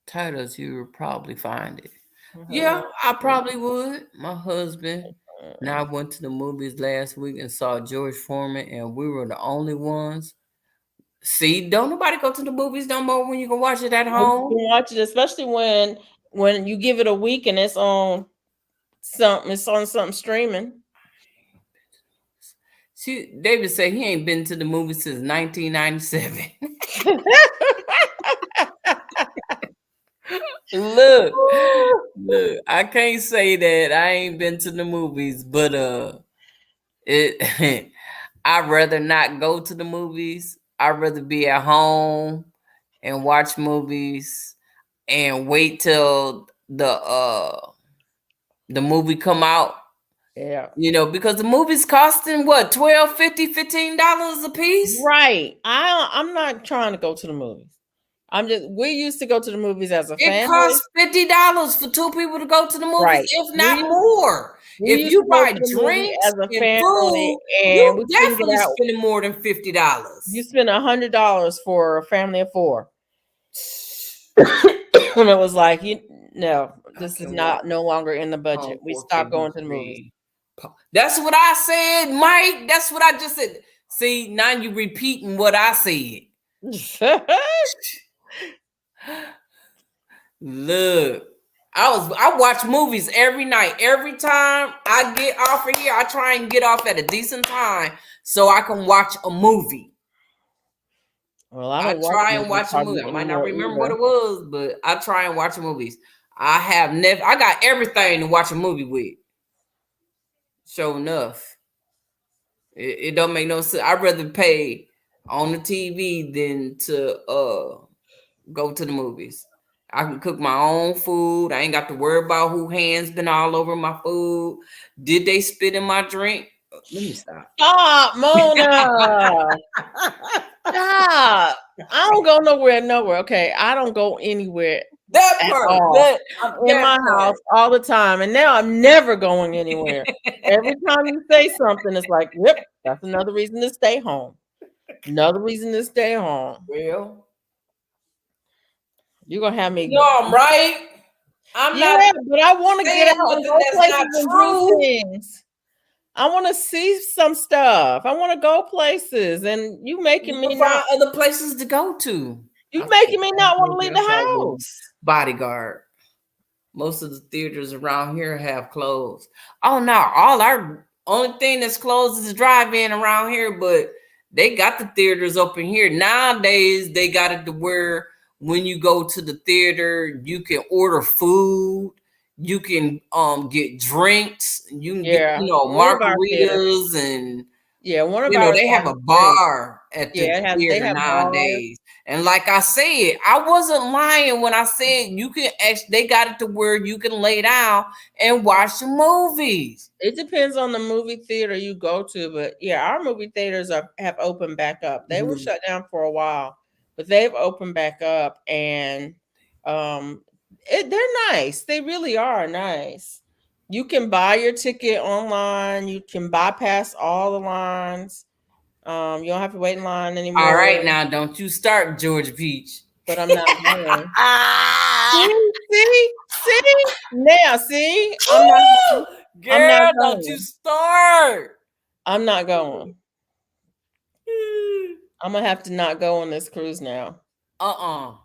titles, you will probably find it. Yeah, I probably would. My husband and I went to the movies last week and saw George Foreman, and we were the only ones. See, don't nobody go to the movies no more when you can watch it at You can home. watch it, especially when you give it a week and it's on something. It's on something streaming. See, David said he ain't been to the movies since 1997. Look, look, I can't say that I ain't been to the movies, but it I'd rather not go to the movies. I'd rather be at home and watch movies and wait till the movie come out. Yeah. You know, because the movie's costing what, $12, $50, $15 a piece? Right. I'm not trying to go to the movies. We used to go to the movies as a It family. costs $50 for two people to go to the movies, Right. if not more. We If used you to go buy to the movie drinks as a and family food, and you we couldn't get definitely out. spending more than You $50. spend $100 for a family of 4. And it was like, no, I this is can watch no longer in the Home budget. We stopped 4K going to the movies. history. That's what I said, Mike. That's what I just said. See, now you repeating what I said. Look, I watch movies every night. Every time I get off of here, I try and get off at a decent time so I can watch a movie. Well, I I don't watch try and movies watch a movie. hardly I might not anymore remember what either. it was, but I try and watch movies. I have never. I got everything to watch a movie with. Sure enough, it don't make no sense. I'd rather pay on the TV than to go to the movies. I can cook my own food. I ain't got to worry about who hands been all over my food. Did they spit in my drink? Let me stop. Stop, Mona. Stop. I don't go nowhere. Okay. I don't go anywhere That at part. all. I'm in my house all the time. And now I'm never going anywhere. Every time you say something, it's like, yep, that's another reason to stay home. Another reason to stay home. Well, You're gonna have me. no, I'm right. I'm Yeah, not but I want to get saying out and nothing go that's places not and do true. things. I want to see some stuff. I want to go places, and you You making me can not. find other places to go to. You making me not want to leave the Outside house. Bodyguard. Most of the theaters around here have closed. Oh no, all our only thing that's closed is the drive-in around here, but they got the theaters open here. Nowadays, they got it to where when you go to the theater, you can order food, you can get drinks, you can get, Yeah, one of our theaters. margaritas, and Yeah, one of ours they have has a drinks. bar at the Yeah, they theater have bars. nowadays. And like I said, I wasn't lying when I said you can actually, they got it to where you can lay down and watch the movies. It depends on the movie theater you go to, but yeah, our movie theaters have opened back up. They were shut down for a while, but they've opened back up, and they're nice. They really are nice. You can buy your ticket online. You can bypass all the lines. You don't have to wait in line All anymore. right, now don't you start, George Peach. But I'm not going. See, now, see, Woo! I'm not Girl, don't you going. start. I'm not going. I'm gonna have to not go on this cruise now. Uh-uh.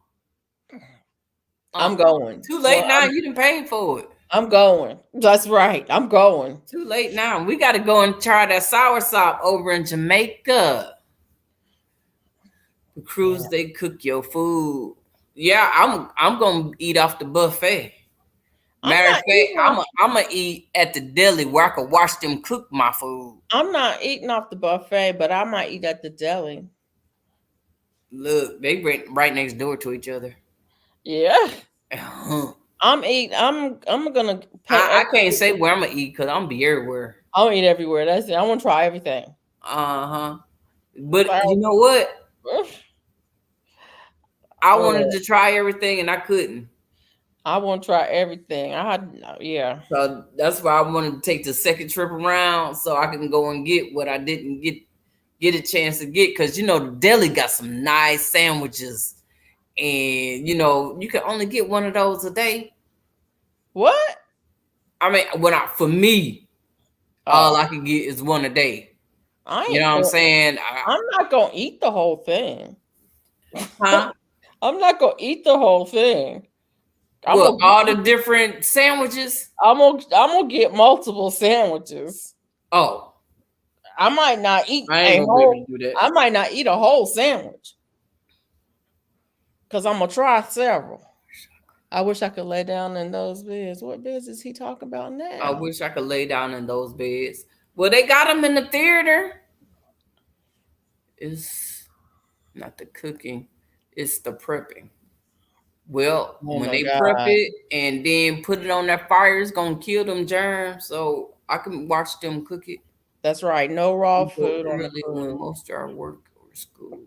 I'm Uh-uh. going. Too Well, late now. You didn't pay for it. I'm going. That's right. I'm going. Too late now. We got to go and try that soursop over in Jamaica. The cruise, they cook your food. Yeah, I'm gonna eat off the buffet. I'm Matter of not fact, eating off. I'm gonna eat at the deli where I could watch them cook my food. I'm not eating off the buffet, but I might eat at the deli. Look, they right next door to each other. Yeah. I I'm eating. I'm gonna pay I extra. can't say where I'm gonna eat because I'm be everywhere. I'll eat everywhere. That's it. I want to try everything. Uh-huh. But So, you know what? I wanted well, to try everything and I couldn't. I want to try everything. I had, yeah. So that's why I wanted to take the second trip around so I can go and get what I didn't get a chance to get. Cause you know the deli got some nice sandwiches. And you know, you can only get one of those a day. What? I mean, for me, all Oh, I can get is one a day. I You know ain't what I'm going. saying? I'm not gonna eat the whole thing. Huh? I'm not gonna eat the whole thing. I'm Well, gonna, all the different sandwiches. I'm gonna get multiple sandwiches. Oh, I might not eat I ain't a gonna be able whole. to do that. I might not eat a whole sandwich because I'm gonna try several. I wish I could lay down in those beds. What beds is he talking about I now? wish I could lay down in those beds. Well, they got them in the theater. It's not the cooking, it's the prepping. Well, Oh when my they prep god, it and then put it on that fire, it's gonna kill them germs. So I can watch them cook it. that's right. No raw We go food on the early when cruise. most are work or school.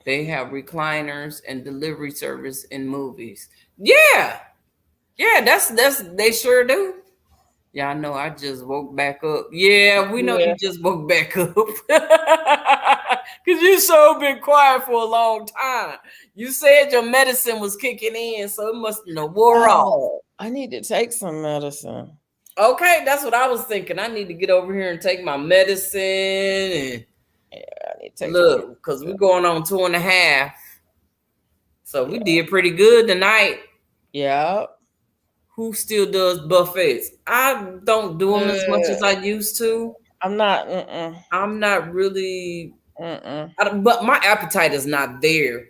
They have recliners and delivery service in movies. Yeah, yeah, that's they sure do. Yeah, I know. I just woke back up. Yeah, we know Yeah. you just woke back up. Cause you so been quiet for a long time. You said your medicine was kicking in, so it must have wore off. Oh, I need to take some medicine. Okay, that's what I was thinking. I need to get over here and take my medicine and Yeah, I need to take some look, cause we're going on 2.5. So we did pretty good tonight. Yeah. Who still does buffets? I don't do them as much as Uh, I used to. I'm not. I'm not really, Mm-mm. but my appetite is not there.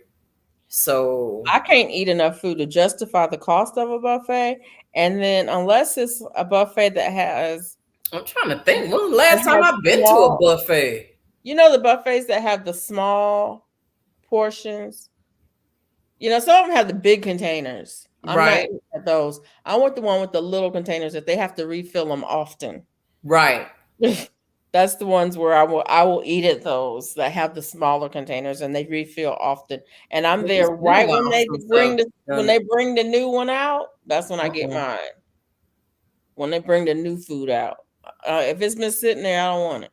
So I can't eat enough food to justify the cost of a buffet. And then, unless it's a buffet that has I'm trying to think. When was the last time I've been to a small, buffet? the buffets that have the small portions. Some of them have the big containers. I'm not Right, eating at those. I want the one with the little containers that they have to refill them often. right. That's the ones where I will eat at those that have the smaller containers and they refill often. And I'm It's there been a right when while they since bring I've the when done they it. bring the new one out. That's when I get Uh-uh. mine. When they bring the new food out, if it's been sitting there, I don't want it.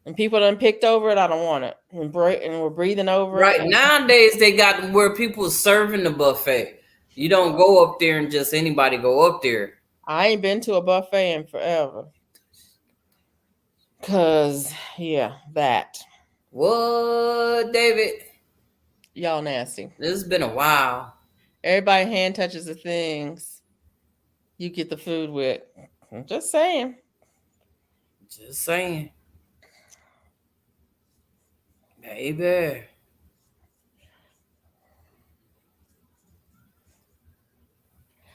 And people done picked over it, I don't want it. And we're breathing over it. Right nowadays, they got where people serving the buffet. You don't go up there and just anybody go up there. I ain't been to a buffet in forever. Cause yeah, that What, David? y'all nasty. This has been a while. Everybody hand touches the things you get the food with. I'm just saying. Just saying, baby.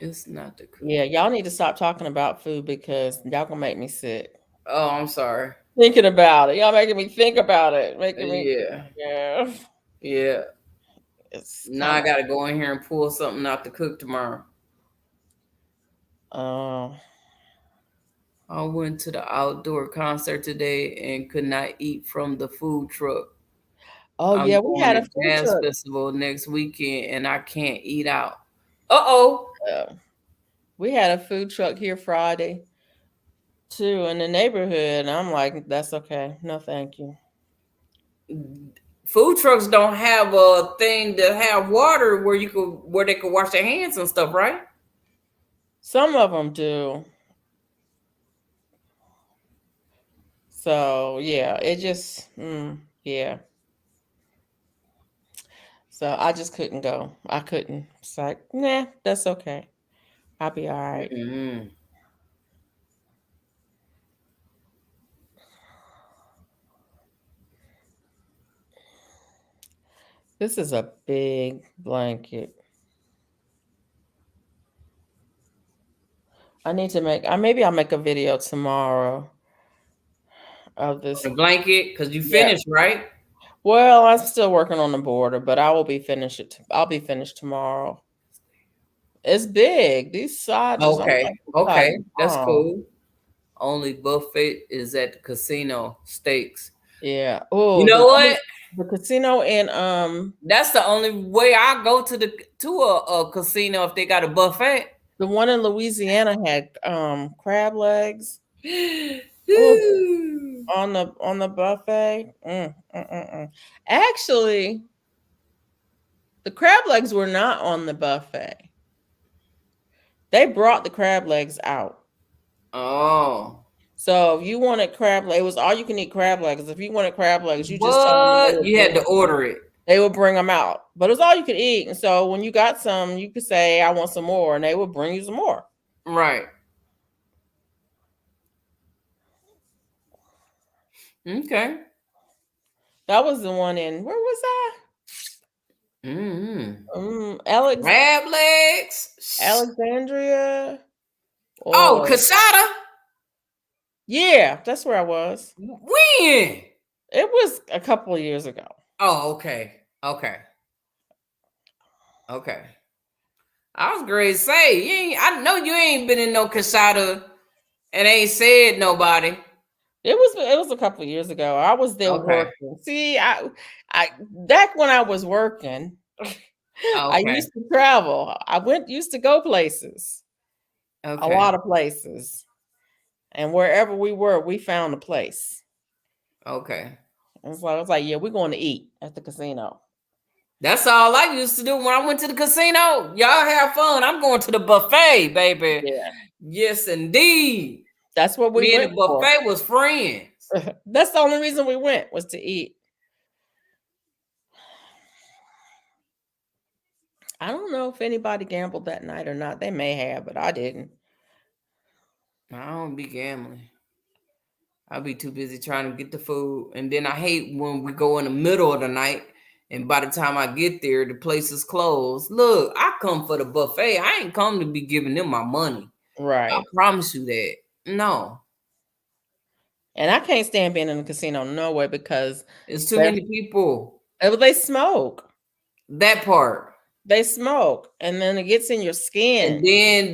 It's not the Yeah, cookie. y'all need to stop talking about food because y'all gonna make me sick. Oh, I'm sorry. Thinking about it. Y'all making me think about it. Making me Yeah, yeah. yeah. It's Now kind I gotta go in here and pull something out to cook tomorrow. of I went to the outdoor concert today and could not eat from the food truck. oh I'm yeah, we going had to a food Jazz truck. Festival next weekend and I can't eat out. Uh-oh. We had a food truck here Friday too in the neighborhood. And I'm like, that's okay. No, thank you. food trucks don't have a thing to have water where they could wash their hands and stuff, right? Some of them do. So yeah, it just yeah. So I just couldn't go. I couldn't. It's like, nah, that's okay. I'll be all right. Mm-hmm. This is a big blanket. I need to make. Maybe I'll make a video tomorrow of this. A blanket, because you Yeah. finished, right? Well, I'm still working on the border, but I will be finished. I'll be finished tomorrow. It's big. These sides is I'm Okay, like, this side okay, is that's long. cool. Only buffet is at the casino steaks. Yeah. You Oh, know what? the casino in That's the only way I go to a casino if they got a buffet. the one in Louisiana had crab legs. Oh, Ooh. on the buffet. Actually, the crab legs were not on the buffet. They brought the crab legs out. Oh. So if you wanted crab legs, it was all you can eat crab legs. If you wanted crab legs, you just told them What? You had to order it. they would bring them out. But it was all you could eat. And so when you got some, you could say, I want some more, and they would bring you some more. Right. Okay. That was the one in where was I? Mm-hmm. Alex Crab legs. Alexandria. Oh, Or Casada. yeah, that's where I was. When? It was a couple of years ago. Oh, okay. Okay. Okay. I was going to say, I know you ain't been in no Casada and ain't said nobody. It was a couple of years ago. I was there Okay. working. See, I back when I was working, I Okay. used to travel. Used to go places. Okay. A lot of places. And wherever we were, we found a place. Okay. And so I was like, yeah, we're going to eat at the casino. That's all I used to do when I went to the casino. Y'all have fun. I'm going to the buffet, baby. Yeah. Yes, indeed. That's what we Me and went the for. buffet was friends. That's the only reason we went was to eat. I don't know if anybody gambled that night or not. They may have, but I didn't. I don't be gambling. I'll be too busy trying to get the food. And then I hate when we go in the middle of the night and by the time I get there, the place is closed. Look, I come for the buffet. I ain't come to be giving them my money. Right. I promise you that. No. And I can't stand being in the casino no way because It's too many people. they smoke. That part. They smoke. And then it gets in your skin. And then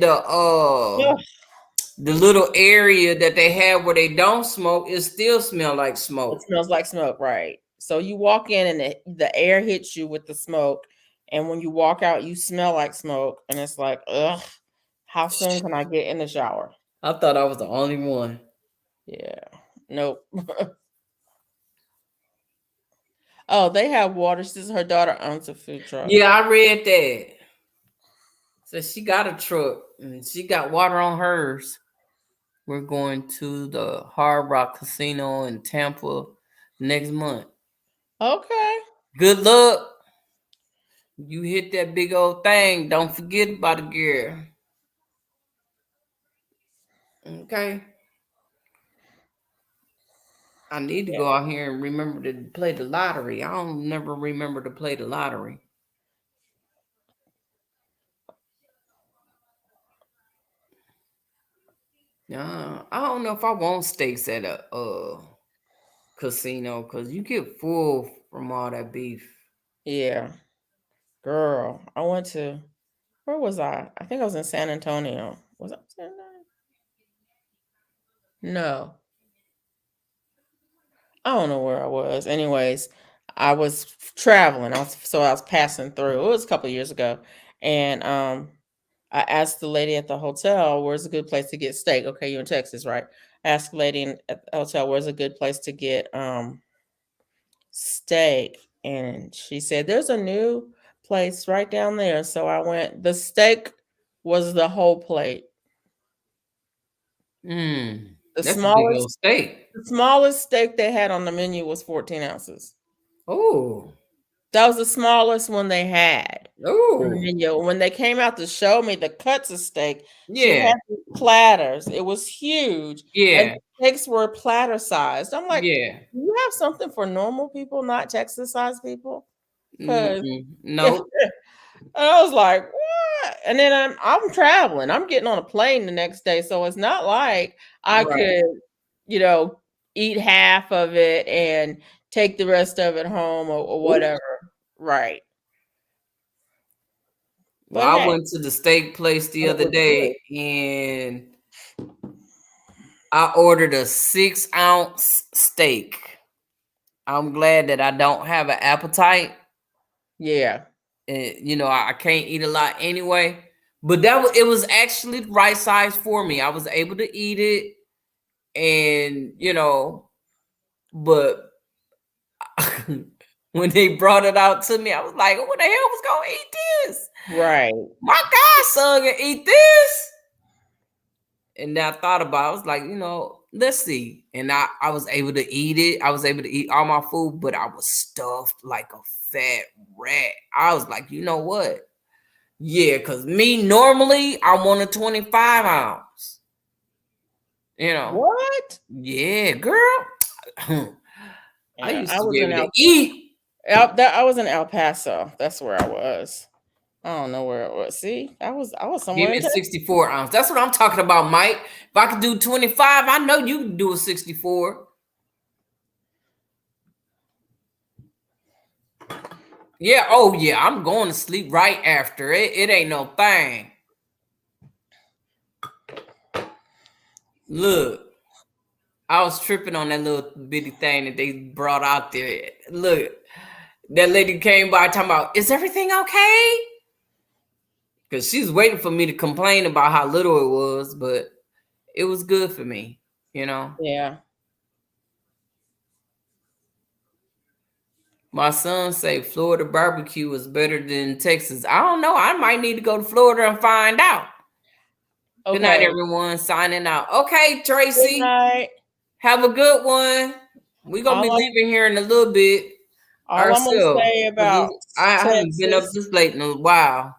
the little area that they have where they don't smoke, it still smell like smoke. It smells like smoke, right? So you walk in and the air hits you with the smoke. And when you walk out, you smell like smoke. And it's like, ugh, how soon can I get in the shower? I thought I was the only one. Yeah. Nope. Oh, they have water. Since her daughter owns a food truck. Yeah, I read that. So she got a truck and she got water on hers. We're going to the Hard Rock Casino in Tampa next month. Okay. Good luck. You hit that big old thing. Don't forget about the gear. Okay. I need to go out here and remember to play the lottery. I don't never remember to play the lottery. I don't know if I want steaks at a casino because you get full from all that beef. Yeah. Girl, I went to, where was I? I think I was in San Antonio. Was I in San Antonio? No. I don't know where I was. Anyways, I was traveling. I was passing through. It was a couple of years ago. And I asked the lady at the hotel, where's a good place to get steak? Okay, you're in Texas, right? I asked the lady at the hotel, where's a good place to get steak? and she said, "There's a new place right down there." So I went. The steak was the whole plate. The That's a big old smallest, steak. the smallest steak they had on the menu was 14 ounces. Oh, That was the smallest one they had on the oh, menu. When they came out to show me the cuts of steak, she yeah, had these platters. It was huge, and yeah, the steaks were platter sized. I'm like, yeah. "Do you have something for normal people, not Texas sized people?" Because No, I was like, "What?" And then I'm traveling. I'm getting on a plane the next day, so it's not like I right. could, you know, eat half of it and take the rest of it home or Ooh. whatever. Right. Well, But I hey, went to the steak place the but it other was good. day and I ordered a 6-ounce steak. I'm glad that I don't have an appetite. Yeah. And, I can't eat a lot anyway. But it was actually the right size for me. I was able to eat it, and but when they brought it out to me, I was like, "Who the hell was gonna eat this? Right. My godson can eat this." And then I thought about it, I was like, let's see. And I was able to eat it. I was able to eat all my food, but I was stuffed like a fat rat. I was like, you know what? Yeah, because me normally I want a 25 ounce. What? Yeah, girl. I Yeah, used I to was be in able to eat. I was in El Paso. That's where I was. I don't know where it was. See, I was Give somewhere me in a Texas. 64 ounce. That's what I'm talking about, Mike. If I could do 25, I know you can do a 64. Yeah, oh yeah, I'm going to sleep right after it. It ain't no thing. Look, I was tripping on that little bitty thing that they brought out there. Look, that lady came by talking about, is everything okay? Because she's waiting for me to complain about how little it was, but it was good for me, you know. Yeah. My son say Florida barbecue is better than Texas. I don't know. I might need to go to Florida and find out. Good night, Okay. everyone. Signing out. Okay, Good Tracy. night. Have a good one. We're gonna All be I'm, leaving here in a little bit all I'm gonna ourselves. say Because about I haven't been up Texas this late in a while.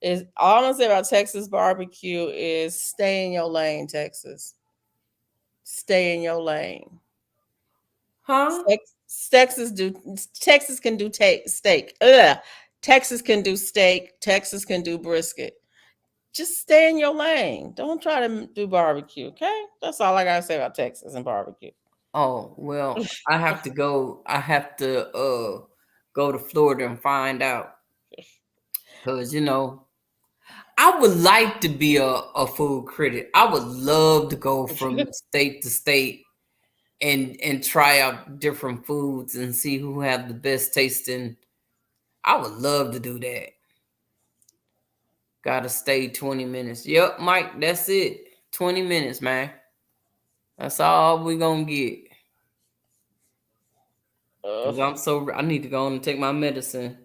is all I'm gonna say about Texas barbecue is stay in your lane, Texas. Stay in your lane. Huh? Texas can do steak. Ugh. Texas can do steak. Texas can do brisket. Just stay in your lane. Don't try to do barbecue. Okay, that's all I gotta say about Texas and barbecue. Oh, well, I have to go. I have to go to Florida and find out. Because I would like to be a food critic. I would love to go from state to state and try out different foods and see who have the best tasting. I would love to do that. Gotta stay 20 minutes. Yep, Mike, that's it. 20 minutes, man. That's all we gonna get. Cause Ugh. I need to go on and take my medicine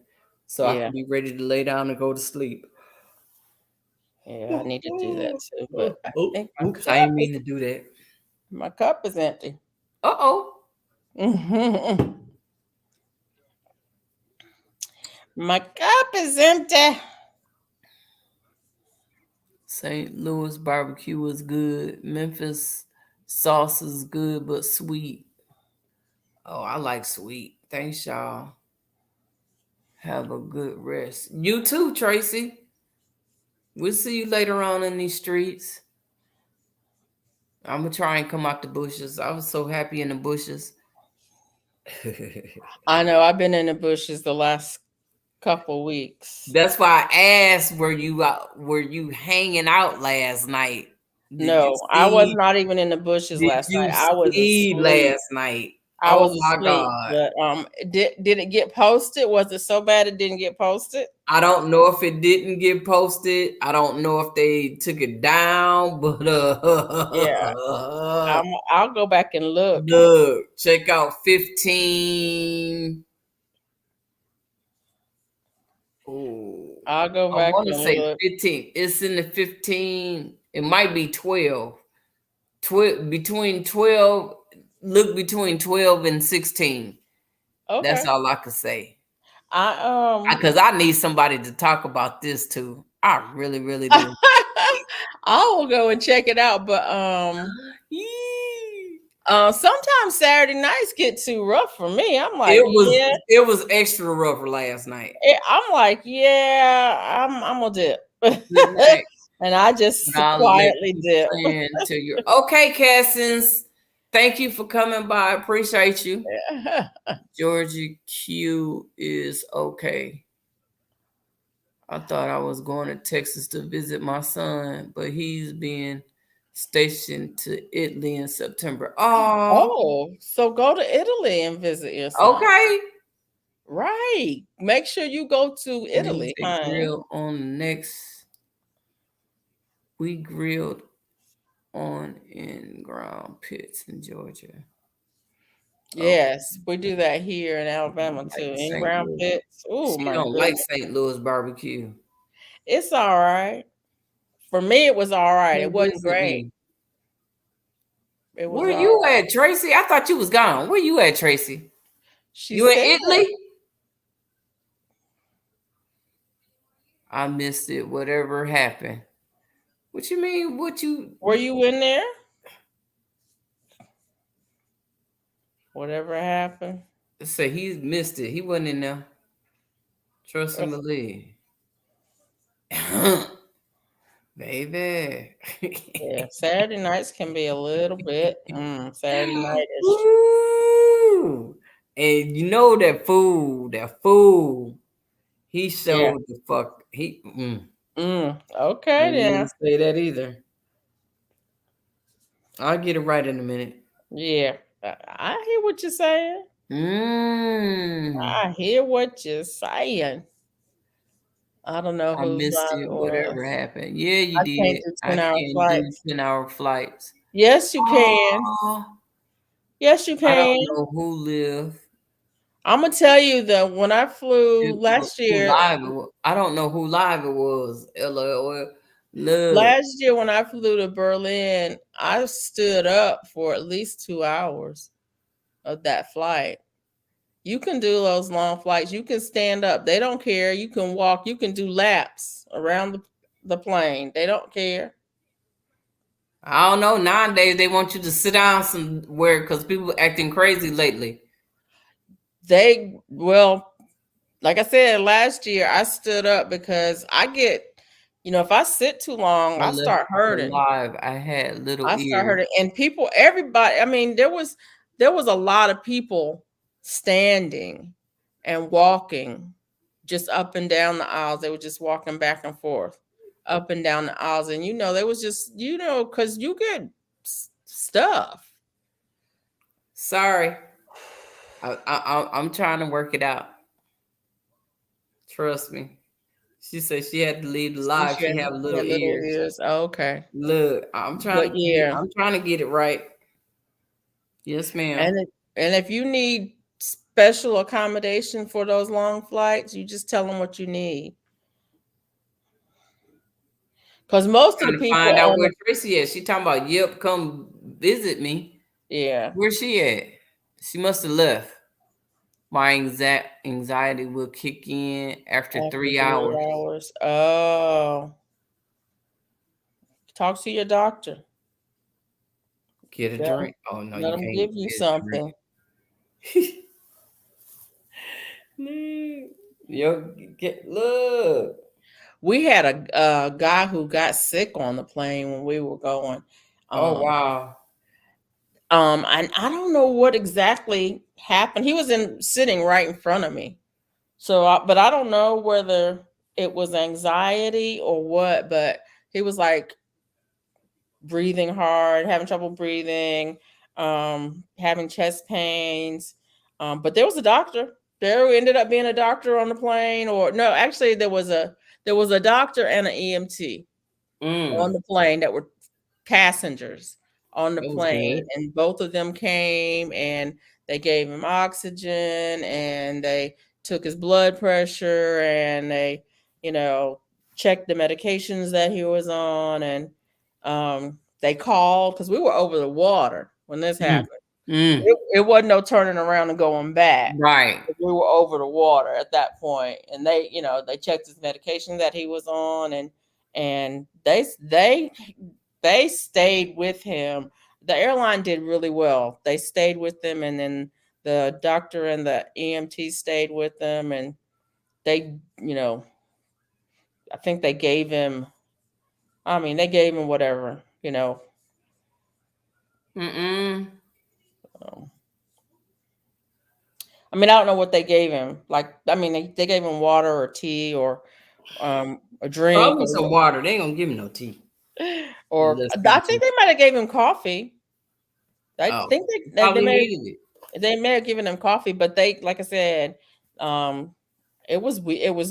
so I Yeah, can be ready to lay down and go to sleep. yeah, I need to do that too. But I think Oops, I didn't mean to do that. my cup is empty. Uh-oh. My cup is empty. St. Louis barbecue is good. Memphis sauce is good, but sweet. Oh, I like sweet. Thanks, y'all. Have a good rest. You too, Tracy. We'll see you later on in these streets. I'm gonna try and come out the bushes. I was so happy in the bushes. I know I've been in the bushes the last couple weeks. That's why I asked, were you hanging out last night? Did you No, I was see not even in the bushes did last you night. I was see asleep. last night? I Oh was my asleep. God. But did it get posted? Was it so bad it didn't get posted? I don't know if it didn't get posted. I don't know if they took it down, but Yeah, I'll go back and look. look, check out 15. Oh, I'll go I back want to and say look. 15. It's in the 15. It might be 12. 12 between 12. Look between 12 and 16. That's Okay. all I could say. I Because I need somebody to talk about this too. I really, really do. I will go and check it out, but Yee. sometimes Saturday nights get too rough for me. I'm It like, was yeah, it was extra rough last night. I'm like, yeah, I'm gonna dip, Good night. and I But just I'll let quietly you dip. plan till you're okay, Cassins. Thank you for coming by. Appreciate you. Georgie Q is okay. I thought I was going to Texas to visit my son, but he's being stationed to Italy in September. Oh, Oh, so go to Italy and visit your son. okay. Right. Make sure you go to Means Italy, they honey. grill on the next. We grilled on in ground pits in Georgia. Oh, Yes, we do that here in Alabama too. like In St. ground Louis. pits. Oh She my don't like goodness. St. Louis barbecue. It's all right. For me, it was all right. It Come wasn't visit great. me. It was Where all you right. at, Tracy? I thought you was gone. Where you at, Tracy? She You in said, Italy? I missed it. Whatever happened. What you mean? What you were you in there? Whatever happened. say? He missed it. He wasn't in there. Trust and believe, baby. Yeah, Saturday nights can be a little bit Saturday nightish. Ooh. And you know that fool. He Yeah. showed the fuck. He. I Okay didn't mean then. to say that either. I'll get it right in a minute. Yeah. I hear what you're saying. Mm. I hear what you're saying. I don't know I whose missed line it. it Whatever was. happened. Yeah, you I can't did. do I 10-hour can't do flights. 10-hour flights. Yes, you can. Oh, Yes, you I don't can. know who live. I'm gonna tell you that when I flew last Who year, live it was. I don't know who live it was. LOL. Look. last year when I flew to Berlin, I stood up for at least 2 hours of that flight. You can do those long flights. You can stand up. They don't care. You can walk. You can do laps around the plane. They don't care. I don't know. Nowadays they want you to sit down somewhere because people acting crazy lately. Well, like I said last year, I stood up because if I sit too long, I I left start hurting. alive. I had little I start ears. hurting. And everybody, I mean, there was a lot of people standing and walking just up and down the aisles. They were just walking back and forth up and down the aisles. And they was just, because you get stuff. Sorry. I'm trying to work it out. Trust me. She said she had to leave You alive. should She have little have little ears. ears. Oh, okay. Look, But yeah. I'm trying to get it right. Yes, ma'am. And if you need special accommodation for those long flights, you just tell them what you need. Because most of the Trying to people find out on where the Tracy at. She talking about, yep, come visit me. yeah. Where's she at? She must have left. My anxiety will kick in after After 3 hours. 3 hours. Oh. Talk to your doctor. Get a Let them, drink. Oh no, let you them can't give you get a something. drink. Look. Yo, look. We had a guy who got sick on the plane when we were going. Oh Um, wow. and I don't know what exactly happened. He was sitting right in front of me. So, but I don't know whether it was anxiety or what, but he was like breathing hard, having trouble breathing, having chest pains. But there was a doctor. There ended up being a doctor on the plane, or no, actually there was a doctor and an EMT on Mm, the plane that were passengers on the that was plane, good. and both of them came and they gave him oxygen and they took his blood pressure, and they, you know, checked the medications that he was on, and they called because we were over the water when this Mm. happened. Mm. It wasn't no turning around and going back. Right. We were over the water at that point, and they, you know, they checked his medication that he was on, and they stayed with him. The airline did really well. They stayed with him, and then the doctor and the EMT stayed with them, and they, you know, I think they gave him. I mean, they gave him whatever, you know. Mm-mm. Um, I mean, I don't know what they gave him. Like, I mean, they gave him water or tea or a drink Probably some water. They ain't gonna give me no tea. or Unless I people think they might have gave him coffee. I oh, think probably needed it. they may have given him coffee, but they, like I said, um, it was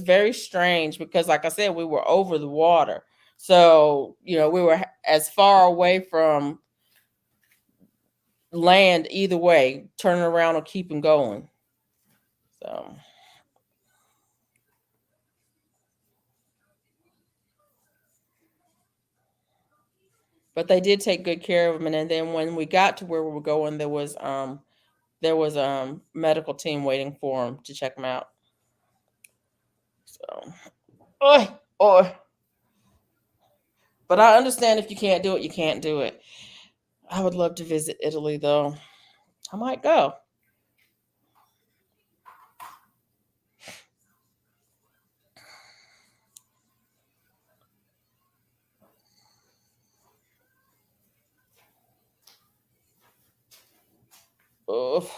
very strange because, like I said, we were over the water, so you know we were as far away from land either way, turning around or keeping going. So, but they did take good care of him, and then when we got to where we were going, there was medical team waiting for him to check him out. So, oh, but I understand if you can't do it, you can't do it. I would love to visit Italy, though. I might go. Oh,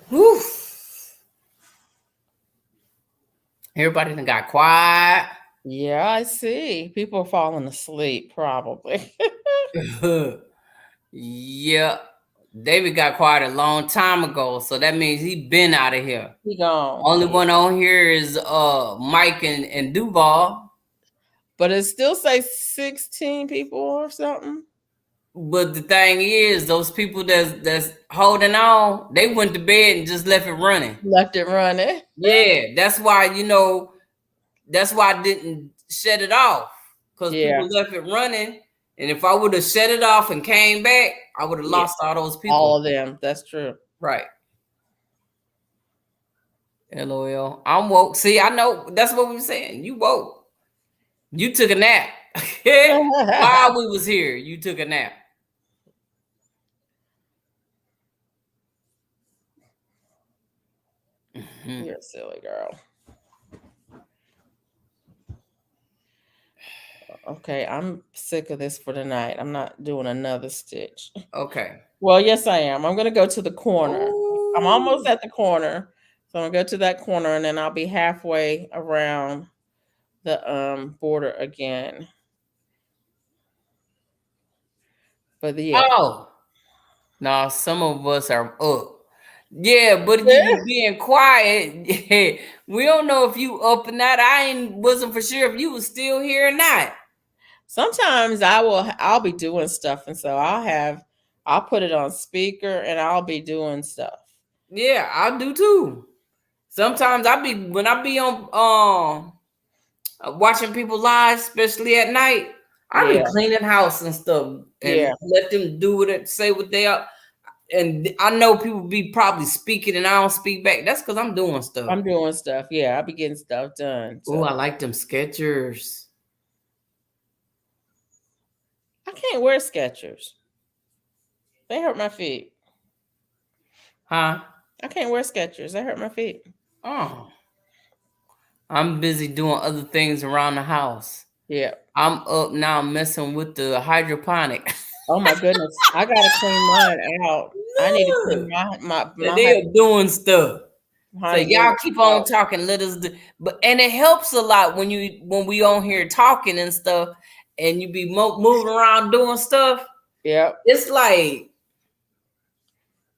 Whew. Everybody done got quiet. yeah, I see. People are falling asleep, probably. Yeah. David got quiet a long time ago, so that means he been out of here. He gone. Only one on here is Mike and Duval. But it still say 16 people or something. But the thing is, those people that's holding on, they went to bed and just left it running. Left it running. Yeah, that's why that's why I didn't shut it off, because Yeah. people left it running. And if I would have shut it off and came back, I would have Yeah. lost all those people. All of them. That's true. Right. LOL. I'm woke. See, I know that's what we were saying. You woke. You took a nap. While we was here, you took a nap. You're a silly girl. Okay, I'm sick of this for tonight. I'm not doing another stitch. Okay. Well, yes, I am. I'm going to go to the corner. Ooh. I'm almost at the corner. So I'm going to go to that corner, and then I'll be halfway around the border again. But yeah. Oh. No, some of us are up. Yeah, but you being quiet. Yeah, we don't know if you up or not. Wasn't for sure if you was still here or not. Sometimes I'll be doing stuff, and so I'll put it on speaker and I'll be doing stuff. Yeah, I do too. Sometimes when I be on watching people live, especially at night, I be cleaning house and stuff and let them do it, say what they are. And I know people be probably speaking and I don't speak back. That's because I'm doing stuff. I'm doing stuff. Yeah, I'll be getting stuff done. So. Oh, I like them Skechers. I can't wear Skechers. They hurt my feet. Huh? I can't wear Skechers. They hurt my feet. Oh. I'm busy doing other things around the house. Yeah. I'm up now messing with the hydroponic. Oh my goodness. I gotta clean mine out. I need to clean my they are doing stuff. So y'all keep on out. talking. Let us do, and it helps a lot when we on here talking and stuff, and you be moving around doing stuff. Yeah. It's like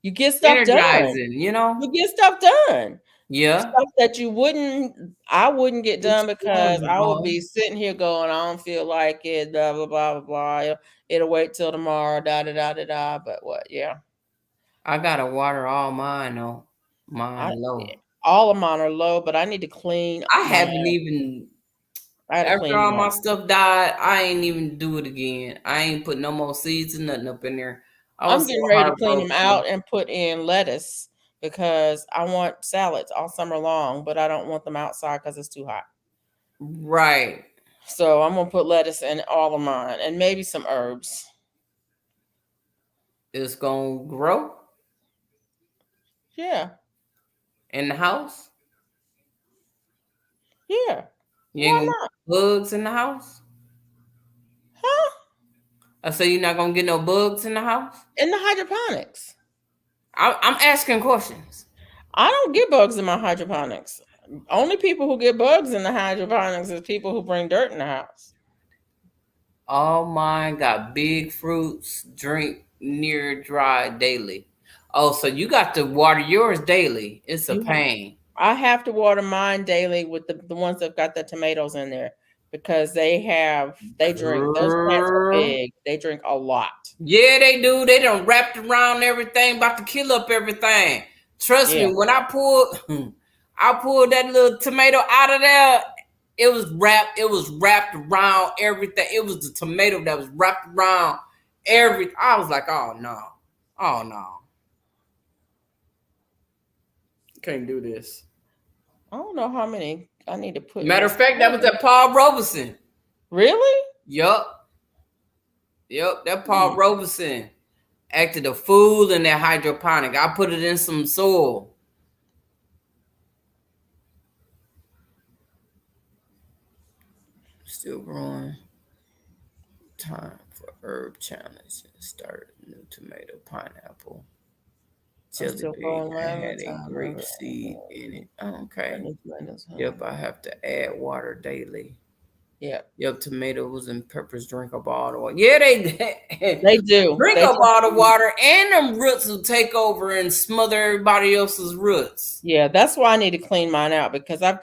you get stuff done. You know? You get stuff done. Yeah. Stuff that I wouldn't get done because I would be sitting here going, I don't feel like it, blah, blah, blah, blah, blah. It'll wait till tomorrow, da, da, da, da, da. But what? Yeah. I got to water all mine, though. I Mine low. all of mine are low, but I need to clean I mine. haven't even I had to after clean all them my up. stuff died, I ain't even do it again. I ain't put no more seeds and nothing up in there. I I'm was so getting ready to clean them heartbroken. out and put in lettuce because I want salads all summer long, but I don't want them outside because it's too hot. Right. So I'm gonna put lettuce in all of mine and maybe some herbs. It's gonna grow Yeah, in the house. yeah. You ain't Why gonna not? get bugs in the house. Huh? I say you're not gonna get no bugs in the house. In the hydroponics. I'm asking questions. I don't get bugs in my hydroponics. Only people who get bugs in the hydroponics is people who bring dirt in the house. All mine got big fruits. Drink near dry daily. Oh, so you got to water yours daily. It's a You, pain. I have to water mine daily with the ones that got the tomatoes in there because they drink, those plants are Girl. big. They drink a lot. Yeah, they do. They done wrapped around everything, about to kill up everything. Trust Yeah. me, when I pulled, I pulled that little tomato out of there. It was wrapped. It was wrapped around everything. It was the tomato that was wrapped around every. I was like, oh no, oh no, can't do this. I don't know how many I need to put in Matter this. of fact, that was that Paul Robeson. Really? Yup, yup, that Paul Hmm. Robeson acted a fool in that hydroponic. I put it in some soil. Still growing. Time for herb challenge. Start new tomato, pineapple, I'm jelly still bean. growing I mine at had a a time. grape seed in it. Oh, okay. Huh? Yep, I have to add water daily. Yeah, Yep, tomatoes and peppers drink up all the water. Yeah, they they do. drink They up all the definitely. water, and them roots will take over and smother everybody else's roots. Yeah, that's why I need to clean mine out because I've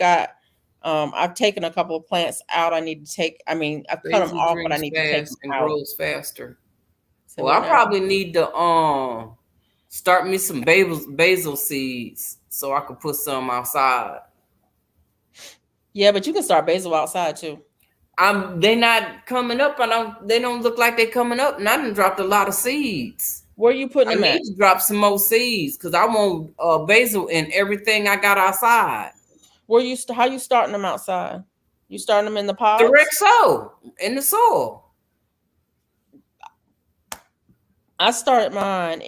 taken a couple of plants out. I need to take. I mean, I've cut them Basil off, but I drinks need to take them fast and out. grows faster. So Well, what I now? probably need to start me some basil seeds so I could put some outside. Yeah, but you can start basil outside too. They not coming up. They don't look like they coming up. And I done dropped a lot of seeds. Where are you putting I them need at? to drop some more seeds because I want basil in everything I got outside. How you starting them outside? You starting them in the Direct pods? sow in the soil. I started mine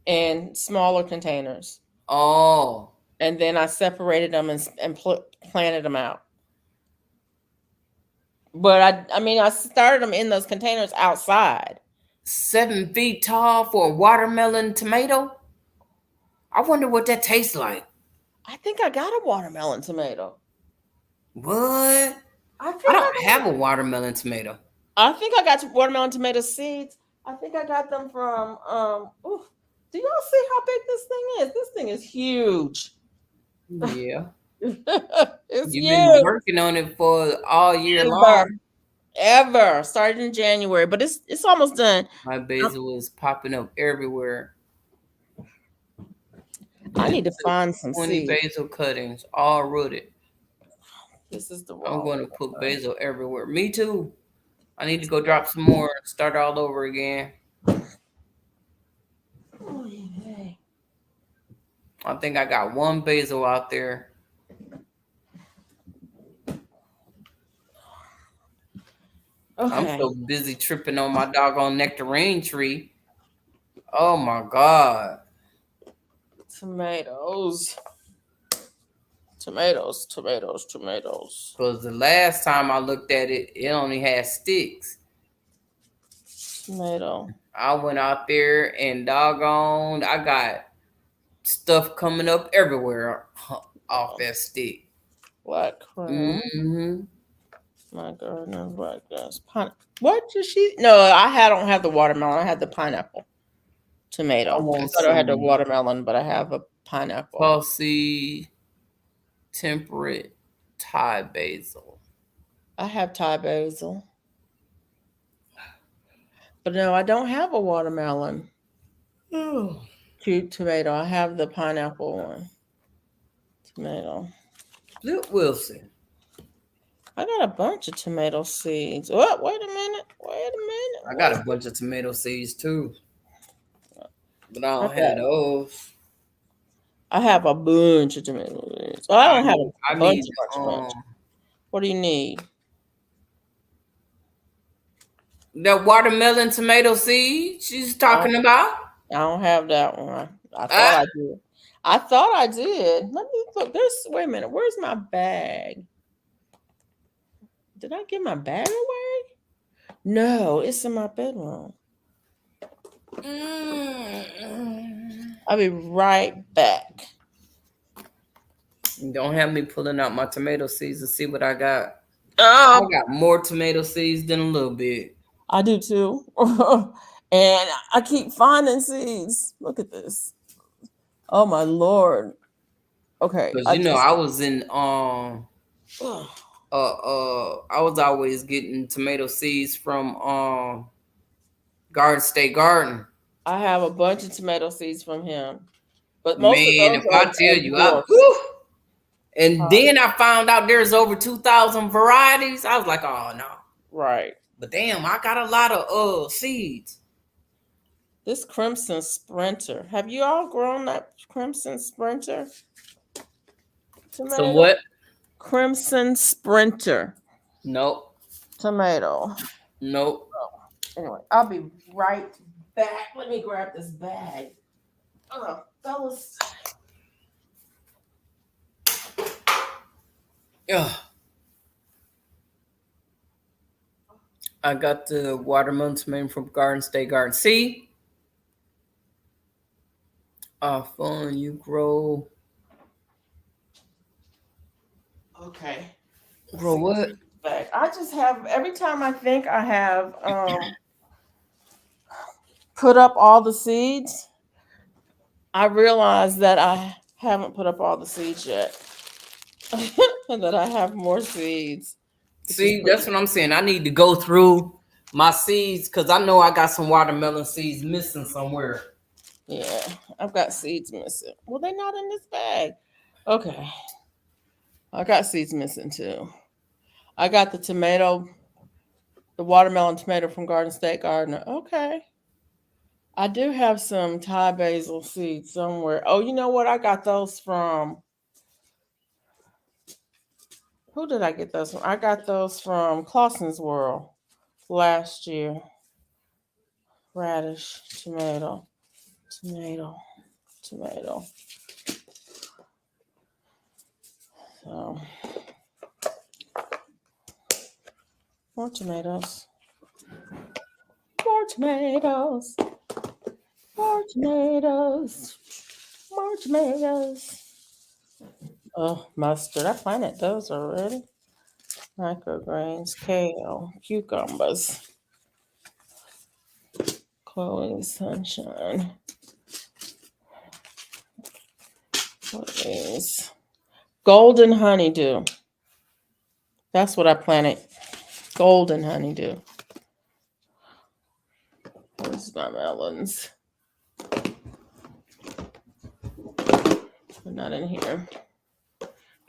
in smaller containers, Oh, and then I separated them and planted them out. But I mean, I started them in those containers outside. 7 feet tall for a watermelon tomato. I wonder what that tastes like. I think I got a watermelon tomato. What? I I think I don't have a watermelon tomato. I think I got watermelon tomato seeds. I think I got them from oof. Do y'all see how big this thing is? This thing is huge. Yeah. It's You've been huge. working on it for all year Ever. long. Ever. Started in January, but it's almost done. My basil is popping up everywhere. I It need to took find some 20 seeds. basil cuttings, all rooted. This is the I'm wrong going to put one. basil everywhere. Me too. I need to go drop some more and start all over again. Oh, yeah. I think I got one basil out there. I'm Okay. so busy tripping on my doggone nectarine tree. Oh my God. Tomatoes. Tomatoes, tomatoes, tomatoes. Because the last time I looked at it, it only had sticks. Tomato. I went out there and doggone, I got stuff coming up everywhere off that stick. Black crown. Mm-hmm. My gardener, black grass. What did she? No, don't have the watermelon. I had the pineapple I tomato. I want thought I had the some watermelon, but I have a pineapple. pussy temperate Thai basil. I have Thai basil. But no, I don't have a watermelon. Oh. Cute tomato. I have the pineapple one. Tomato. Flip Wilson. I got a bunch of tomato seeds. Oh, wait a minute. I got a bunch of tomato seeds too, but I don't Okay. have those. I have a bunch of tomato seeds. Well, I I don't have need, a I bunch, need, bunch. What do you need? the watermelon tomato seed she's talking about. I don't have that one. I thought Ah, I did. I thought I did. Let me look. Wait a minute. Where's my bag? Did I give my bag away? No, it's in my bedroom. I'll be right back. Don't have me pulling out my tomato seeds to see what I got. I got more tomato seeds than a little bit. I do too. And I keep finding seeds. Look at this. Oh my Lord. Okay. Cause I was in I was always getting tomato seeds from Garden State Garden. I have a bunch of tomato seeds from him. But most of Man, those if I tell are you, dwarfs. and then I found out there's over 2,000 varieties. I was like, oh no. Right. But damn, I got a lot of seeds. This Crimson Sprinter. Have you all grown that Crimson Sprinter? Tomato? So what? Crimson Sprinter. Nope. Tomato. Nope. Anyway, I'll be right back. Let me grab this bag. Oh, fellas. Yeah. I got the watermelon tomato from Garden State Garden. See? Fun, you grow. Okay. Grow what? Back. I just have every time I think I have put up all the seeds, I realize that I haven't put up all the seeds yet. And that I have more seeds. See, that's what I'm saying. I need to go through my seeds because I know I got some watermelon seeds missing somewhere. Yeah, I've got seeds missing. Well, they're not in this bag. Okay. I got seeds missing too. I got the watermelon tomato from Garden State Gardener. Okay. I do have some Thai basil seeds somewhere. Oh, you know what? I got those from. Who did I get those from? I got those from Clausen's World last year. Radish, tomato. So, more tomatoes. Oh, mustard. I planted those already. Microgreens, kale, cucumbers. Chloe Sunshine. What is golden honeydew? That's what I planted. Golden honeydew. Where's my melons? They're not in here.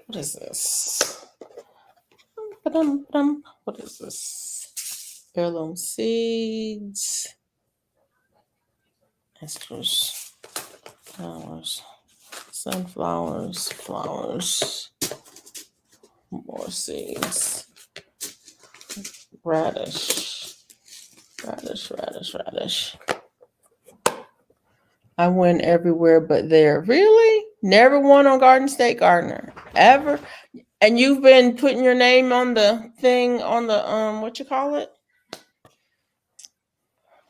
What is this? What is this? Heirloom seeds. Esters. Flowers. Sunflowers. Flowers. More seeds. Radish. I went everywhere but there. Really? Never won on Garden State Gardener. Ever? And you've been putting your name on the thing on the what you call it?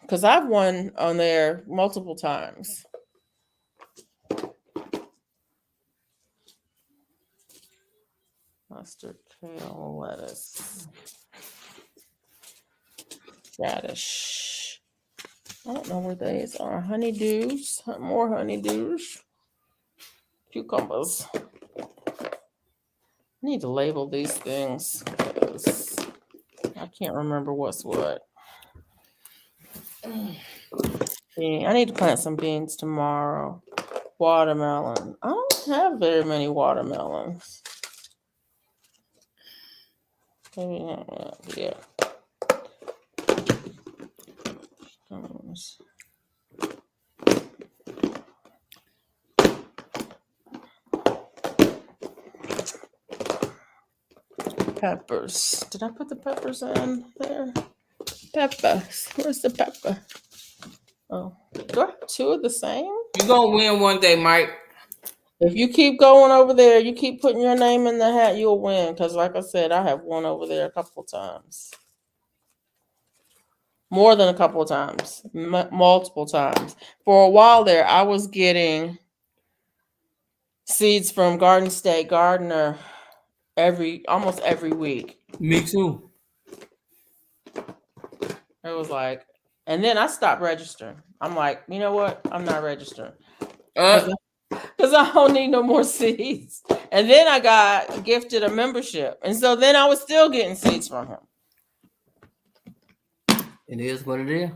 Because I've won on there multiple times. Mustard, kale, lettuce, radish. I don't know where these are. Honeydews. More honeydews. Cucumbers. I need to label these things because I can't remember what's what. I need to plant some beans tomorrow. Watermelon. I don't have very many watermelons. Maybe not. Yeah. Peppers. Did I put the peppers in there? Peppers. Where's the pepper? Oh, do I have two of the same? You gonna win one day, Mike. If you keep going over there, you keep putting your name in the hat, you'll win. Because, like I said, I have won over there a couple times. More than a couple of times. Multiple times. For a while there, I was getting seeds from Garden State Gardener almost every week. Me too. It was like, and then I stopped registering. I'm like, you know what? I'm not registering. Because I don't need no more seeds. And then I got gifted a membership. And so then I was still getting seeds from him. It is what it is.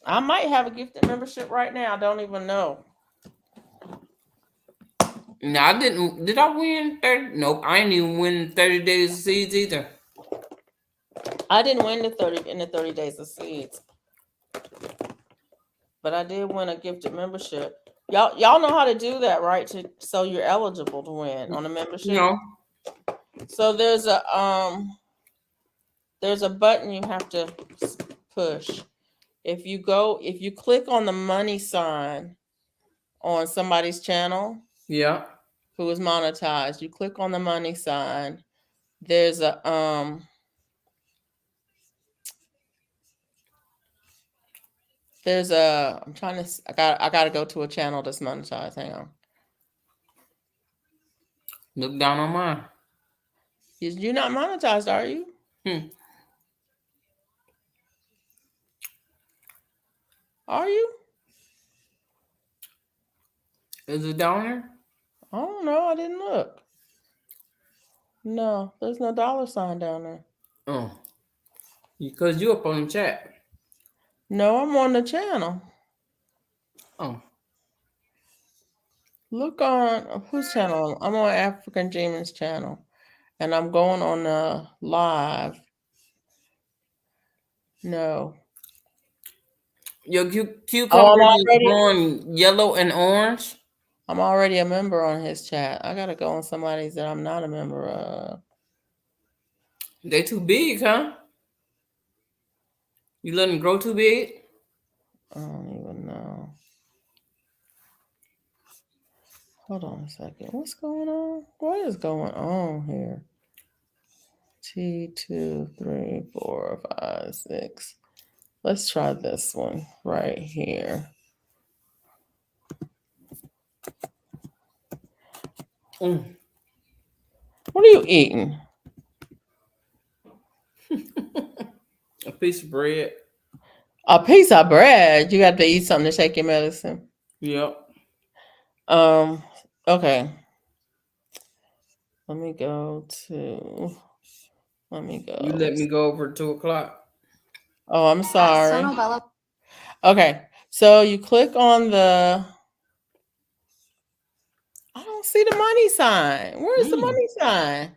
I might have a gifted membership right now. I don't even know. No, I didn't. Did I win 30? Nope, I ain't even win 30 days of seeds either. I didn't win the 30 days of seeds. But I did win a gifted membership. Y'all know how to do that, right? So you're eligible to win on a membership. No. So there's a button you have to push. If you click on the money sign on somebody's channel, Yeah, who is monetized, you click on the money sign. There's a I'm trying to I gotta go to a channel that's monetized. Hang on. look down on mine. You're not monetized, are you? Are you? Is it down there? I don't know. I didn't look. No, there's no dollar sign down there. Oh, because you up on the chat. No, I'm on the channel. Oh, Look on whose channel? I'm on African Demons channel, and I'm going on live. No. your cucumber is already- growing yellow and orange. I'm already a member on his chat. I gotta go on somebody's that I'm not a member of. They too big, huh? You let them grow too big? I don't even know. Hold on a second. What's going on? What is going on here? 2, 3, 4, 5, 6. Let's try this one right here. What are you eating? A piece of bread. A piece of bread. You got to eat something to take your medicine. Yep. Okay. Let me go. You let me go over 2:00. Oh, I'm sorry. Okay. So you click on the. I don't see the money sign. Where's the money sign?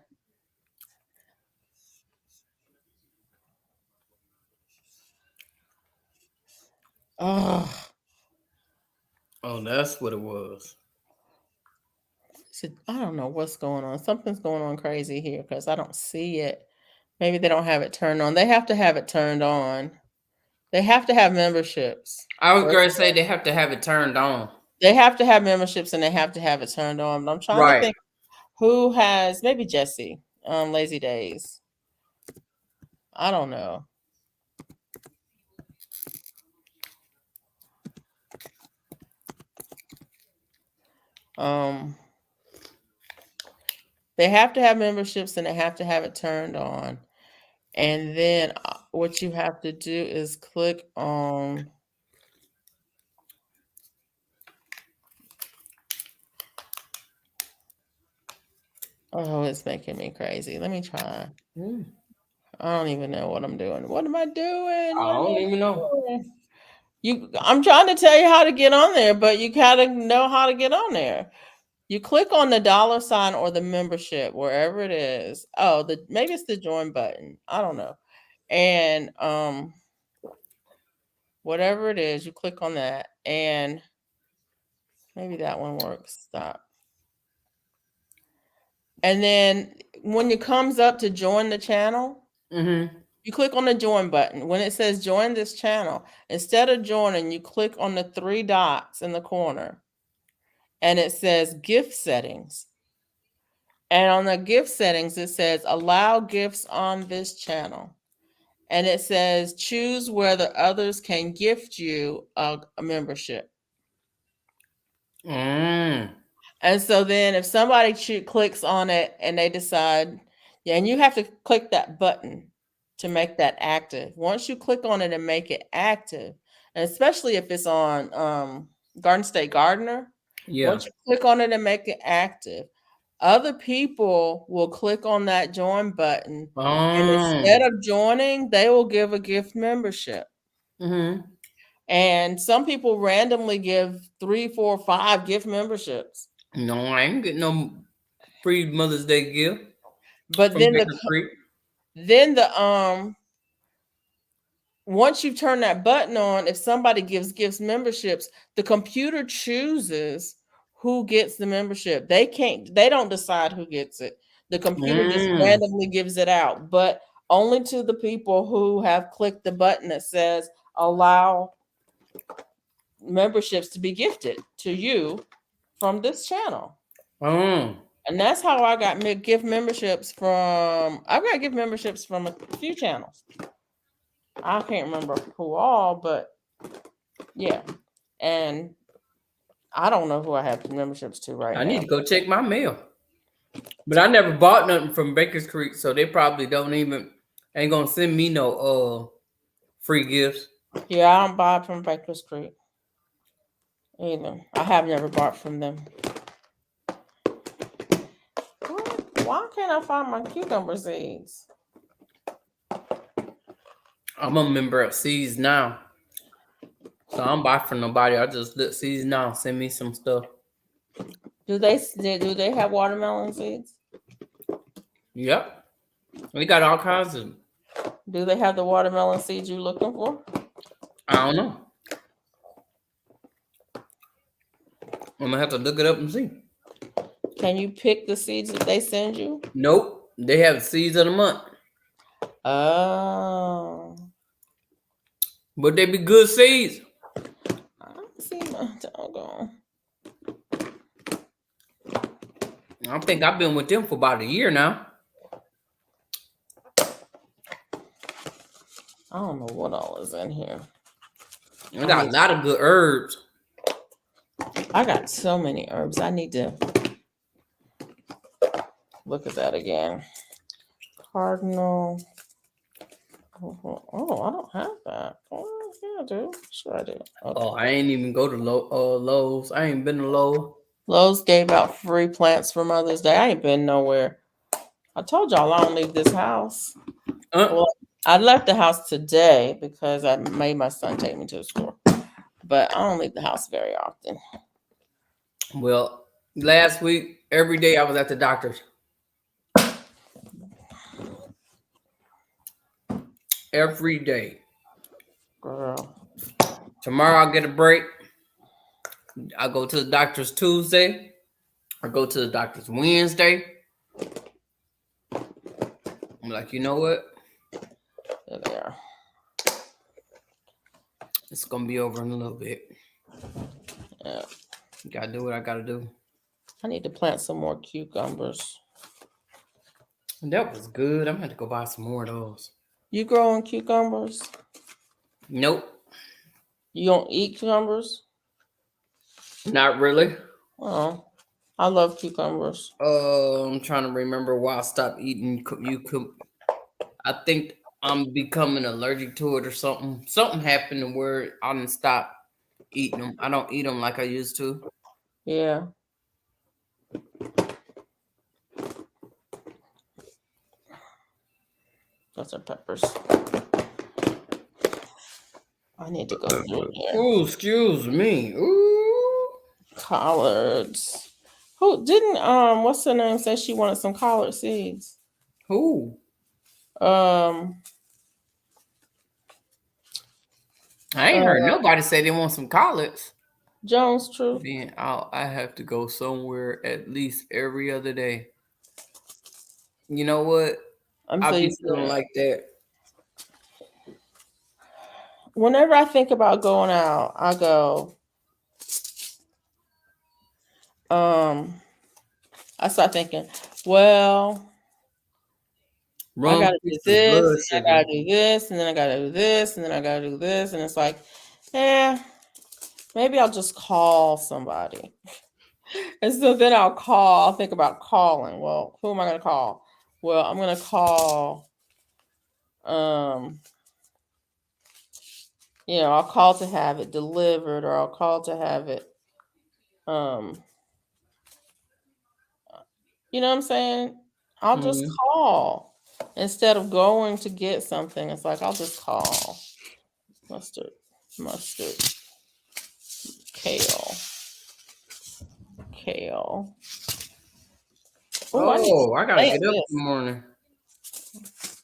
Oh, that's what it was. I don't know what's going on. Something's going on crazy here because I don't see it. Maybe they don't have it turned on. They have to have it turned on. They have to have memberships. I was going to say they have to have it turned on. They have to have memberships and they have to have it turned on. But I'm trying to think who has, maybe Jesse, Lazy Days. I don't know. They have to have memberships and they have to have it turned on. And then what you have to do is click on. Oh, it's making me crazy. Let me try. I don't even know what I'm doing. What am I doing? I don't even know. I'm trying to tell you how to get on there, but you gotta know how to get on there. You click on the $ or the membership, wherever it is. Oh, maybe it's the join button. I don't know. And whatever it is, you click on that, and maybe that one works. Stop. And then when it comes up to join the channel, you click on the join button. When it says join this channel, instead of joining, you click on the 3 dots in the corner, and it says gift settings. And on the gift settings, it says allow gifts on this channel. And it says choose whether others can gift you a membership. And so then if somebody clicks on it and they decide, yeah, and you have to click that button to make that active. Once you click on it and make it active, and especially if it's on Garden State Gardener, once you click on it and make it active, other people will click on that join button, and instead of joining, they will give a gift membership. And some people randomly give 3, 4, 5 gift memberships. No, I ain't getting no free Mother's Day gift. But then once you turn that button on, if somebody gives gifts memberships, the computer chooses who gets the membership. They don't decide who gets it. The computer just randomly gives it out, but only to the people who have clicked the button that says allow memberships to be gifted to you from this channel. And that's how I got gift memberships from. I've got gift memberships from a few channels. I can't remember who all, but yeah. And I don't know who I have memberships to right now. I need to go check my mail. But I never bought nothing from Baker's Creek, so they probably ain't gonna send me no free gifts. Yeah, I don't buy from Baker's Creek either. I have never bought from them. Why can't I find my cucumber seeds? I'm a member of Seeds Now. So I don't buy from nobody. I just let Seeds Now send me some stuff. Do they have watermelon seeds? Yep. We got all kinds of. Do they have the watermelon seeds you're looking for? I don't know. I'm gonna have to look it up and see. Can you pick the seeds that they send you? Nope. They have seeds of the month. Oh. But they be good seeds. I don't see my doggone. I think I've been with them for about a year now. I don't know what all is in here. I got a lot of good herbs. I got so many herbs. I need to look at that again. Cardinal. Oh, I don't have that. Oh, yeah, I do. Sure, I do. Okay. Oh, I ain't even go to Lowe's. I ain't been to Lowe's. Lowe's gave out free plants for Mother's Day. I ain't been nowhere. I told y'all I don't leave this house. Well, I left the house today because I made my son take me to the store. But I don't leave the house very often. Well, last week, every day I was at the doctor's. Every day. Girl. Tomorrow I'll get a break. I go to the doctor's Tuesday. I go to the doctor's Wednesday. I'm like, you know what? There they are. It's gonna be over in a little bit. Yeah. Gotta do what I gotta do. I need to plant some more cucumbers. That was good. I'm gonna have to go buy some more of those. You growing cucumbers? Nope. You don't eat cucumbers? Not really. Oh, I love cucumbers. I'm trying to remember why I stopped eating. I think I'm becoming allergic to it or something. Something happened where I didn't stop eating them. I don't eat them like I used to. Yeah. Those are peppers. I need to go through there. Ooh, excuse me. Ooh. Collards. Who didn't what's her name say she wanted some collard seeds? Who? Um I ain't heard nobody say they want some collards. Jones True. Being out, I have to go somewhere at least every other day. You know what? I'm I so be used to feeling that. like that. Whenever I think about going out, I go, I start thinking, well, I Rum gotta do fixes this, blood and I sugar. gotta do this, and then I gotta do this, and then I gotta do this, and it's like, maybe I'll just call somebody. And so then I'll think about calling. Well, who am I gonna call? Well, I'm gonna call I'll call to have it delivered, or I'll call to have it you know what I'm saying? I'll just Mm. call instead of going to get something. It's like I'll just call. Mustard, kale. Oh, I need to Oh, I gotta plant get up in this. the morning.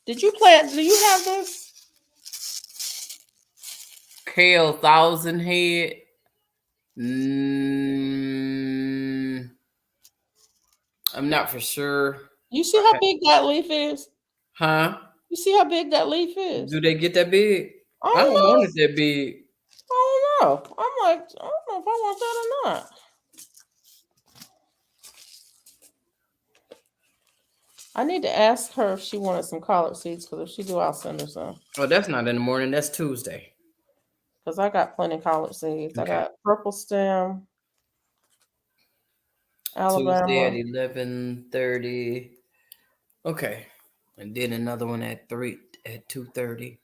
Did you plant? Do you have this? Kale thousand head. Mm, I'm not for sure. You see how big that leaf is? Huh? You see how big that leaf is? Do they get that big? I I don't don't want know. it that big. I don't know. I'm like, I don't know if I want that or not. I need to ask her if she wanted some collard seeds, because if she do, I'll send her some. Oh, that's not in the morning. That's Tuesday. Because I got plenty of collard seeds. I Okay. got purple stem, Tuesday at Alabama. 11:30. Okay. And then another one at 2:30.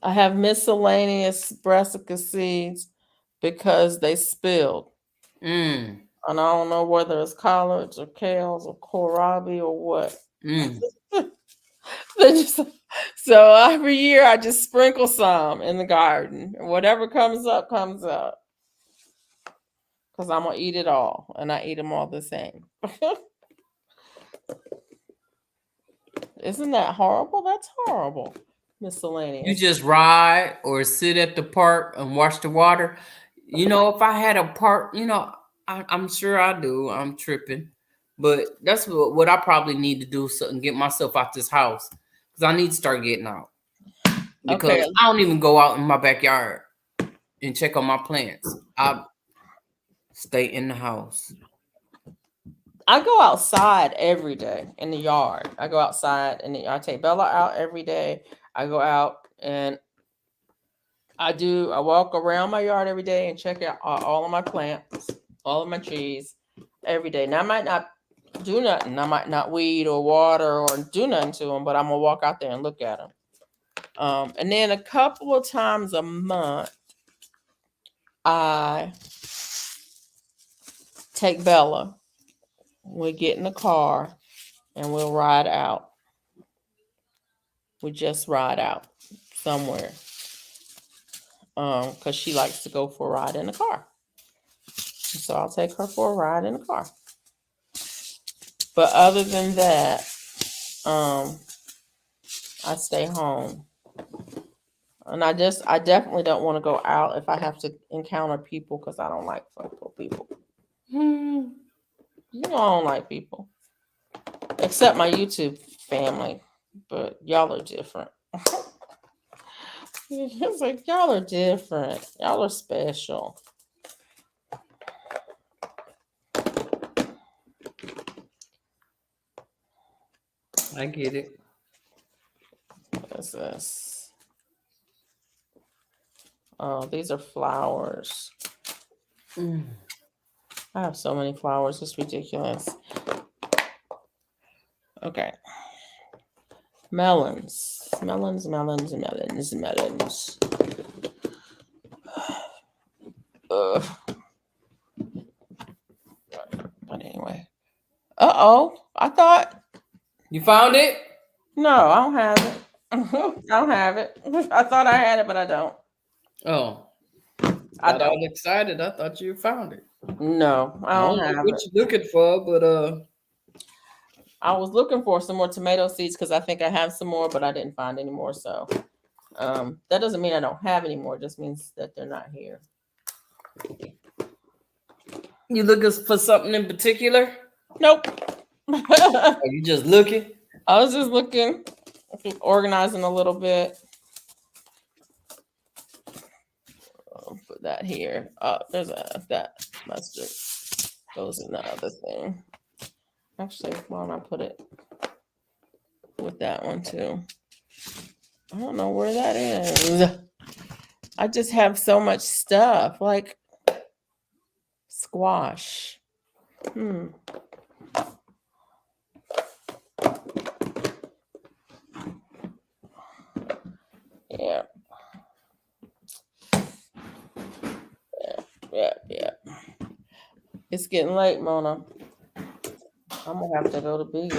I have miscellaneous brassica seeds because they spilled. Mm. And I don't know whether it's collards or kales or kohlrabi or what. Mm. So every year I just sprinkle some in the garden. Whatever comes up, comes up. Because I'm going to eat it all. And I eat them all the same. Isn't that horrible? That's horrible. You Miscellaneous. just ride or sit at the park and watch the water. You know, if I had a park, I'm sure I do. I'm tripping. But that's what I probably need to do, so and get myself out this house. Because I need to start getting out. Okay. Because I don't even go out in my backyard and check on my plants. I stay in the house. I go outside every day in the yard. I go outside and I take Bella out every day. I go out and I walk around my yard every day and check out all of my plants, all of my trees every day. Now I might not do nothing. I might not weed or water or do nothing to them, but I'm gonna walk out there and look at them. And then a couple of times a month, I take Bella. We get in the car and we'll ride out. We just ride out somewhere. Because she likes to go for a ride in the car. So I'll take her for a ride in the car. But other than that, I stay home. And I definitely don't want to go out if I have to encounter people, because I don't like people. You know, I don't like people. Except my YouTube family. But y'all are different. It's like, y'all are different. Y'all are special. I get it. What is this? Oh, these are flowers. I have so many flowers. It's ridiculous. Okay. Melons. Melons. But anyway. Uh-oh. I thought. You found it? No, I don't have it. I don't have it. I thought I had it, but I don't. Oh, I got don't. all excited. I thought you found it. No, I I don't don't know have what it. you're looking for, but I was looking for some more tomato seeds because I think I have some more, but I didn't find any more. So that doesn't mean I don't have any more. It just means that they're not here. you looking for something in particular? Nope. Or you just looking? I was just looking, organizing a little bit. I'll put that here. There's that mustard goes in the other thing. Actually, why don't I put it with that one too? I don't know where that is. I just have so much stuff like squash. Yeah. Yeah. It's getting late, Mona. I'm gonna have to go to bed.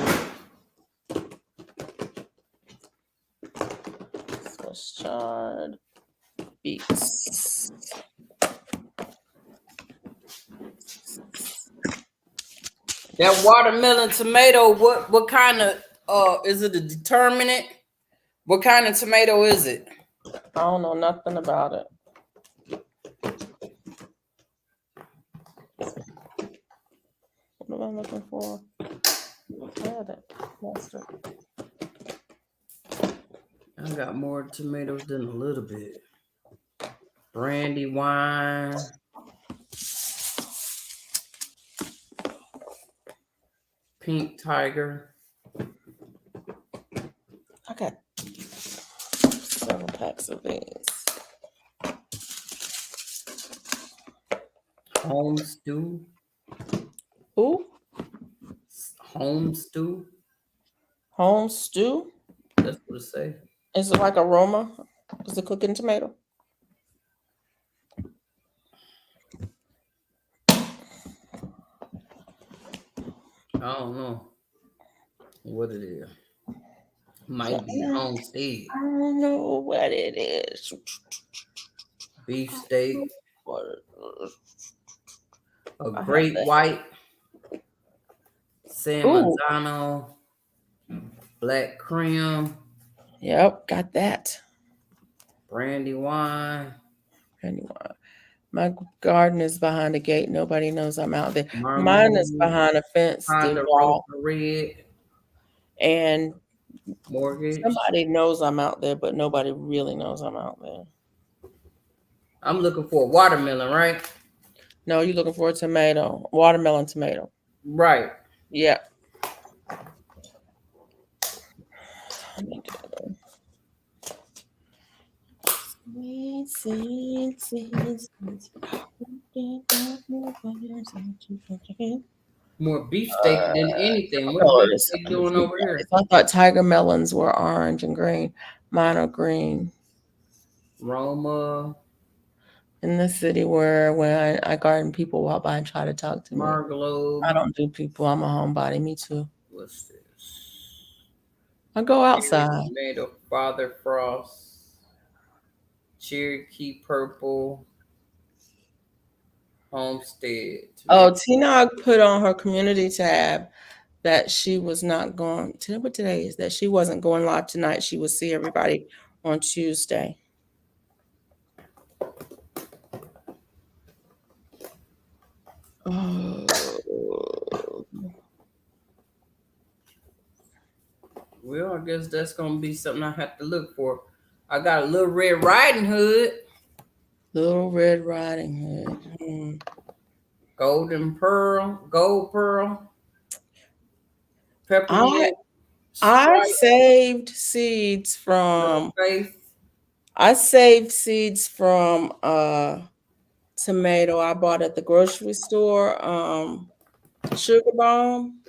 Swiss chard, beets. That watermelon tomato, what kind of is it a determinant? What kind of tomato is it? I don't know nothing about it. What am I looking for? I had it. Mustard. I got more tomatoes than a little bit. Brandy wine. Pink tiger. I got several packs of these. Home stew. Ooh, Home stew. home stew. That's what it say. Is it like aroma? Is it cooking tomato? I don't know what it is. Might be homestead. I don't know what it is. Beef steak. A I have great that. white. San Ooh, Marzano. Black cream. yep, got that. Brandy wine. Anyway, my garden is behind a gate. Nobody knows I'm out there. Mine is Marmalade. behind a fenced Honda wall, Rosa Red. and Mortgage. somebody knows I'm out there, but nobody really knows I'm out there. I'm looking for a watermelon, right? No, you're looking for a tomato, watermelon tomato. Right. Yeah. Sweet, sweet, sweet, sweet. More beefsteak than anything. What What color is beefsteak doing over here? I thought tiger melons were orange and green. Mine are green. Roma, In the city where when I garden, people walk by and try to talk to me. Margalobe. I don't do people. I'm a homebody. Me too. What's this? I go outside. Tomato, Father Frost, Cherokee Purple, Homestead. Oh, Tomato. Tina put on her community tab that she was not going. Tell what today is. That she wasn't going live tonight. She would see everybody on Tuesday. Oh. Well, I guess that's gonna be something I have to look for. I got a Little Red Riding Hood, Little Red Riding Hood. Golden Pearl, Gold Pearl, Peppermint. I Sprite, saved seeds Little from Faith. tomato I bought at the grocery store. Sugar Bomb.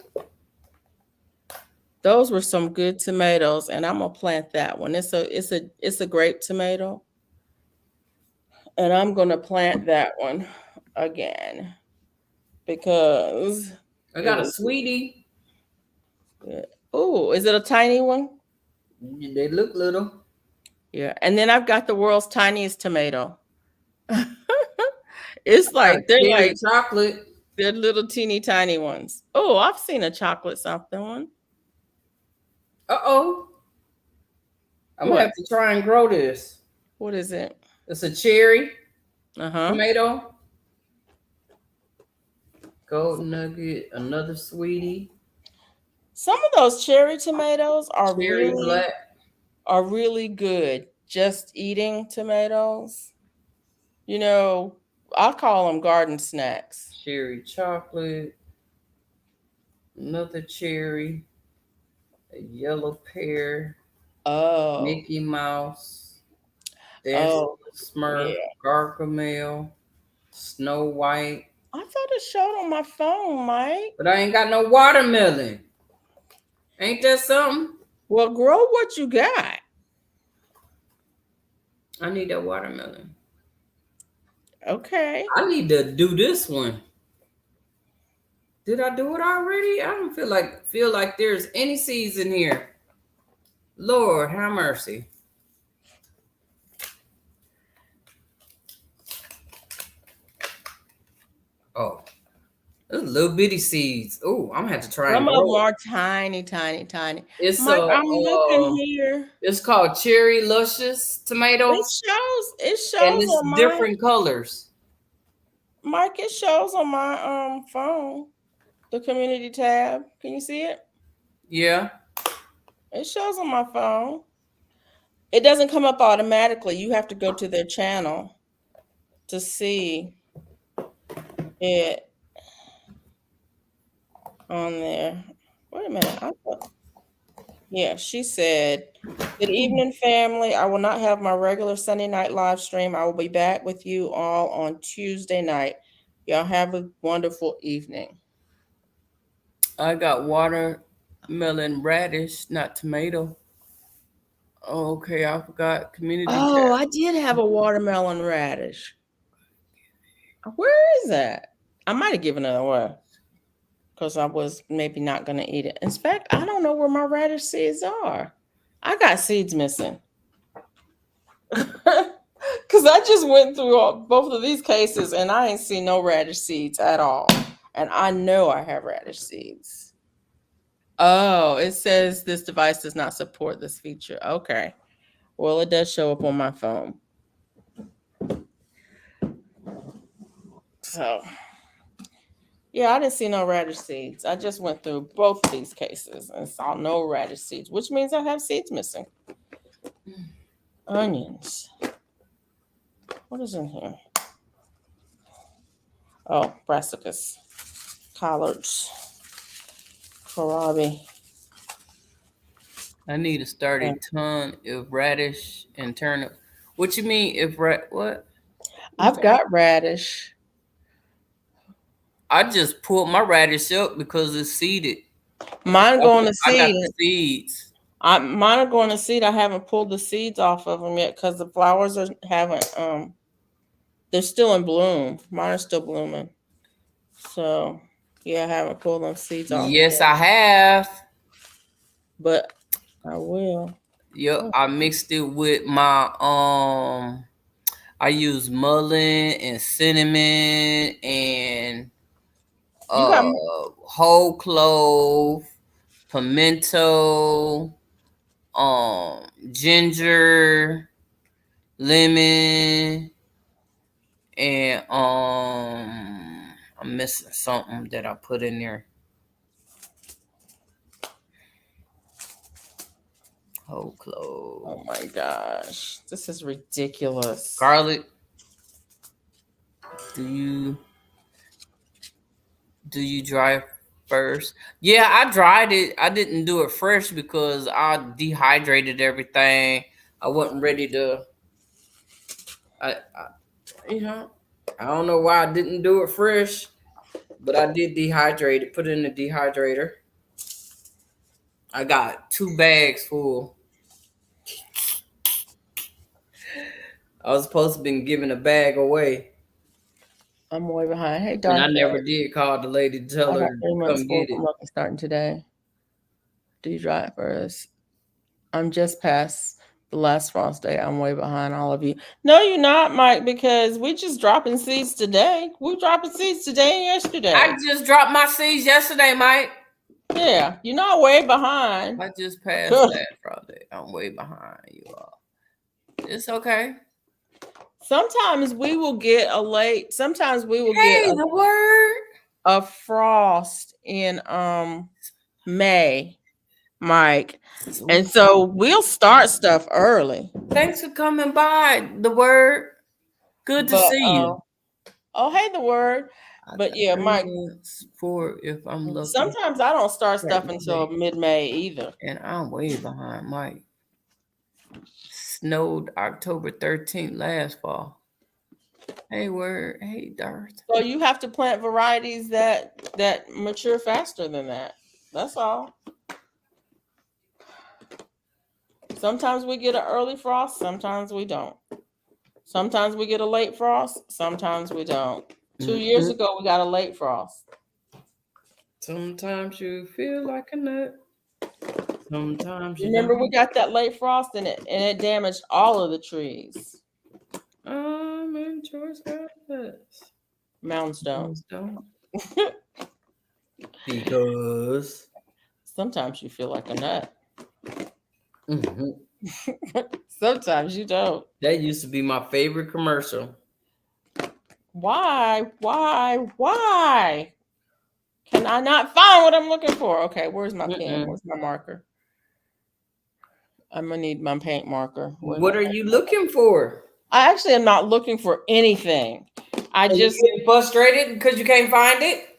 Those were some good tomatoes, and I'm gonna plant that one. It's a grape tomato, and I'm gonna plant that one again because I it got a was sweetie. good. Oh, is it a tiny one? They look little. Yeah. And then I've got the world's tiniest tomato. It's like Cherry chocolate. they're little teeny tiny ones. Oh, I've seen a chocolate something one. Uh-oh. I'm gonna What? have to try and grow this. What is it? It's a cherry Uh-huh. tomato. Gold nugget, another sweetie. Some of those cherry tomatoes Cherry black. are really good. Just eating tomatoes. You know, I call them garden snacks. Cherry chocolate. Another cherry. A yellow pear. Oh. Mickey Mouse. Dancing Oh, Smurf. yeah. Gargamel. Snow White. I thought it showed on my phone, Mike. But I ain't got no watermelon. Ain't that something? Well, grow what you got. I need that watermelon. Okay. I need to do this one. Did I do it already? I don't feel like there's any seeds in here. Lord, have mercy. Oh, those little bitty seeds. Oh, I'm gonna have to try and Some of them grow it. are tiny, tiny, tiny. It's Mike, I'm looking here. it's called cherry luscious tomatoes, It and shows it's on my different colors. Mike, it shows on my phone. The community tab. Can you see it? Yeah. It shows on my phone. It doesn't come up automatically. You have to go to their channel to see it on there. Wait a minute. Yeah, she said, "Good evening, family. I will not have my regular Sunday night live stream. I will be back with you all on Tuesday night. Y'all have a wonderful evening." I got watermelon radish, not tomato. Oh, okay, I forgot community Oh, tab. I did have a watermelon radish. Where is that? I might have given it away because I was maybe not going to eat it. In fact, I don't know where my radish seeds are. I got seeds missing. Because I just went through both of these cases and I ain't see no radish seeds at all. And I know I have radish seeds. Oh, it says this device does not support this feature. Okay. Well, it does show up on my phone. So, yeah, I didn't see no radish seeds. I just went through both of these cases and saw no radish seeds, which means I have seeds missing. Onions. What is in here? Oh, brassicas, collards, kohlrabi. I need to start a ton of radish and turnip. What you mean if what? I've got radish. I just pulled my radish up because it's seeded. Mine going to I got seed. the seeds. Mine are going to seed. I haven't pulled the seeds off of them yet because the flowers haven't. They're still in bloom. Mine are still blooming. So yeah, I haven't pulled them seeds off. Yes, yet. I have. But I will. Yep, I mixed it with my I use mullein and cinnamon and You got whole clove, pimento, ginger, lemon, and I'm missing something that I put in there. Whole clove. Oh my gosh, this is ridiculous. Garlic. Do you dry first? Yeah, I dried it. I didn't do it fresh because I dehydrated everything. I wasn't ready to. I I don't know why I didn't do it fresh, but I did dehydrate it. Put it in the dehydrator. I got 2 bags full. I was supposed to been giving a bag away. I'm way behind. Hey, And Dark. I never did call the lady to tell I got her 3 to months come full get it. starting today. Do you dry it first? I'm just past The last frost day, I'm way behind all of you. No, you're not, Mike, because we just dropping seeds today. We dropping seeds today and yesterday. I just dropped my seeds yesterday, Mike. Yeah, you're not way behind. I just passed that Friday. I'm way behind you all. It's okay. Sometimes we will get a late. Sometimes we will Hey, get the word. a frost in May, Mike, and so we'll start stuff early. Thanks for coming by. The word. Good to But see you. oh, hey, the word. But yeah, Mike. For if I'm lucky. Sometimes I don't start stuff until mid-May either. And I'm way behind Mike. Snowed October 13th last fall. Hey, word. Hey, Darth. So you have to plant varieties that mature faster than that. That's all. Sometimes we get an early frost, sometimes we don't. Sometimes we get a late frost, sometimes we don't. 2 years ago, we got a late frost. Sometimes you feel like a nut. Sometimes you remember don't. we got that late frost and it damaged all of the trees. In George got this. Mountains don't. Because sometimes you feel like a nut. Sometimes you don't. That used to be my favorite commercial. Why? Can I not find what I'm looking for? Okay, where's my pen? Where's my marker? I'm gonna need my paint marker. What are you looking for? I actually am not looking for anything. I just getting frustrated because you can't find it.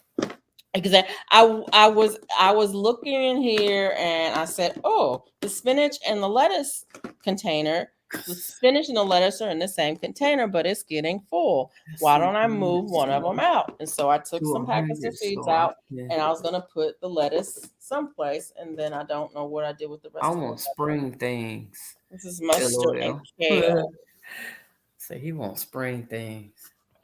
Exactly. I was looking in here and I said, oh, the spinach and the lettuce container. The spinach and the lettuce are in the same container, but it's getting full. Why don't I move one of them out? And so I took some packets of seeds out, and I was gonna put the lettuce someplace, and then I don't know what I did with the rest. I want spring things. This is mustard and kale. So he wants spring things.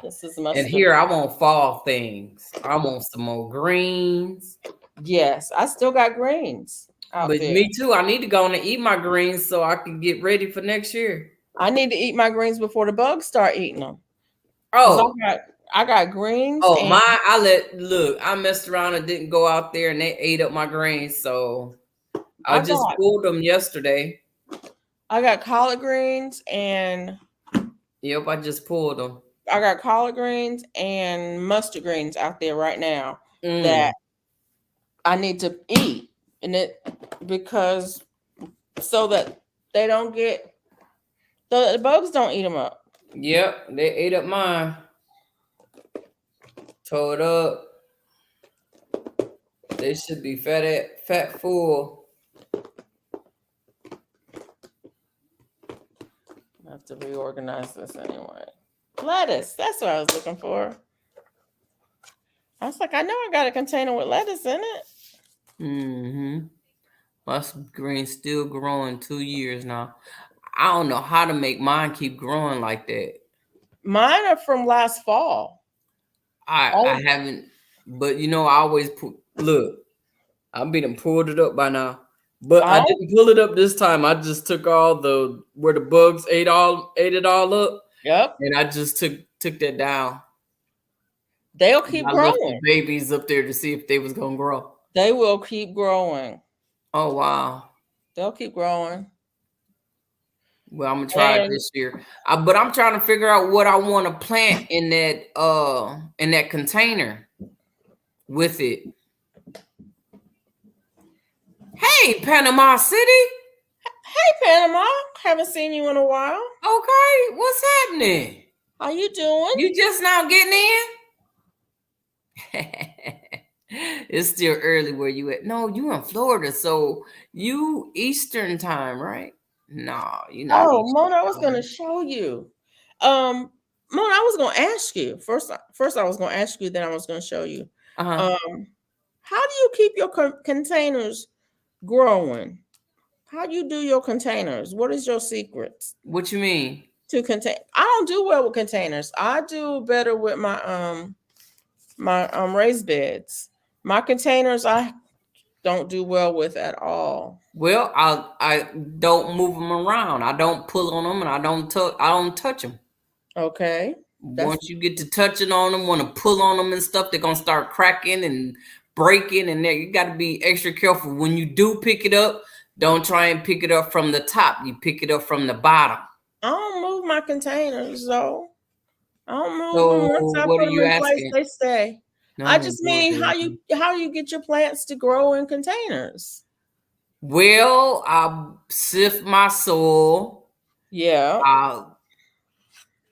This is mustard. And here I want fall things. I want some more greens. Yes, I still got greens. But there. Me too. I need to go and eat my greens so I can get ready for next year. I need to eat my greens before the bugs start eating them. Oh, I got greens. Oh, I messed around and didn't go out there and they ate up my greens. So I just pulled them yesterday. I got collard greens and. Yep, I just pulled them. I got collard greens and mustard greens out there right now that I need to eat, and because so that they don't get the bugs don't eat them up. Yep, they ate up mine. Tore it up. They should be fat full. I have to reorganize this anyway. Lettuce, that's what I was looking for. I was like, I know I got a container with lettuce in it. My green's still growing 2 years now. I don't know how to make mine keep growing like that. Mine are from last fall. I haven't, but I always look. I've been pulled it up by now, but I didn't pull it up this time. I just took all where the bugs ate it all up. Yep. And I just took that down. They'll keep growing. Left the babies up there to see if they was gonna grow. They will keep growing. Oh wow. They'll keep growing. Well, I'm gonna try it this year. But I'm trying to figure out what I want to plant in that container with it. Hey, Panama City. Hey, Panama. Haven't seen you in a while. Okay, what's happening? How you doing? You just now getting in? It's still early where you at. No, you in Florida, so you Eastern time, right? No, you not. Oh, Mona, I was going to show you. Mona, I was going to ask you. First I was going to ask you, then I was going to show you. How do you keep your containers growing? How do you do your containers? What is your secrets? What you mean? To contain. I don't do well with containers. I do better with my raised beds. My containers I don't do well with at all. Well, I don't move them around. I don't pull on them, and I don't touch them. Okay. That's Once you get to touching on them, want to pull on them and stuff, they're gonna start cracking and breaking, and there you got to be extra careful when you do pick it up. Don't try and pick it up from the top. You pick it up from the bottom. I don't move my containers though. I don't move them. So Once I what are put them you in place, asking? they stay. I No, just mean Georgia. how you get your plants to grow in containers. Well, I sift my soil. Yeah. I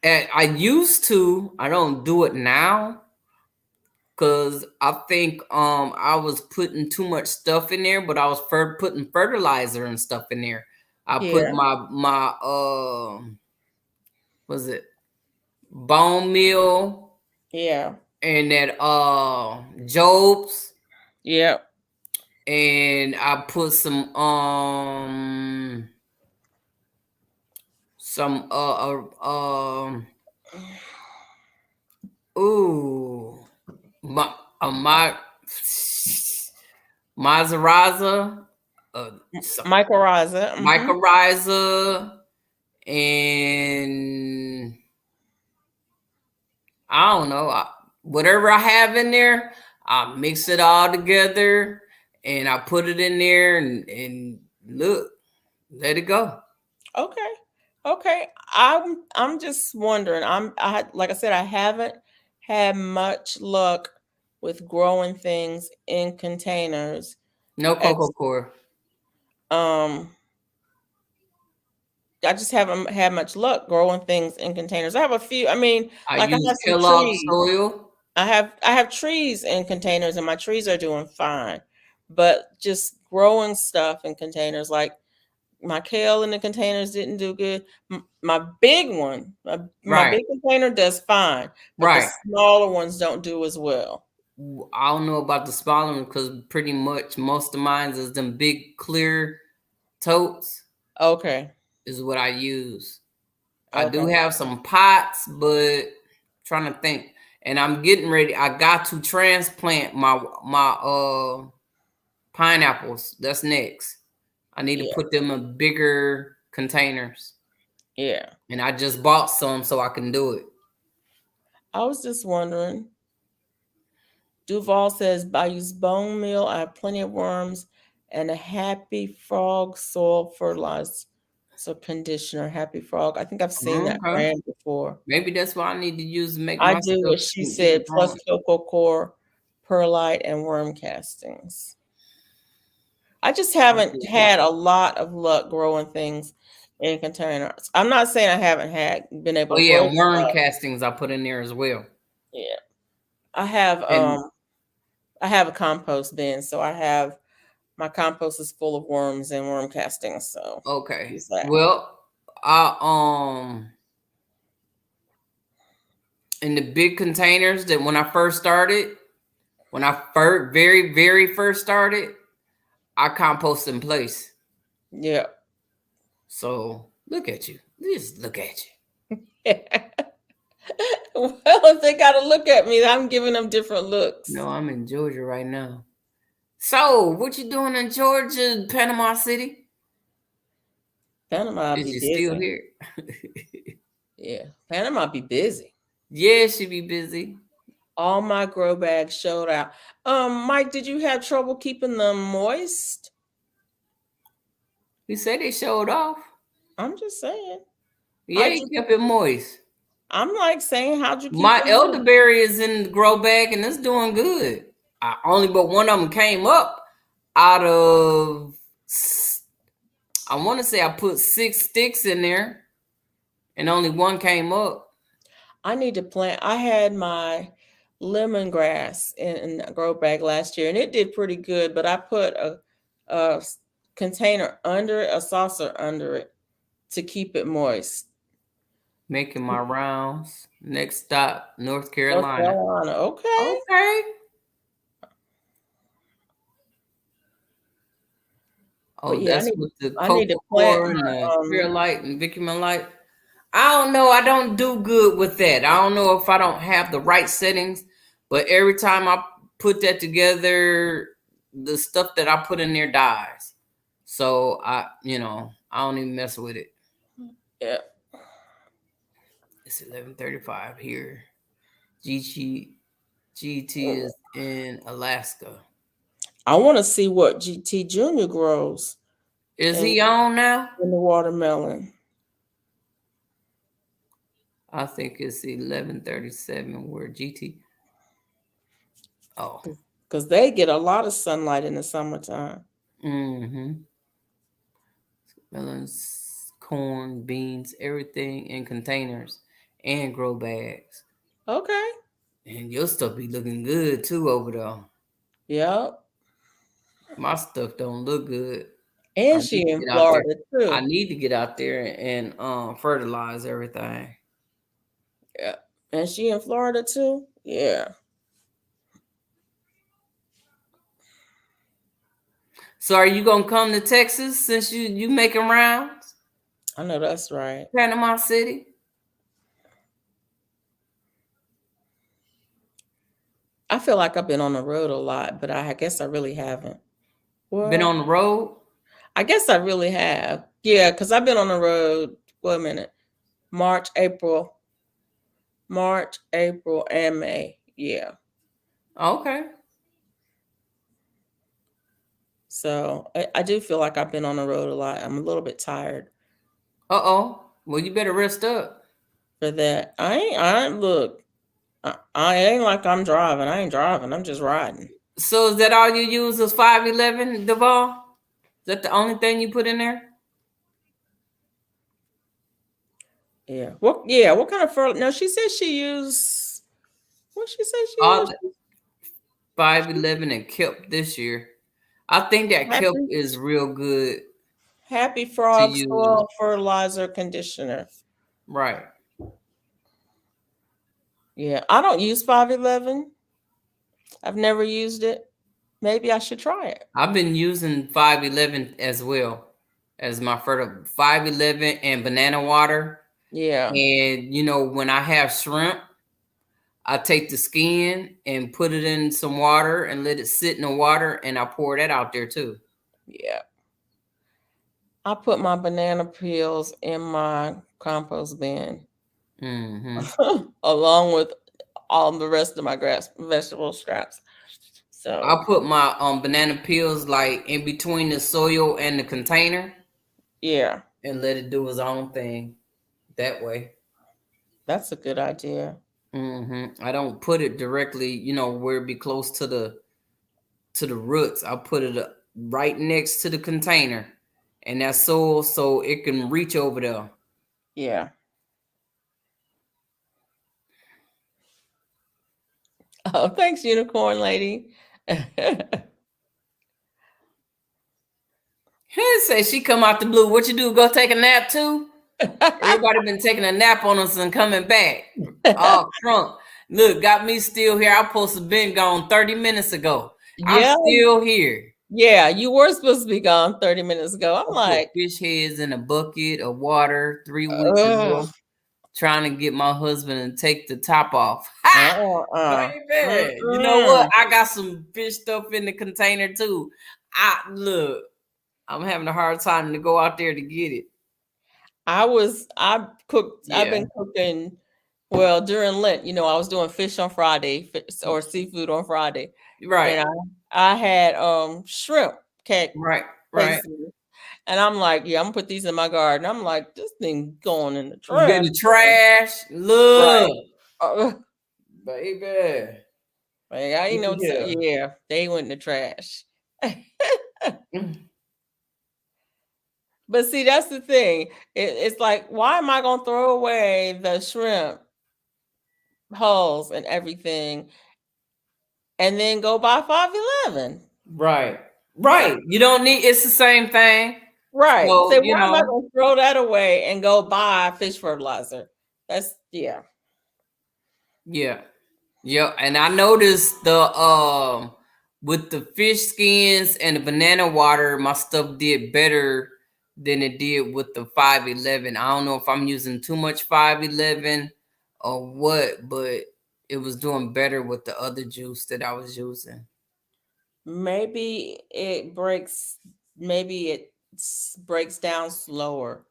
I used to. I don't do it now because I think I was putting too much stuff in there, but I was putting fertilizer and stuff in there. I put Yeah. my was it bone meal Yeah. and that Jobs, Yeah. and I put some ooh my my Mazaraza, some Mycorrhiza. mycorrhiza, and I don't know, whatever I have in there, I mix it all together and I put it in there and look, let it go. Okay. Okay. I'm just wondering. Like I said, I haven't had much luck with growing things in containers. No cocoa Ex- core. um I just haven't had much luck growing things in containers. I have a few. I mean, I like I use have some Kellogg trees. soil. I have trees in containers and my trees are doing fine. But just growing stuff in containers, like my kale in the containers didn't do good. My big one, my Right, big container does fine, but the right. smaller ones don't do as well. I don't know about the smaller one because pretty much most of mine is them big clear totes Okay. is what I use. I do Okay. have some pots, but trying to think. And I'm getting ready. I got to transplant my pineapples. That's next. I need to Yeah. put them in bigger containers. Yeah. And I just bought some so I can do it. I was just wondering. Duval says, I use bone meal. I have plenty of worms and a Happy Frog soil fertilizer conditioner. Happy Frog. I think I've seen that Okay. brand before. Maybe that's what I need to use to make I my do stuff what she get said, plus growing. cocoa core, perlite, and worm castings. I just I haven't get that. had a lot of luck growing things in containers. I'm not saying I haven't been able Oh to yeah, grow worm stuff. castings I put in there as well. Yeah. I have And I have a compost bin, so my compost is full of worms and worm castings, so okay. use that. Well, I in the big containers that when I first started, when I very, very first started, I compost in place. Yeah. So look at you. Just look at you. Well, if they gotta look at me, I'm giving them different looks. No, I'm in Georgia right now. So what you doing in Georgia, Panama City? Panama Is be you still busy. here? Yeah. Panama be busy. Yeah, she be busy. All my grow bags showed out. Mike, did you have trouble keeping them moist? You say they showed off. I'm just saying. Yeah, How'd he you kept it moist. I'm like saying, how'd you keep My them moist? elderberry is in the grow bag and it's doing good. I only but one of them came up out of I want to say I put 6 sticks in there and only one came up. I need to plant. I had my lemongrass in a grow bag last year and it did pretty good, but I put a container under it, a saucer under it to keep it moist. Making my rounds. Next stop, North North Carolina. Carolina. Okay. Okay. But Oh, yeah, that's with the I need to cocoa plant core and the my Fairlight and Vicky Light. I don't know. I don't do good with that. I don't know if I don't have the right settings, but every time I put that together, the stuff that I put in there dies. So I don't even mess with it. Yeah. It's 11:35 here. GT is in Alaska. I want to see what GT Junior grows Is in, he on now? in the watermelon. I think it's 11:37 where GT. Oh. Because they get a lot of sunlight in the summertime. Mm-hmm. Melons, corn, beans, everything in containers and grow bags. Okay. And your stuff be looking good too over there. Yep. My stuff don't look good. I And need she to in get out there. Florida I too. need to get out there and fertilize everything. Yeah. And she in Florida too? Yeah. So are you gonna come to Texas since you making rounds? I know that's right. Panama City? I feel like I've been on the road a lot, but I guess I really haven't. Been Well, on the road? I guess I really have. Yeah, because I've been on the road, wait a minute, March, April, and May. Yeah. Okay. So I do feel like I've been on the road a lot. I'm a little bit tired Uh-oh. Well, you better rest up. for that. I ain't look, I ain't like I'm driving. I ain't driving. I'm just riding. So is that all you use is 511, Duval? Is that the only thing you put in there? Yeah. What kind of fertilizer? No, she said she used, what she said she All used? 511 and kelp this year. I think that kelp Happy, is real good Happy to Frog use. Soil Fertilizer Conditioner. Right. Yeah, I don't use 511. I've never used it. Maybe I should try it. I've been using 511 as well as my fertile 511 and banana water. Yeah. And when I have shrimp, I take the skin and put it in some water and let it sit in the water, and I pour that out there too. Yeah. I put my banana peels in my compost bin Mm-hmm. along with all the rest of my vegetable scraps. I So put my banana peels like in between the soil and the container yeah, and let it do its own thing that way. that's a good idea. I don't put it directly, where it be close to the roots. I put it right next to the container and that soil so it can reach over there. Yeah. Oh, thanks, unicorn lady. He say she come out the blue. What you do? Go take a nap too? Everybody been taking a nap on us and coming back. Oh, crunk. Look, got me still here. I supposed to been gone 30 minutes ago. I'm Yeah. still here. Yeah, you were supposed to be gone 30 minutes ago. I I'm put like, fish heads in a bucket of water 3 weeks ugh. ago, trying to get my husband to take the top off. Ha! Baby, you know what? Mm-mm. I got some fish stuff in the container too. Look, I'm having a hard time to go out there to get it. I've Yeah, been cooking, well, during Lent, I was doing fish on Friday or seafood on Friday. right, And I had shrimp right, right. cases. And I'm like, yeah, I'm gonna put these in my garden. I'm like, this thing going in the Get trash. the trash. Right. Look, Uh, baby. like, I ain't know. Yeah. Yeah, they went in the trash. But see, that's the thing. It's like, why am I gonna throw away the shrimp hulls and everything, and then go buy 511? Right, right. You don't need. It's the same thing. Right. So Say, why am I gonna throw that away and go buy fish fertilizer? That's yeah, yeah. And I noticed with the fish skins and the banana water, my stuff did better than it did with the 511. I don't know if I'm using too much 511 or what, but it was doing better with the other juice that I was using. maybe it breaks. Maybe it breaks down slower,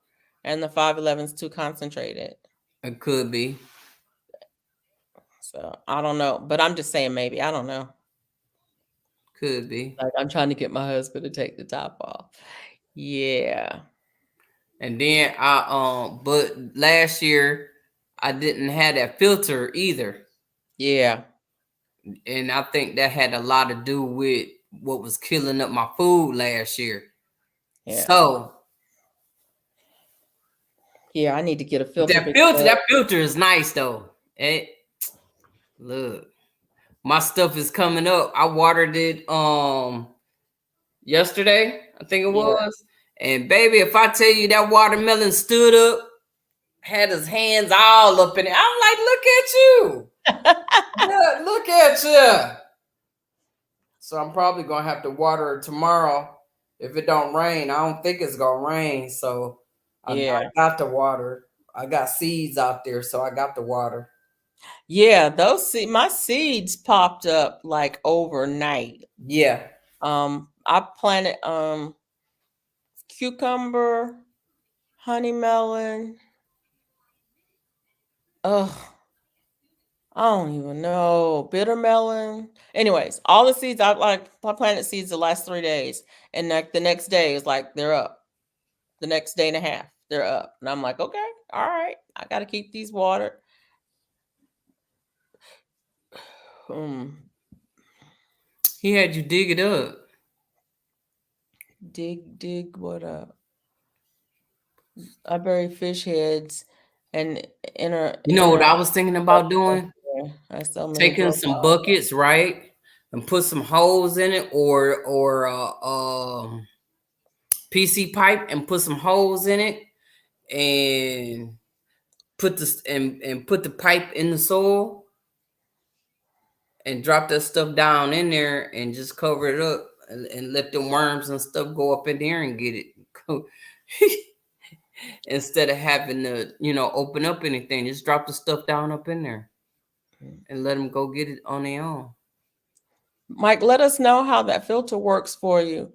and the 511 is too concentrated. It could be. So I don't know, but I'm just saying maybe. I don't know. Could be. Like I'm trying to get my husband to take the top off. Yeah. And then but last year I didn't have that filter either. Yeah. And I think that had a lot to do with what was killing up my food last year. Yeah. So yeah, I need to get a filter. that filter is nice though. Look, my stuff is coming up. I watered it yesterday, I think it was. And baby, if I tell you that watermelon stood up, had his hands all up in it, I'm like, look at you. Look at you. So I'm probably gonna have to water it tomorrow if it don't rain. I don't think it's gonna rain, so I got to water. I got seeds out there, so I got to water. Yeah, my seeds popped up like overnight. Yeah. I planted cucumber, honey melon. I don't even know. Bitter melon. Anyways, all the seeds I planted seeds the last 3 days, and like the next day is like they're up. The next day and a half, they're up, and I'm like, okay, all right, I got to keep these watered. He had you dig it up. Dig what up? I bury fish heads and You know what I was thinking about doing? Taking some profiles. buckets, right? And put some holes in it or PC pipe and put some holes in it and put put the pipe in the soil and drop that stuff down in there and just cover it up and let the worms and stuff go up in there and get it. Instead of having to, open up anything, just drop the stuff down up in there and let them go get it on their own. Mike, let us know how that filter works for you.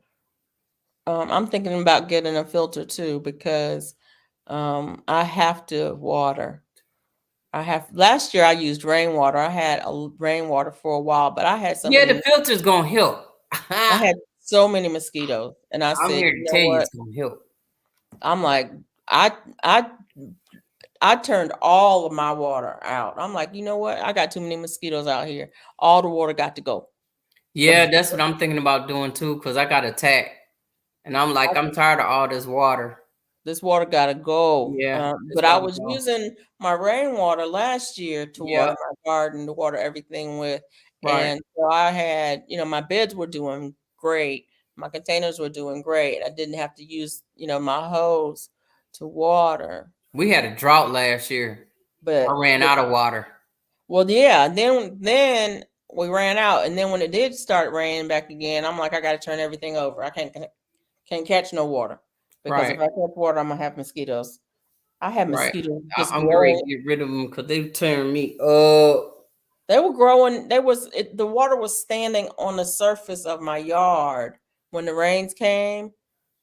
I'm thinking about getting a filter too because I have to water. Last year I used rainwater. I had rainwater for a while, but I had the filter's gonna help. I had so many mosquitoes, and I said, here to tell you it's gonna help. I'm like, I turned all of my water out. I'm like, you know what? I got too many mosquitoes out here. All the water got to go. Yeah, that's what I'm thinking about doing too, because I got attacked. And I'm like, I'm tired of all this water. This water got to go. Yeah. But I was using my rainwater last year to water my garden, to water everything with. Right. And so I had, my beds were doing great. My containers were doing great. I didn't have to use, my hose to water. We had a drought last year. But I ran out of water. Well, yeah. Then we ran out. And then when it did start raining back again, I'm like, I got to turn everything over. I can't catch no water. Because if I catch water, I'm gonna have mosquitoes. I had mosquitoes. I'm going to get rid of them because they turned me up. They were growing. The water was standing on the surface of my yard when the rains came,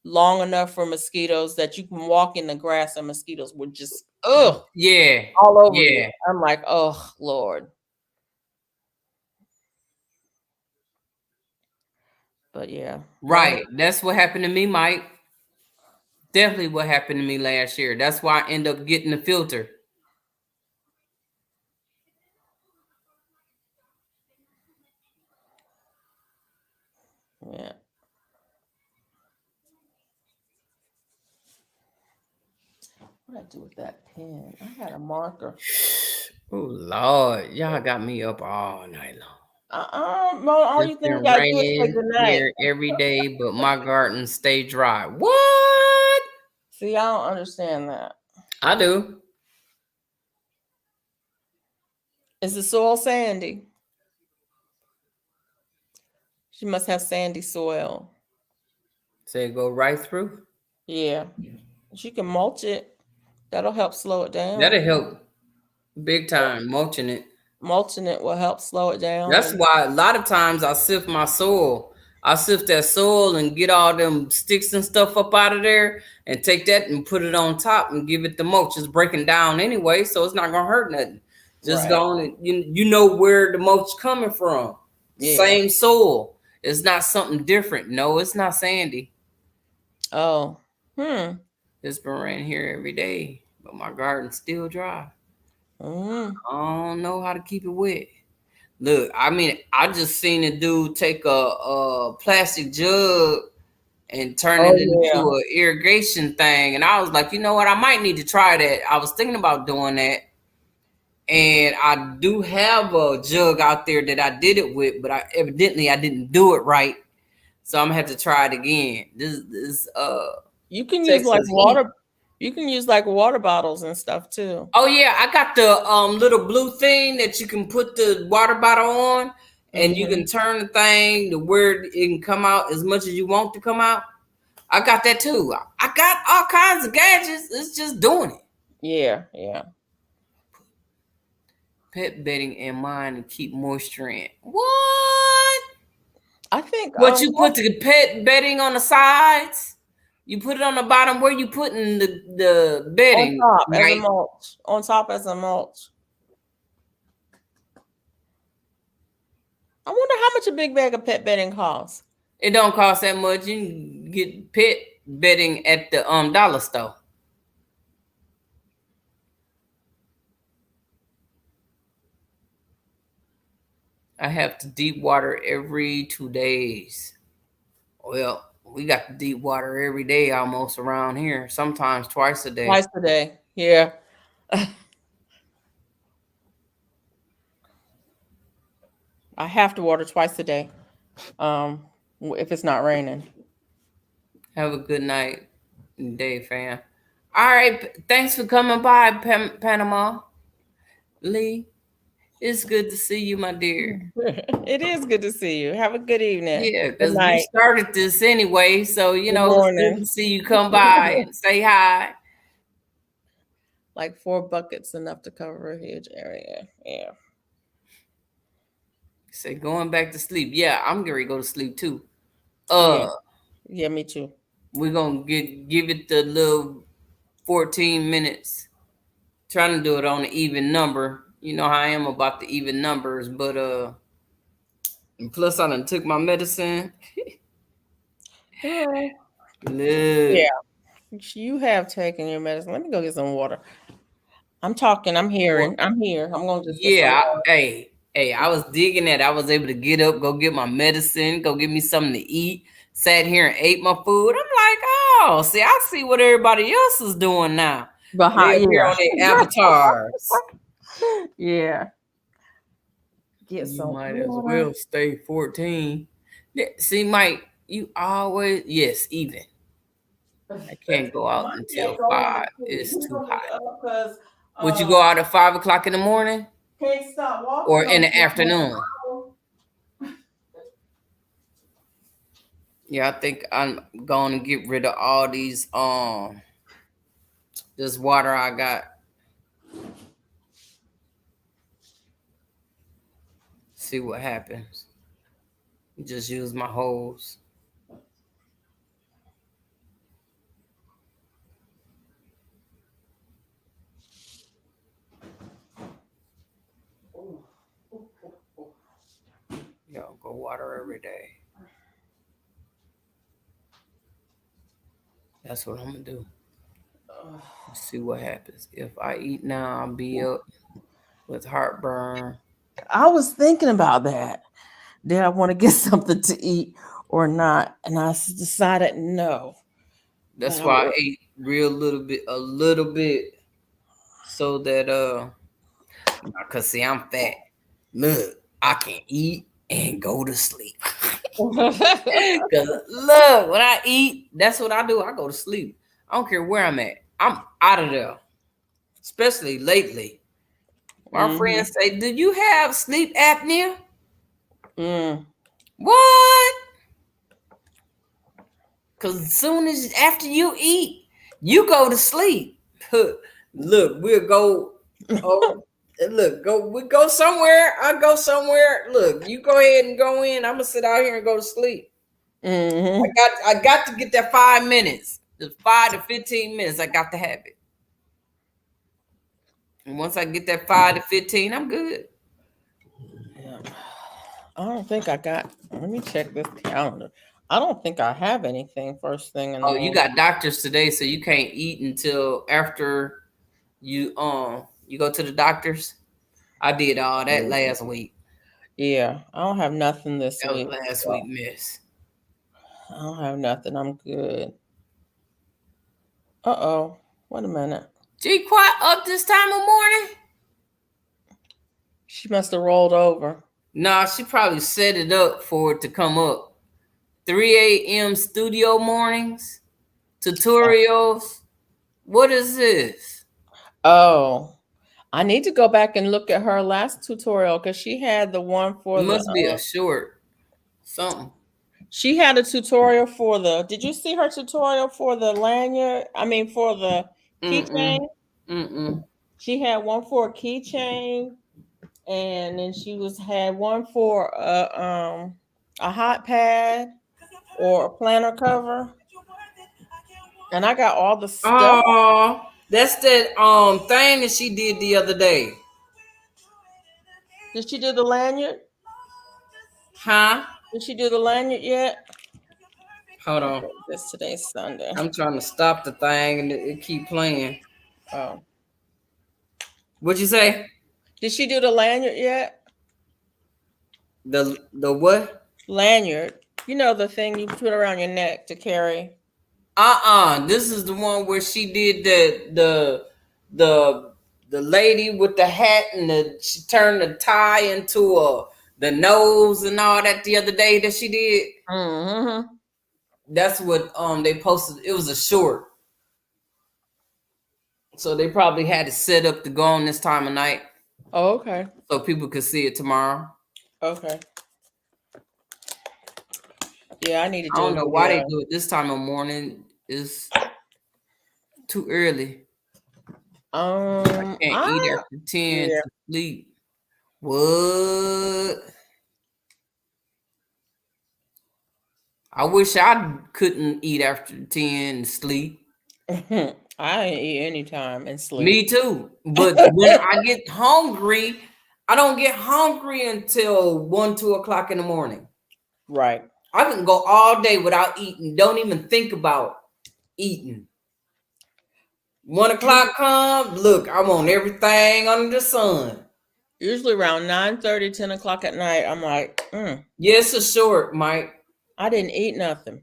long enough for mosquitoes that you can walk in the grass and mosquitoes would just all over you. I'm like, oh Lord. But yeah. Right. That's what happened to me, Mike. Definitely what happened to me last year. That's why I end up getting the filter. Yeah. What did I do with that pen? I had a marker. Oh Lord, y'all got me up all night long. All you think you gotta do is take the night here every day, but my garden stay dry. What? See, I don't understand that. I do. Is the soil sandy? She must have sandy soil. So it go right through? Yeah. She can mulch it. That'll help slow it down. That'll help big time, mulching it. Mulching it will help slow it down. That's why a lot of times I sift my soil. I sift that soil and get all them sticks and stuff up out of there and take that and put it on top and give it the mulch. It's breaking down anyway, so it's not gonna hurt nothing. Just Right. going, you know where the mulch coming from. Yeah. Same soil. It's not something different. No, it's not sandy. Oh. Hmm. It's been raining here every day, but my garden's still dry. Mm. I don't know how to keep it wet. Look, I mean, I just seen a dude take a plastic jug and turn Oh it yeah. into an irrigation thing, and I was like, you know what, I might need to try that. I was thinking about doing that, and I do have a jug out there that I did it with, but I didn't do it right, so I'm gonna have to try it again. This You can use like Texas heat. water. You can use like water bottles and stuff too. Oh yeah, I got the little blue thing that you can put the water bottle on, and you Mm-hmm. can turn the thing to where it can come out as much as you want to come out. I got that too. I got all kinds of gadgets. It's just doing it. Yeah. Yeah. Pet bedding in mine and keep moisture in. What? I think What you put the pet bedding on the sides? You put it on the bottom. Where you putting the on bedding, top as a right? mulch. On top as a mulch. I wonder how much a big bag of pet bedding costs. It don't cost that much. You can get pet bedding at the dollar store. I have to deep water every 2 days. Well, we got the deep water every day almost around here. Sometimes twice a day. Twice a day. Yeah. I have to water twice a day. If it's not raining. Have a good night, day, fam. All right, thanks for coming by, Panama. Lee, it's good to see you, my dear. It is good to see you. Have a good evening. Yeah, Good because we night. started this anyway, so Good it's good to morning. see you come by and say hi. Like 4 buckets enough to cover a huge area. Yeah. Say going back to sleep. Yeah, I'm gonna go to sleep too. Yeah. Uh, Yeah, me too. we're gonna give it the little 14 minutes. Trying to do it on an even number. You know how I am about the even numbers, but and plus I done took my medicine. Oh, Look. yeah. You have taken your medicine. Let me go get some water. I'm talking. I'm hearing. I'm here. I'm gonna just get some Yeah, water. hey, I was digging that. I was able to get up, go get my medicine, go get me something to eat. Sat here and ate my food. I'm like, oh, see, I see what everybody else is doing now. They up Behind, here on their avatars. yeah. Get You some might as water. well stay 14. Yeah, see, Mike, you always even. I can't go out Mine until can't go on 5. the It's He's too gonna hot. be up because Would you go out at 5 o'clock in the morning can't stop or walking in on the afternoon? the Yeah, I think I'm going to get rid of all these this water I got. See what happens. Just use my hose. Yo, go water every day. That's what I'm gonna do. Let's see what happens. If I eat now, I'll be up with heartburn. I was thinking about that. Did I want to get something to eat or not? And I decided no. But That's I why I will. ate a little bit, so that cause see I'm fat. Look, I can eat and go to sleep. Cause look, when I eat, that's what I do. I go to sleep. I don't care where I'm at. I'm out of there. Especially lately. My Mhm. friends say, "Do you have sleep apnea?" Mm. What? Cause as soon as after you eat, you go to sleep. Look, we'll go. Oh, look, go. We go somewhere. I go somewhere. Look, you go ahead and go in. I'm gonna sit out here and go to sleep. Mm-hmm. I got to get that 5 minutes. The 5 to 15 minutes. I got to have it. And once I get that 5 to 15, I'm good. Yeah. I don't think I got. Let me check this calendar. I don't think I have anything first thing in the Oh, you morning. got doctors today, so you can't eat until after you go to the doctors. I did all that last week. Yeah, I don't have nothing this That was week. last So week, miss. I don't have nothing. I'm good. Uh-oh. Wait a minute. G quiet up this time of morning? She must have rolled over. Nah, she probably set it up for it to come up. 3 a.m. studio mornings, tutorials. What is this? Oh, I need to go back and look at her last tutorial because she had the one for It the. must be a short something. She had a tutorial for the. Did you see her tutorial for the lanyard? I mean, for the Mm-mm. keychain. Mm-mm. She had one for a keychain, and then she had one for a hot pad or a planner cover. And I got all the stuff. Oh, that's that thing that she did the other day. Did she do the lanyard? Huh? Did she do the lanyard yet? Hold on. This today's Sunday. I'm trying to stop the thing and it keep playing. Oh, What'd you say? did she do the lanyard yet? The what? Lanyard. You know the thing you put around your neck to carry. This is the one where she did the lady with the hat and she turned the tie into the nose and all that the other day that she did. Mm-hmm. That's what they posted. It was a short. So they probably had it set up to go on this time of night Oh, okay. so people could see it tomorrow. Okay. Yeah, I need to I do a don't know why they video. do it this time of morning. It's too early. Um, Can't I eat after 10 yeah. to sleep. What? I wish I couldn't eat after 10 and sleep. I ain't eat anytime and sleep. Me too. But when I get hungry, I don't get hungry until 1, 2 o'clock in the morning. Right. I can go all day without eating. Don't even think about eating. 1 o'clock come, look, I want everything under the sun. Usually around 9:30, 10 o'clock at night, I'm like, Yes, it's short, Mike. I didn't eat nothing.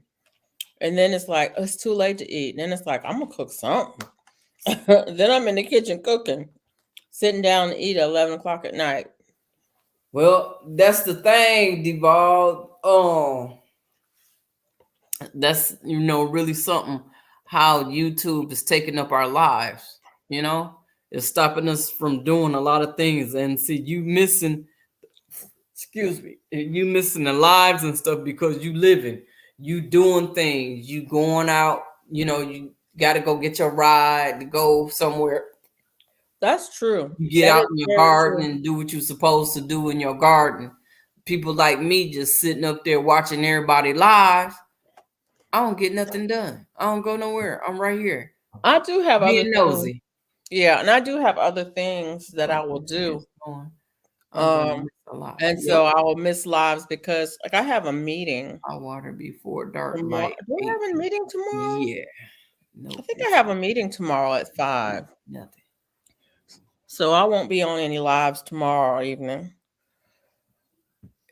And then it's like, it's too late to eat. And then it's like, I'm going to cook something. Then I'm in the kitchen cooking, sitting down to eat at 11 o'clock at night. Well, that's the thing, Deval. That's really something how YouTube is taking up our lives. It's stopping us from doing a lot of things. And see, you missing the lives and stuff because you living, you doing things, you going out, you got to go get your ride to go somewhere. That's true. You get That out is in your very garden true. and do what you're supposed to do in your garden. People like me just sitting up there watching everybody live. I don't get nothing done. I don't go nowhere. I'm right here I do have other being things. nosy. Yeah, and I do have other things that I will do. I'm gonna miss a lot. And so I will miss lives because like I have a meeting I water before dark tomorrow. light. Do I have a meeting tomorrow? Yeah. No. I think I have a meeting tomorrow at 5. Nothing. So I won't be on any lives tomorrow evening.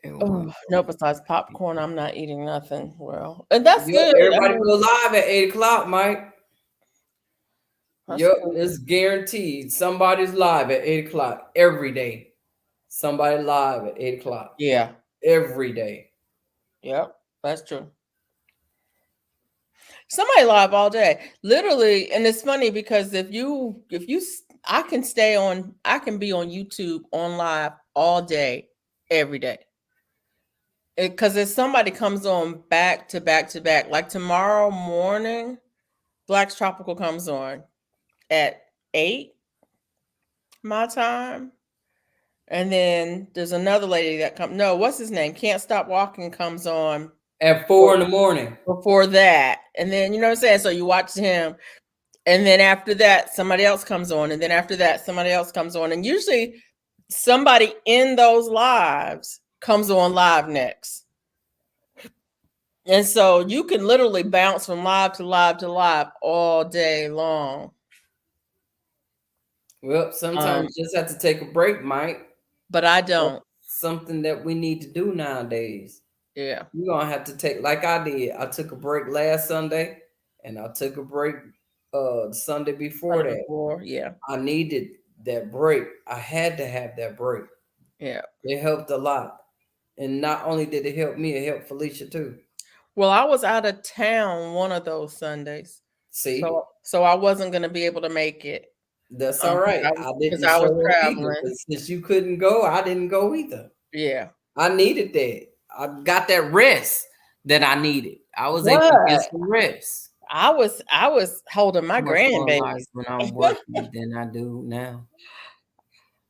Oh, no, besides popcorn, I'm not eating nothing. Well, and that's good. Everybody go live at 8 o'clock, Mike. Yep, Good. it's guaranteed. Somebody's live at 8 o'clock every day. Somebody live at 8 o'clock. Yeah. Every day. Yep, that's true. Somebody live all day, literally, and it's funny because if you, I can be on YouTube on live all day, every day. Because if somebody comes on back to back to back, like tomorrow morning, Black's Tropical comes on at 8 my time. And then there's another lady that what's his name? Can't Stop Walking comes on At 4 in the morning. before that. And then, you know what I'm saying? So you watch him. And then after that, somebody else comes on. And then after that, somebody else comes on. And usually somebody in those lives comes on live next. And so you can literally bounce from live to live to live all day long. Well, sometimes you just have to take a break, Mike. But I don't. That's something that we need to do nowadays. Yeah. You're gonna have to take, like I did. I took a break last Sunday, and I took a break the Sunday before that. Yeah. I needed that break. I had to have that break. Yeah. It helped a lot. And not only did it help me, it helped Felicia too. Well, I was out of town one of those Sundays. See? So I wasn't going to be able to make it. That's all right. I didn't I was show up either. traveling. Since you couldn't go, I didn't go either. Yeah. I needed that. I got that rest that I needed. I was able to get some rest. I was holding my grandbabies when I'm working than I do now.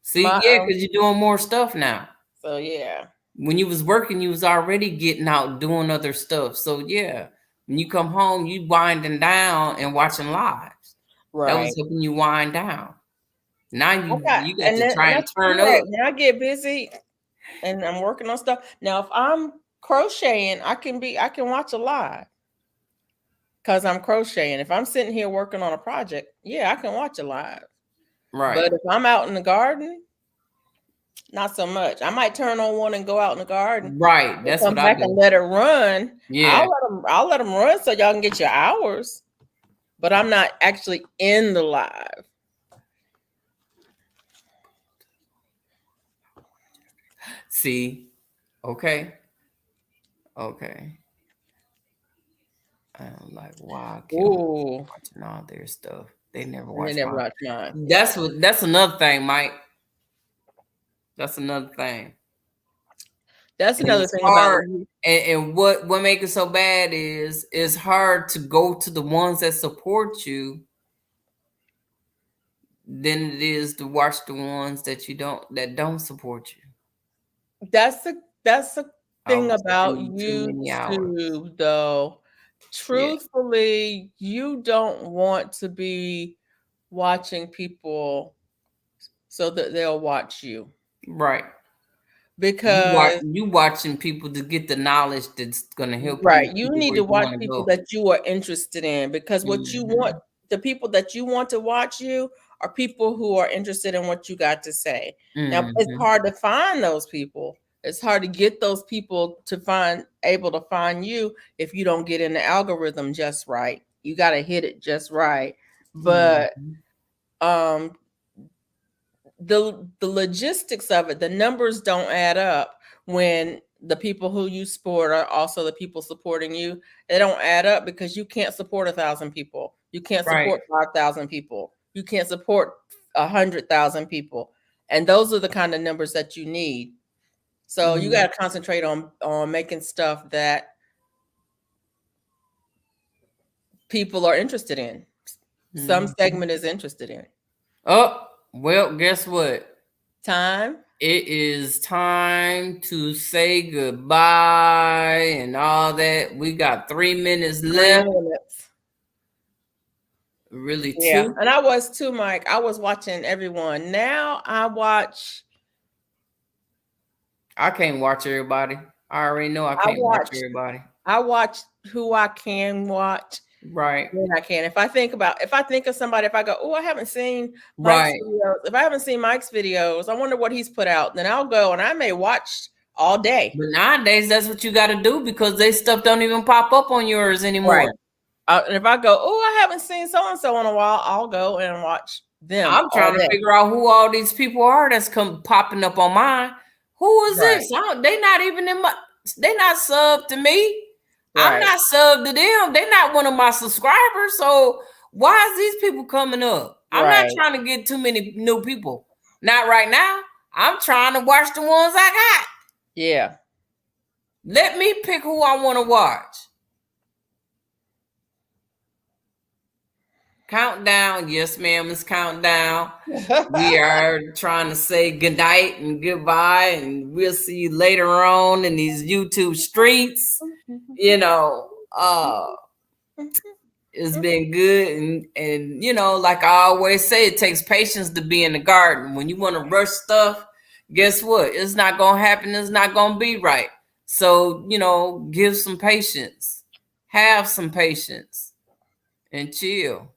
See, My, yeah, because you're doing more stuff now. So yeah. When you was working, you was already getting out doing other stuff. So yeah, when you come home, you winding down and watching lives. Right. That was helping you wind down. Now you got to then, try and turn up. When I get busy and I'm working on stuff. Now, if I'm crocheting, I can watch a live because I'm crocheting. If I'm sitting here working on a project, yeah, I can watch a live. Right. But if I'm out in the garden, not so much. I might turn on one and go out in the garden. Right. That's come what back I do. and let it run. Yeah. I'll let them run so y'all can get your hours. But I'm not actually in the live. See, okay. I'm like, wow, watching all their stuff. They never watch mine. That's another thing, Mike. That's another thing. That's another thing about and what makes it so bad is it's hard to go to the ones that support you than it is to watch the ones that don't support you. That's the thing about YouTube, though. Truthfully, you don't want to be watching people so that they'll watch you. Right. Because you watching people to get the knowledge that's going to help you. Right. You need to watch people that you are interested in, because what you want, the people that you want to watch you are people who are interested in what you got to say. Now, it's hard to find those people. It's hard to get those people able to find you if you don't get in the algorithm just right. You got to hit it just right. But the logistics of it, the numbers don't add up when the people who you support are also the people supporting you. They don't add up because you can't support 1,000 people. You can't support 5,000 people. You can't support 100,000 people. And those are the kind of numbers that you need. So you got to concentrate on making stuff that people are interested in. Some segment is interested in. Oh, well, guess what? Time. It is time to say goodbye and all that. We got 3 minutes left. Really, 2. Yeah, and I was too, Mike. I was watching everyone. Now I can't watch everybody. I already know I can't watch everybody. I watch who I can watch. Right. When I can. If I think of somebody, if I go, oh, I haven't seen Mike's videos. If I haven't seen Mike's videos, I wonder what he's put out. Then I'll go and I may watch all day. But nowadays, that's what you got to do because they stuff don't even pop up on yours anymore. Right. And if I go, oh, I haven't seen so-and-so in a while, I'll go and watch them. I'm trying to figure out who all these people are that's popping up on mine. Who is this? They not even they not subbed to me. Right. I'm not subbed to them. They're not one of my subscribers. So why is these people coming up? I'm not trying to get too many new people. Not right now. I'm trying to watch the ones I got. Yeah. Let me pick who I want to watch. Countdown. Yes, ma'am, it's countdown. We are trying to say good night and goodbye, and we'll see you later on in these YouTube streets. You know, it's been good, and like I always say, it takes patience to be in the garden. When you want to rush stuff, guess what? It's not gonna happen. It's not gonna be right. So give some patience, have some patience, and chill.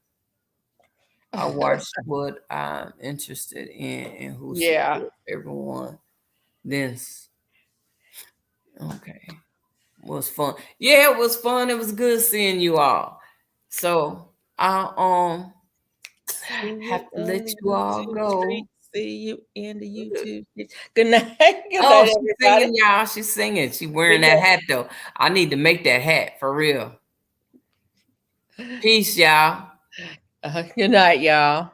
I watched what I'm interested in and who Yeah. support everyone. This okay was fun. Yeah, it was fun. It was good seeing you all. So I See you have to in let the you all YouTube go. street. See you in the YouTube street. Good night. Good Oh, night, she's everybody. singing, y'all. She's singing. She wearing Good that hat though. I need to make that hat for real. Peace, y'all. night, y'all.